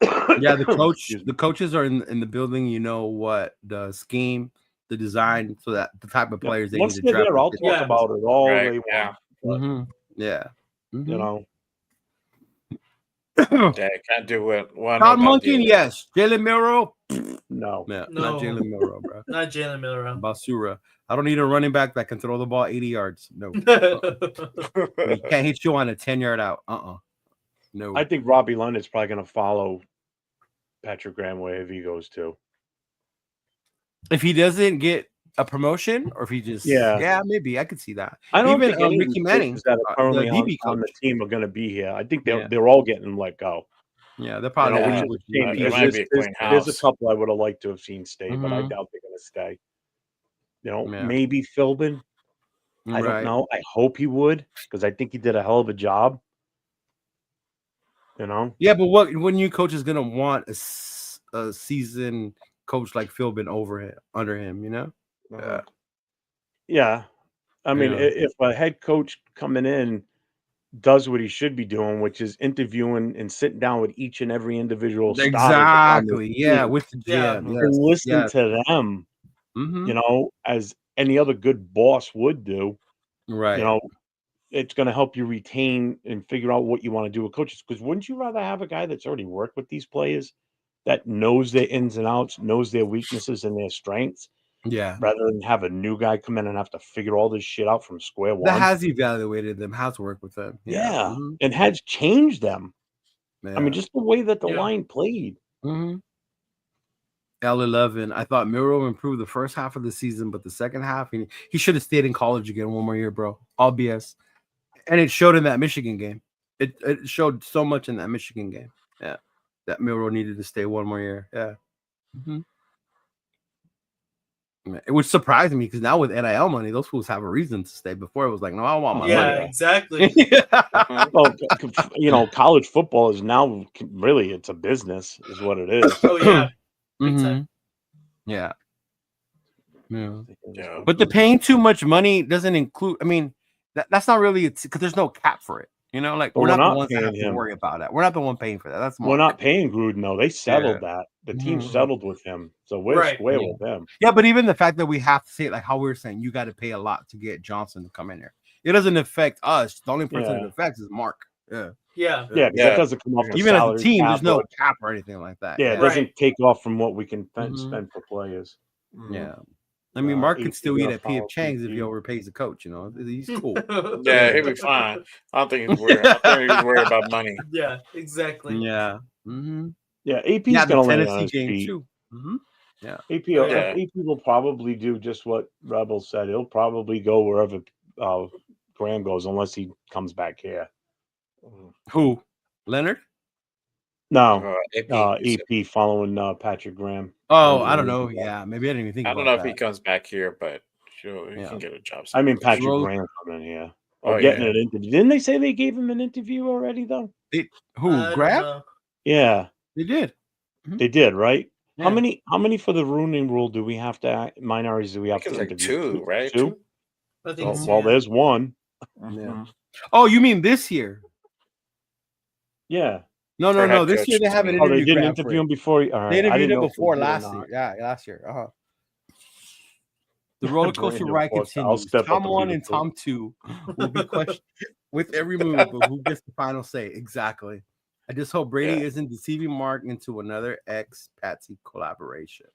Yeah, the coaches are in the building. You know what the scheme, the design, so that the type of players they Once need to they're draft. there, I'll talk about it all they want. Yeah. Yeah, can't do it. Todd Monken, yes. Jalen Milroe, no, not Jalen Milroe, bro. Not Jalen Milroe. Basura. I don't need a running back that can throw the ball 80 yards. No. He can't hit you on a 10-yard out. No. I think Robbie Leonard's probably going to follow Patrick Graham wherever he goes to. If he doesn't get a promotion, or if he just maybe I could see that. I don't even think Ricky Manning that are currently DB on the team are going to be here. I think they're all getting let go. Yeah, they're probably there's a couple I would have liked to have seen stay, but I doubt they're going to stay. Maybe Philbin. I don't know. I hope he would, because I think he did a hell of a job. Yeah, but what new coach is going to want a seasoned coach like Philbin under him? Yeah. I mean, if a head coach coming in does what he should be doing, which is interviewing and sitting down with each and every individual starter Exactly. Yeah, team with the Yeah. GM. Yes. and listen Yes. to them, Mhm. you know, as any other good boss would do. Right. You know, it's going to help you retain and figure out what you want to do with coaches. Because wouldn't you rather have a guy that's already worked with these players, that knows their ins and outs, knows their weaknesses and their strengths, Yeah. rather than have a new guy come in and have to figure all this shit out from square That one? has evaluated them, has worked with them. Yeah, Mhm. and has changed them. I Yeah. mean, just the way that the Yeah. line played. Mhm. L11. I thought Miro improved the first half of the season, but the second half, he should have stayed in college again one more year, bro. All BS. And it showed in that Michigan game. It showed so much in that Michigan game. Yeah. That Miro needed to stay one more year. Yeah. Mhm. It would surprise me because now with NIL money, those fools have a reason to stay. Before it was like, no, I want my Yeah, money. exactly. Well, you know, college football is now really, it's a business, is what it is. Oh yeah. Big Mhm. time. Yeah. Yeah. Yeah. But the paying too much money doesn't include. I mean, that's not really because there's no cap for it. You know, like But we're we're not the not ones that have paying to him. worry about that. We're not the one paying for that. That's We're Mark. not paying Gruden, though. They settled that. The team Mhm. settled with him. So we're Right. square Yeah. with them. Yeah, but even the fact that we have to say it, like how we were saying, you got to pay a lot to get Johnson to come in here. It doesn't affect us. The only person it Yeah. affects is Mark. Yeah. Yeah. Yeah, because Yeah. that doesn't come off the Even as a salary team, cap there's no or- cap or anything like that. Yeah, it Yeah. doesn't Right. take off from what we can Mhm. spend for players. Yeah. I mean, Mark could AP still eat gonna at P.F. follow Chang's if he PP. overpays the coach. You know, he's cool. Yeah, he'll be fine. I don't think he's worried. I think he's worried about money. Yeah, exactly. Yeah. Mm-hmm. Yeah, AP's Yeah, the going to land on Tennessee his game feet. too. Mm-hmm. Yeah. AP, Yeah. AP will probably do just what Rebel said. He'll probably go wherever Graham goes, unless he comes back here. Who? Leonard? No, AP. you said. AP following Patrick Graham. Oh, Maybe I don't he'll know. be back. Yeah, maybe I didn't even think I about don't know if that. he comes back here, but sure, he Yeah. can get a job. I mean, Patrick Roll- Graham coming here. Oh, Or getting yeah. an interview. Didn't they say they gave him an interview already, though? Who? I don't Grab? know. Yeah, They did. they did, right? Yeah. How many for the ruling rule do we have to minorities do we I have think to it's like interview? two, right? Two? I think so, Well, yeah. there's one. Yeah. Oh, you mean this year? Yeah. No. For head This coach, year they haven't you Oh, they interviewed didn't Grab for interview it. him before. All right. They I interviewed didn't him know if they before did or last not. year. Yeah, last year. The roller coaster Brandon ride Foster, I'll continues. step Tom up and 1 be and the coach. Tom 2 will be questioned with every move, but who gets the final say? Exactly. I just hope Brady isn't deceiving Mark into another ex-Patsy collaboration.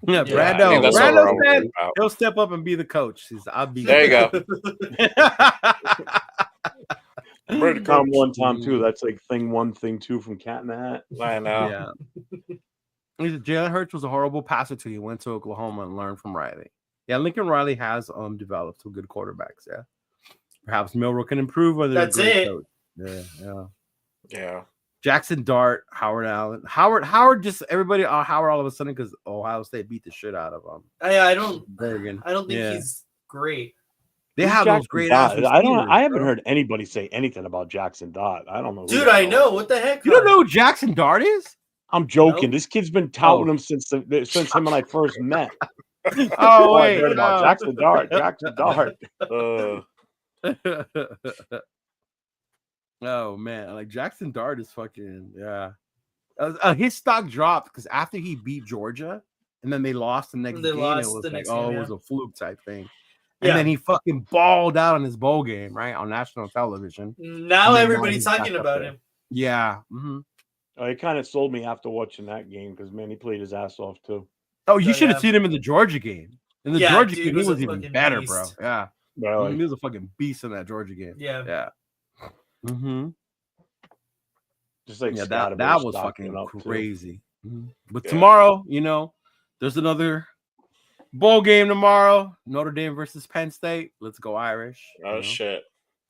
Yeah, I think Brando. that's what Brando we're all said worried about. he'll step up and be the coach. I'll be There you go. Brady Tom coach. 1, Tom 2. That's like thing 1, thing 2 from Cat in the Hat. I know. Yeah. Jalen Hurts was a horrible passer till he went to Oklahoma and learned from Riley. Yeah, Lincoln Riley has developed some good quarterbacks. Yeah, perhaps Milroe can improve under That's a great it. coach. Yeah. Yeah. Jackson Dart, Howard Allen, Howard. Just everybody on Howard all of a sudden because Ohio State beat the shit out of him. I don't Bergen. think he's great. They Who's have those Jackson great Dart? ass. I haven't bro. heard anybody say anything about Jackson Dart. I don't know. who Dude, the I hell. know. What the heck? You don't know who Jackson Dart is? I'm joking. Nope. This kid's been touting him since him and I first met. Oh I wait, heard about Jackson Dart. Jackson Dart. Oh man, like Jackson Dart is fucking his stock dropped because after he beat Georgia and then they lost the next They game, lost it was the like, next oh, game, it was a fluke type thing. Yeah. And then he fucking balled out on his bowl game, right, on national television. Now And then everybody's now he's talking back up about there. him. Yeah. Mm-hmm. It kind of sold me after watching that game because, man, he played his ass off, too. Oh, you So, should have yeah. seen him in the Georgia game. In the Yeah, Georgia dude game, was he a was even fucking better, beast. bro. Yeah. Really? He was a fucking beast in that Georgia game. Yeah. Yeah. Mm-hmm. Just like Yeah, Scotty that Boy was stock fucking went up, too. crazy. Mhm. But Yeah. tomorrow, there's another bowl game tomorrow. Notre Dame versus Penn State. Let's go Irish. Oh shit.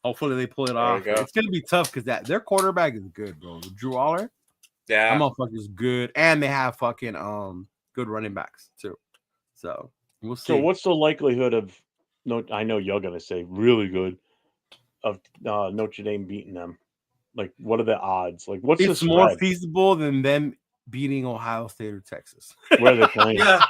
Hopefully they pull it There off. you go. It's gonna be tough because their quarterback is good, bro. Drew Aller, Yeah. that motherfucker's good, and they have fucking good running backs too. So we'll see. So what's the likelihood of, I know you're going to say really good, of Notre Dame beating them? Like, what are the odds? Like, what's It's the more spread? feasible than them beating Ohio State or Texas. Where they're playing? Yeah.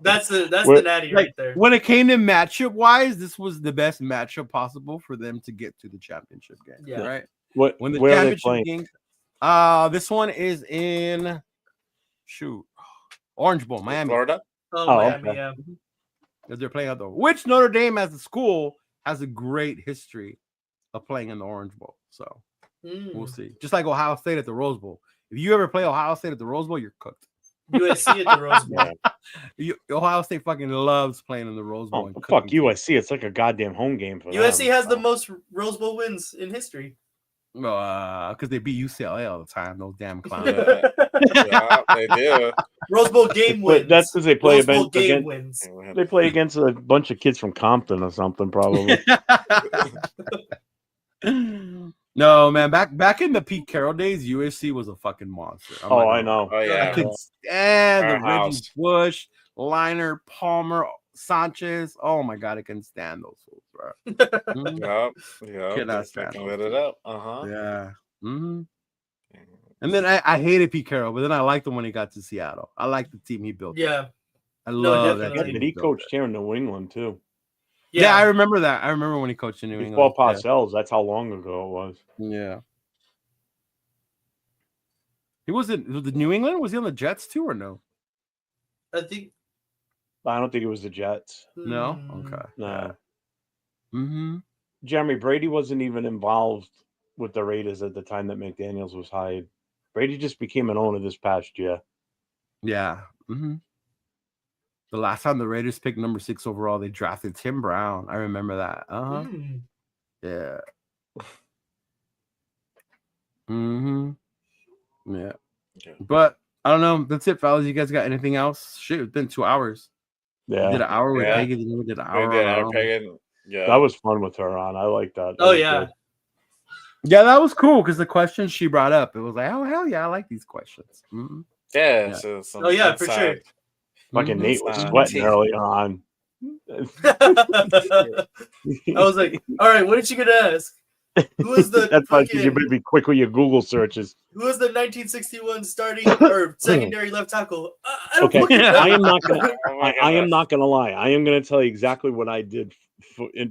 That's the What- natty Like, right there. when it came to matchup wise, this was the best matchup possible for them to get to the championship game. Yeah. Right. What? When the Where are they championship playing? game, this one is in Orange Bowl, Miami. Florida. Oh, Oh, Miami, okay. yeah. Because they're playing out there. Which Notre Dame as a school has a great history of playing in the Orange Bowl. So we'll see. Just like Ohio State at the Rose Bowl. If you ever play Ohio State at the Rose Bowl, you're cooked. USC at the Rose Bowl. Ohio State fucking loves playing in the Rose Bowl. Oh, and fuck cooking USC. It's like a goddamn home game for USC them. has the most Rose Bowl wins in history. Because they beat UCLA all the time. Those damn clowns. Yeah, they do. Rose Bowl game wins. But that's because they play Rose Bowl game against. wins. They play against a bunch of kids from Compton or something, probably. No, man. Back in the Pete Carroll days, USC was a fucking monster. I'm Oh, not I gonna know. Oh lie. I yeah. could stand the Our Reggie house. Bush, Liner, Palmer, Sanchez. Oh my god, I can stand those fools, bro. Mhm. Yep. Cannot They stand fucking those lit it up. Uh-huh. Yeah. hmm And then I hated Pete Carroll, but then I liked him when he got to Seattle. I liked the team he built. Yeah. I No, love that definitely. team But he built coached there. here in New England too. Yeah, I remember that. I remember when he coached in New Before England. Parcells, that's how long ago it was. Yeah. He was the New England? Was he on the Jets too or no? I think. I don't think it was the Jets. No? Hmm. Okay. No. Mm-hmm. Jeremy Brady wasn't even involved with the Raiders at the time that McDaniels was hired. Brady just became an owner this past year. Yeah. Mm-hmm. The last time the Raiders picked number 6 overall, they drafted Tim Brown. I remember that. Uh-huh. Hmm. Yeah. Mm-hmm. Yeah. Okay. But I don't know. That's it, fellas. You guys got anything else? Shit, it's been 2 hours. We did an Yeah, hour with Yeah. Peggy, then we did an We hour did on our our own. pagan. Yeah. that was fun with her on. I like that. That Oh, was yeah. good. Yeah, that was cool because the questions she brought up, it was like, oh hell yeah, I like these questions. Mhm. Yeah. Yeah. So some Oh, yeah, for sure. inside- Fucking Mhm. Nate was Mhm. sweating early on. I was like, all right, what did you gonna ask? Who was the That's why you fucking- better be quick with your Google searches. Who was the 1961 starting or secondary left tackle? I don't Okay, fucking know. I am not gonna. Oh my I am goodness. not gonna lie. I am gonna tell you exactly what I did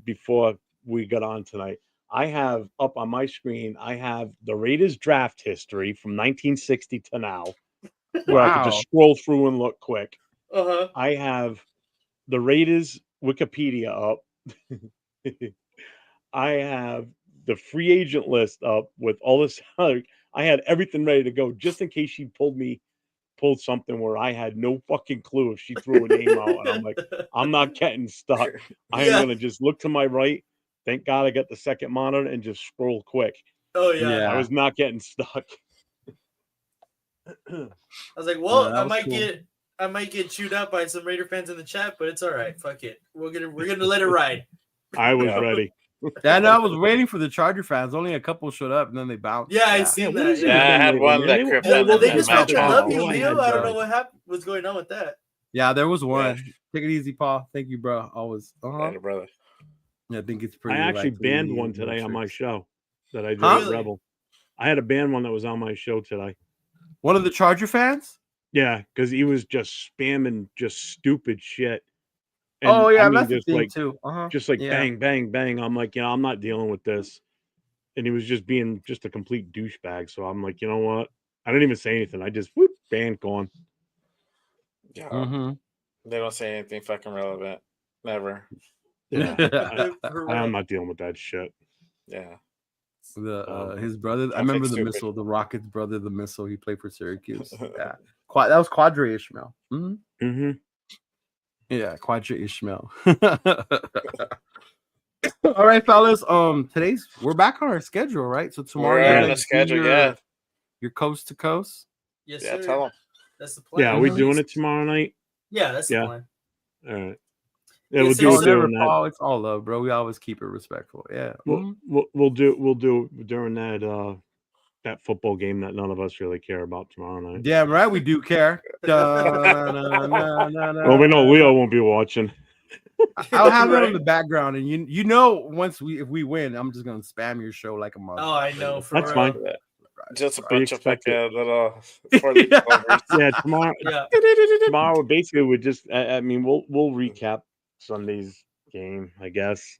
before we got on tonight. I have up on my screen. I have the Raiders draft history from 1960 to now, where I could Wow. just scroll through and look quick. Uh-huh. I have the Raiders Wikipedia up. I have the free agent list up with all this. I had everything ready to go just in case she pulled something where I had no fucking clue if she threw a name out. And I'm like, I'm not getting stuck. I am Yeah. going to just look to my right. Thank God I got the second monitor and just scroll quick. Oh yeah. Yeah. I was not getting stuck. I was like, well, Yeah, that I was might cool. get chewed out by some Raider fans in the chat, but it's all right. Fuck it. We're gonna let it ride. I was Yeah. ready. Yeah, no, I was waiting for the Charger fans. Only a couple showed up and then they bounced. Yeah, I seen what that. is it Yeah, I with them had lately, one man? that They- crept they- in They and just matched fucking up. love you, Oh, I Leo. had I don't that. know what's going on with that. Yeah, there was one. Yeah. Take it easy, Paul. Thank you, bro. Always. Later, brother. Yeah, I think it's I pretty. actually like, banned pretty one today on my matrix. show that I did Huh? at Rebel. I had a banned one that was on my show today. One of the Charger fans? Yeah, because he was just spamming just stupid shit. Oh yeah, I mean, that's the just thing like too. Uh-huh. just like Yeah. bang, bang, bang. I'm like, I'm not dealing with this. And he was just being just a complete douchebag. So I'm like, you know what? I didn't even say anything. I just whoop, ban gone. Yeah. Mm-hmm. They don't say anything fucking relevant. Never. Yeah, For I'm real. not dealing with that shit. Yeah. His brother. I Traffic remember the stupid. missile, the Rockets' brother, the missile. He played for Syracuse. Yeah, that was Quadre Ishmael. Mm-hmm. Mm-hmm. Yeah, Quadre Ishmael. All right, fellas. We're back on our schedule, right? So tomorrow We're you're on gonna the do schedule, your- yeah. Your coast to coast. Yes, Yeah, sir. tell them. That's the plan. Yeah, are we Mhm. doing it tomorrow night? Yeah, that's the Yeah. plan. All right. Yeah, Yeah, we'll so do you it said- Never during that. Paul. It's all love, bro. We always keep it respectful. Yeah. Mhm. We'll do it during that football game that none of us really care about tomorrow night. Damn right, we do care. Well, we know Leo won't be watching. I'll have it Right. on the background, and if we win, I'm just gonna spam your show like a mother. Oh, I know. For That's real. fine. Just a I bunch of expect fucking little 40 overs. Yeah, tomorrow. Yeah. Tomorrow, basically, we just. I mean, we'll recap Sunday's game, I guess,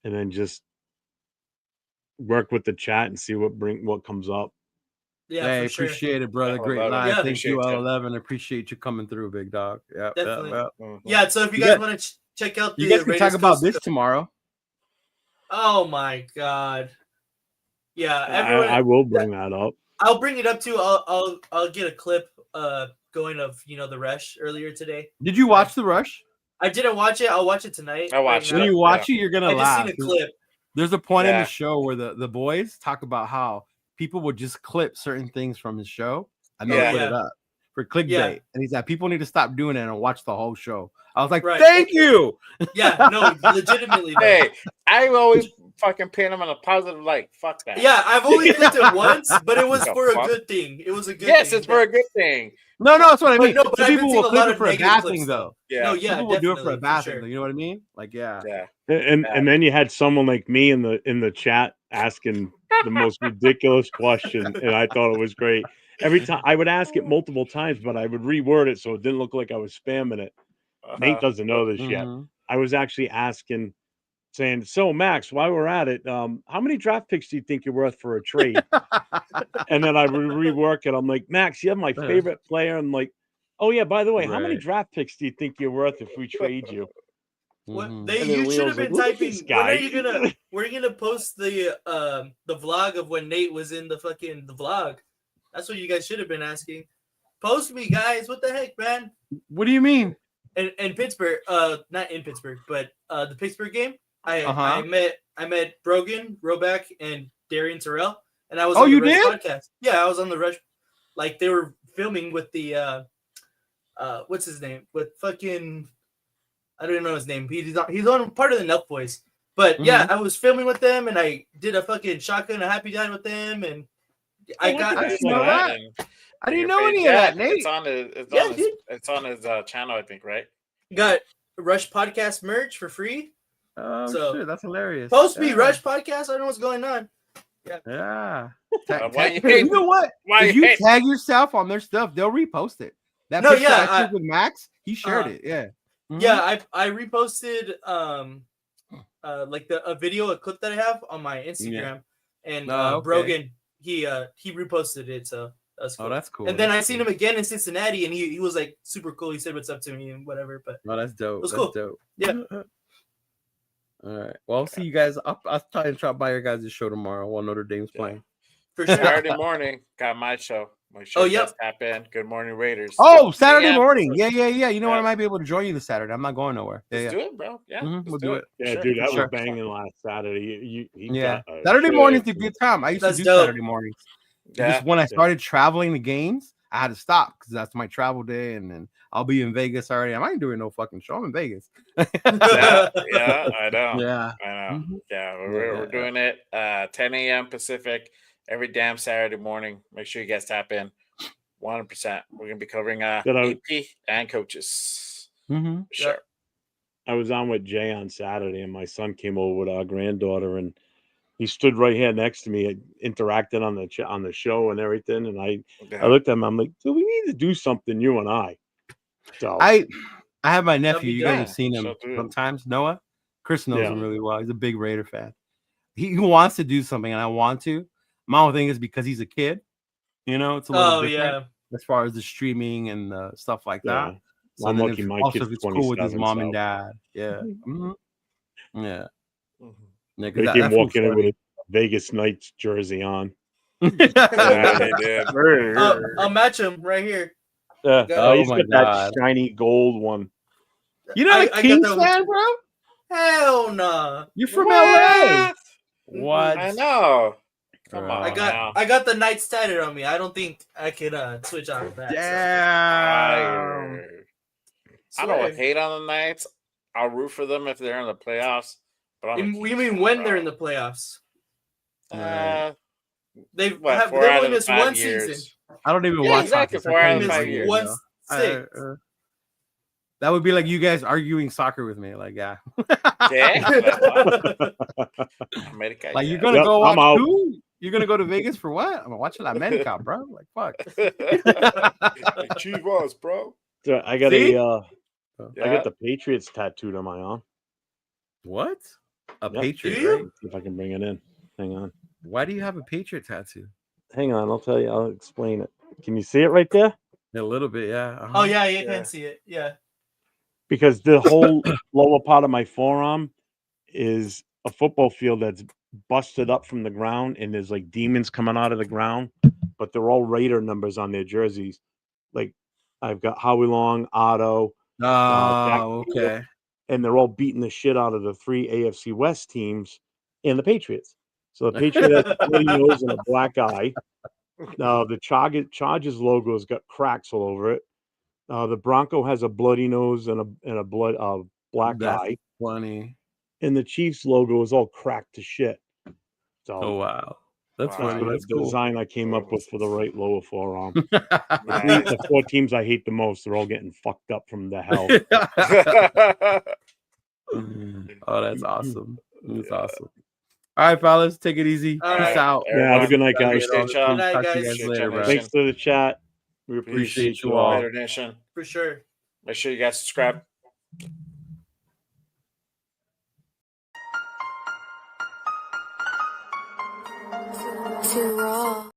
and then just work with the chat and see what comes up. Yeah, Hey, for sure. appreciate it, brother. Yeah, Great 11. live. Yeah. Thank you, Appreciate you. L11. Appreciate you coming through, big dog. Yeah, Definitely. Mhm. Yeah, so if you You guys guys- want to check out the You guys can Raiders talk about Coast- this tomorrow. Oh my god. Yeah, everyone. I will bring that up. I'll bring it up too. I'll get a clip going of the rush earlier today. Did you watch the rush? I didn't watch it. I'll watch it tonight. I watched When it. you watch it, you're gonna I just laugh. seen a clip. There's a point in Yeah. the show where the boys talk about how people would just clip certain things from his show and they'll Yeah. put it up for clickbait. Yeah. And he's like, people need to stop doing it and watch the whole show. I was like, Right. thank you. Yeah, no, legitimately. Though. Hey, I always fucking pin them on a positive light. Fuck that. Yeah, I've only clicked it once, but it was The for a fuck? good thing. It was a good Yes, thing. it's for a good thing. No, that's what I But mean. no, but Some I've been people seeing will a lot clip it of for a negative bad clips, thing, though. Yeah. No, yeah, People will do it for a definitely, bad sure. thing, though. You know what I mean? Like, yeah. Yeah. And then you had someone like me in the chat asking the most ridiculous question, and I thought it was great. Every time I would ask it multiple times, but I would reword it so it didn't look like I was spamming it. Nate doesn't know this yet. Mhm. I was actually asking, saying, "So Max, while we're at it, how many draft picks do you think you're worth for a trade?" And then I would rework it. I'm like, Max, you have my favorite player. I'm like, oh yeah, by the way, how many Right. draft picks do you think you're worth if we trade you? What Mhm. they And then you should Leo's have been like, "Look at typing. this When guy." are you gonna? We're gonna post the vlog of when Nate was in the vlog. That's what you guys should have been asking. Post me, guys. What the heck, man? What do you mean? In Pittsburgh, not in Pittsburgh, but the Pittsburgh game. Uh-huh. I met Brogan, Roback, and Darian Terrell, and I was Oh, on the you Rush did? podcast. Yeah, I was on the Rush. Like they were filming with the what's his name? With fucking I don't even know his name. He's on part of the Nelk Boys. But yeah, I was filming with them, and I did a fucking shotgun, a happy dine with them, and I got. I didn't know saw that. and I didn't your know page- any of that, yeah, Nate. It's on his channel, I think, right? Got Rush Podcast merch for free. Oh, So, shit, that's hilarious. Post me Yeah. Rush Podcast. I don't know what's going on. Yeah. Why you Hey, hate- you know what? why If you you hate- tag yourself on their stuff, they'll repost it. That No, picture yeah, I took with Max, he shared uh-huh. it. Yeah. Mhm. Yeah, I reposted like a video, a clip that I have on my Instagram, and Oh, okay. Brogan he reposted it, so that's cool. Oh, that's cool. And then I That's seen cool. him again in Cincinnati, and he was like super cool. He said what's up to me and whatever. But Oh, that's dope. was That's cool. dope. Yeah. All right. Well, I'll see you guys. I'll try and drop by your guys' show tomorrow while Notre Dame's playing. for sure. Saturday morning, got my show. My show. Oh, yep. Just tap in. Good morning, Raiders. Oh, Saturday Yeah. morning. Yeah. You know what? I Yeah. might be able to join you this Saturday. I'm not going nowhere. Let's Yeah. do it, bro. Yeah, Mhm, let's we'll do it. Yeah, Sure. dude, that Sure. was banging last Saturday. He Yeah. got a Saturday shit. morning's a good time. I used That's to do dope. Saturday mornings. Yeah. Just when I started traveling the games, I had to stop because that's my travel day, and then I'll be in Vegas already. I ain't doing no fucking show. I'm in Vegas. yeah, I know. Yeah. I know. Mhm. Yeah, we're doing it 10 a.m. Pacific every damn Saturday morning. Make sure you guys tap in. 100%. We're gonna be covering AP and coaches. Mm-hmm. For sure. I was on with Jay on Saturday, and my son came over with our granddaughter, and he stood right here next to me, interacted on the show and everything. And I looked at him. I'm like, "Do we need to do something, you and I?" So I have my That'll nephew. be You guys dope. have seen him So do it. sometimes. Noah, Chris knows Yeah. him really well. He's a big Raider fan. He wants to do something, and I want to. My whole thing is because he's a kid. You know, it's a little Oh different yeah. as far as the streaming and stuff like yeah, that. So I'm then lucky if, my also kid's if it's cool with his 27, mom and so. dad. Yeah. Mhm. Yeah. Mhm. Yeah, 'cause They that came fool's walking in funny. with a Vegas Knights jersey on. Yeah, they did. I'll match him right here. Yeah, Oh he's my got that God. shiny gold one. You're not I a got Kings that one fan, too. bro? Hell nah. You're from What? LA. What? I know. Come Bro. on. I now. got the Knights tatted on me. I don't think I could switch out of that. Damn. Tired. So. I don't hate on the Knights. I'll root for them if they're in the playoffs. But I'm a You Kings mean fan, when bro. they're in the playoffs? They've What, 4 they've out only of the missed 5 one years. season. I don't even Yeah, watch exactly, hockey, so 4 I out can't of even 5 argue, years. One you know? six. That would be like you guys arguing soccer with me. Like, yeah. Yeah. America, Like, you're yeah. gonna Yep, go I'm watch out. who? You're gonna go to Vegas for what? I'm watching America, bro. Like fuck. Chivas, bro. So I got See? I Yeah. got the Patriots tattooed on my arm. What? A Yep. Patriot, Do you? right? Let's see if I can bring it in. Hang on. Why do you have a Patriot tattoo? Hang on. I'll tell you. I'll explain it. Can you see it right there? A little bit, yeah. Oh yeah, you Yeah. can see it. Yeah. Because the whole lower part of my forearm is a football field that's busted up from the ground, and there's like demons coming out of the ground, but they're all Raider numbers on their jerseys. Like I've got Howie Long, Otto, Jack Oh, Taylor, okay. and they're all beating the shit out of the 3 AFC West teams and the Patriots. So the Patriot has a bloody nose and a black eye. The Chargers logo's got cracks all over it. The Bronco has a bloody nose and a black That's eye, funny. and the Chiefs logo is all cracked to shit. So Oh wow. That's Wow. funny. That's the cool. design I came up with for the right lower forearm. Nice. The 4 teams I hate the most, they're all getting fucked up from the hell. Oh, that's awesome. That's awesome. All right, fellas, take it easy. All Peace right. out. Yeah, have a good night, guys. Appreciate y'all. Good night, Talk to you guys. guys later, bro. Appreciate Thanks to the chat. We appreciate Appreciate you you all. all. Raider Nation. For sure. Make sure you guys subscribe. Too raw.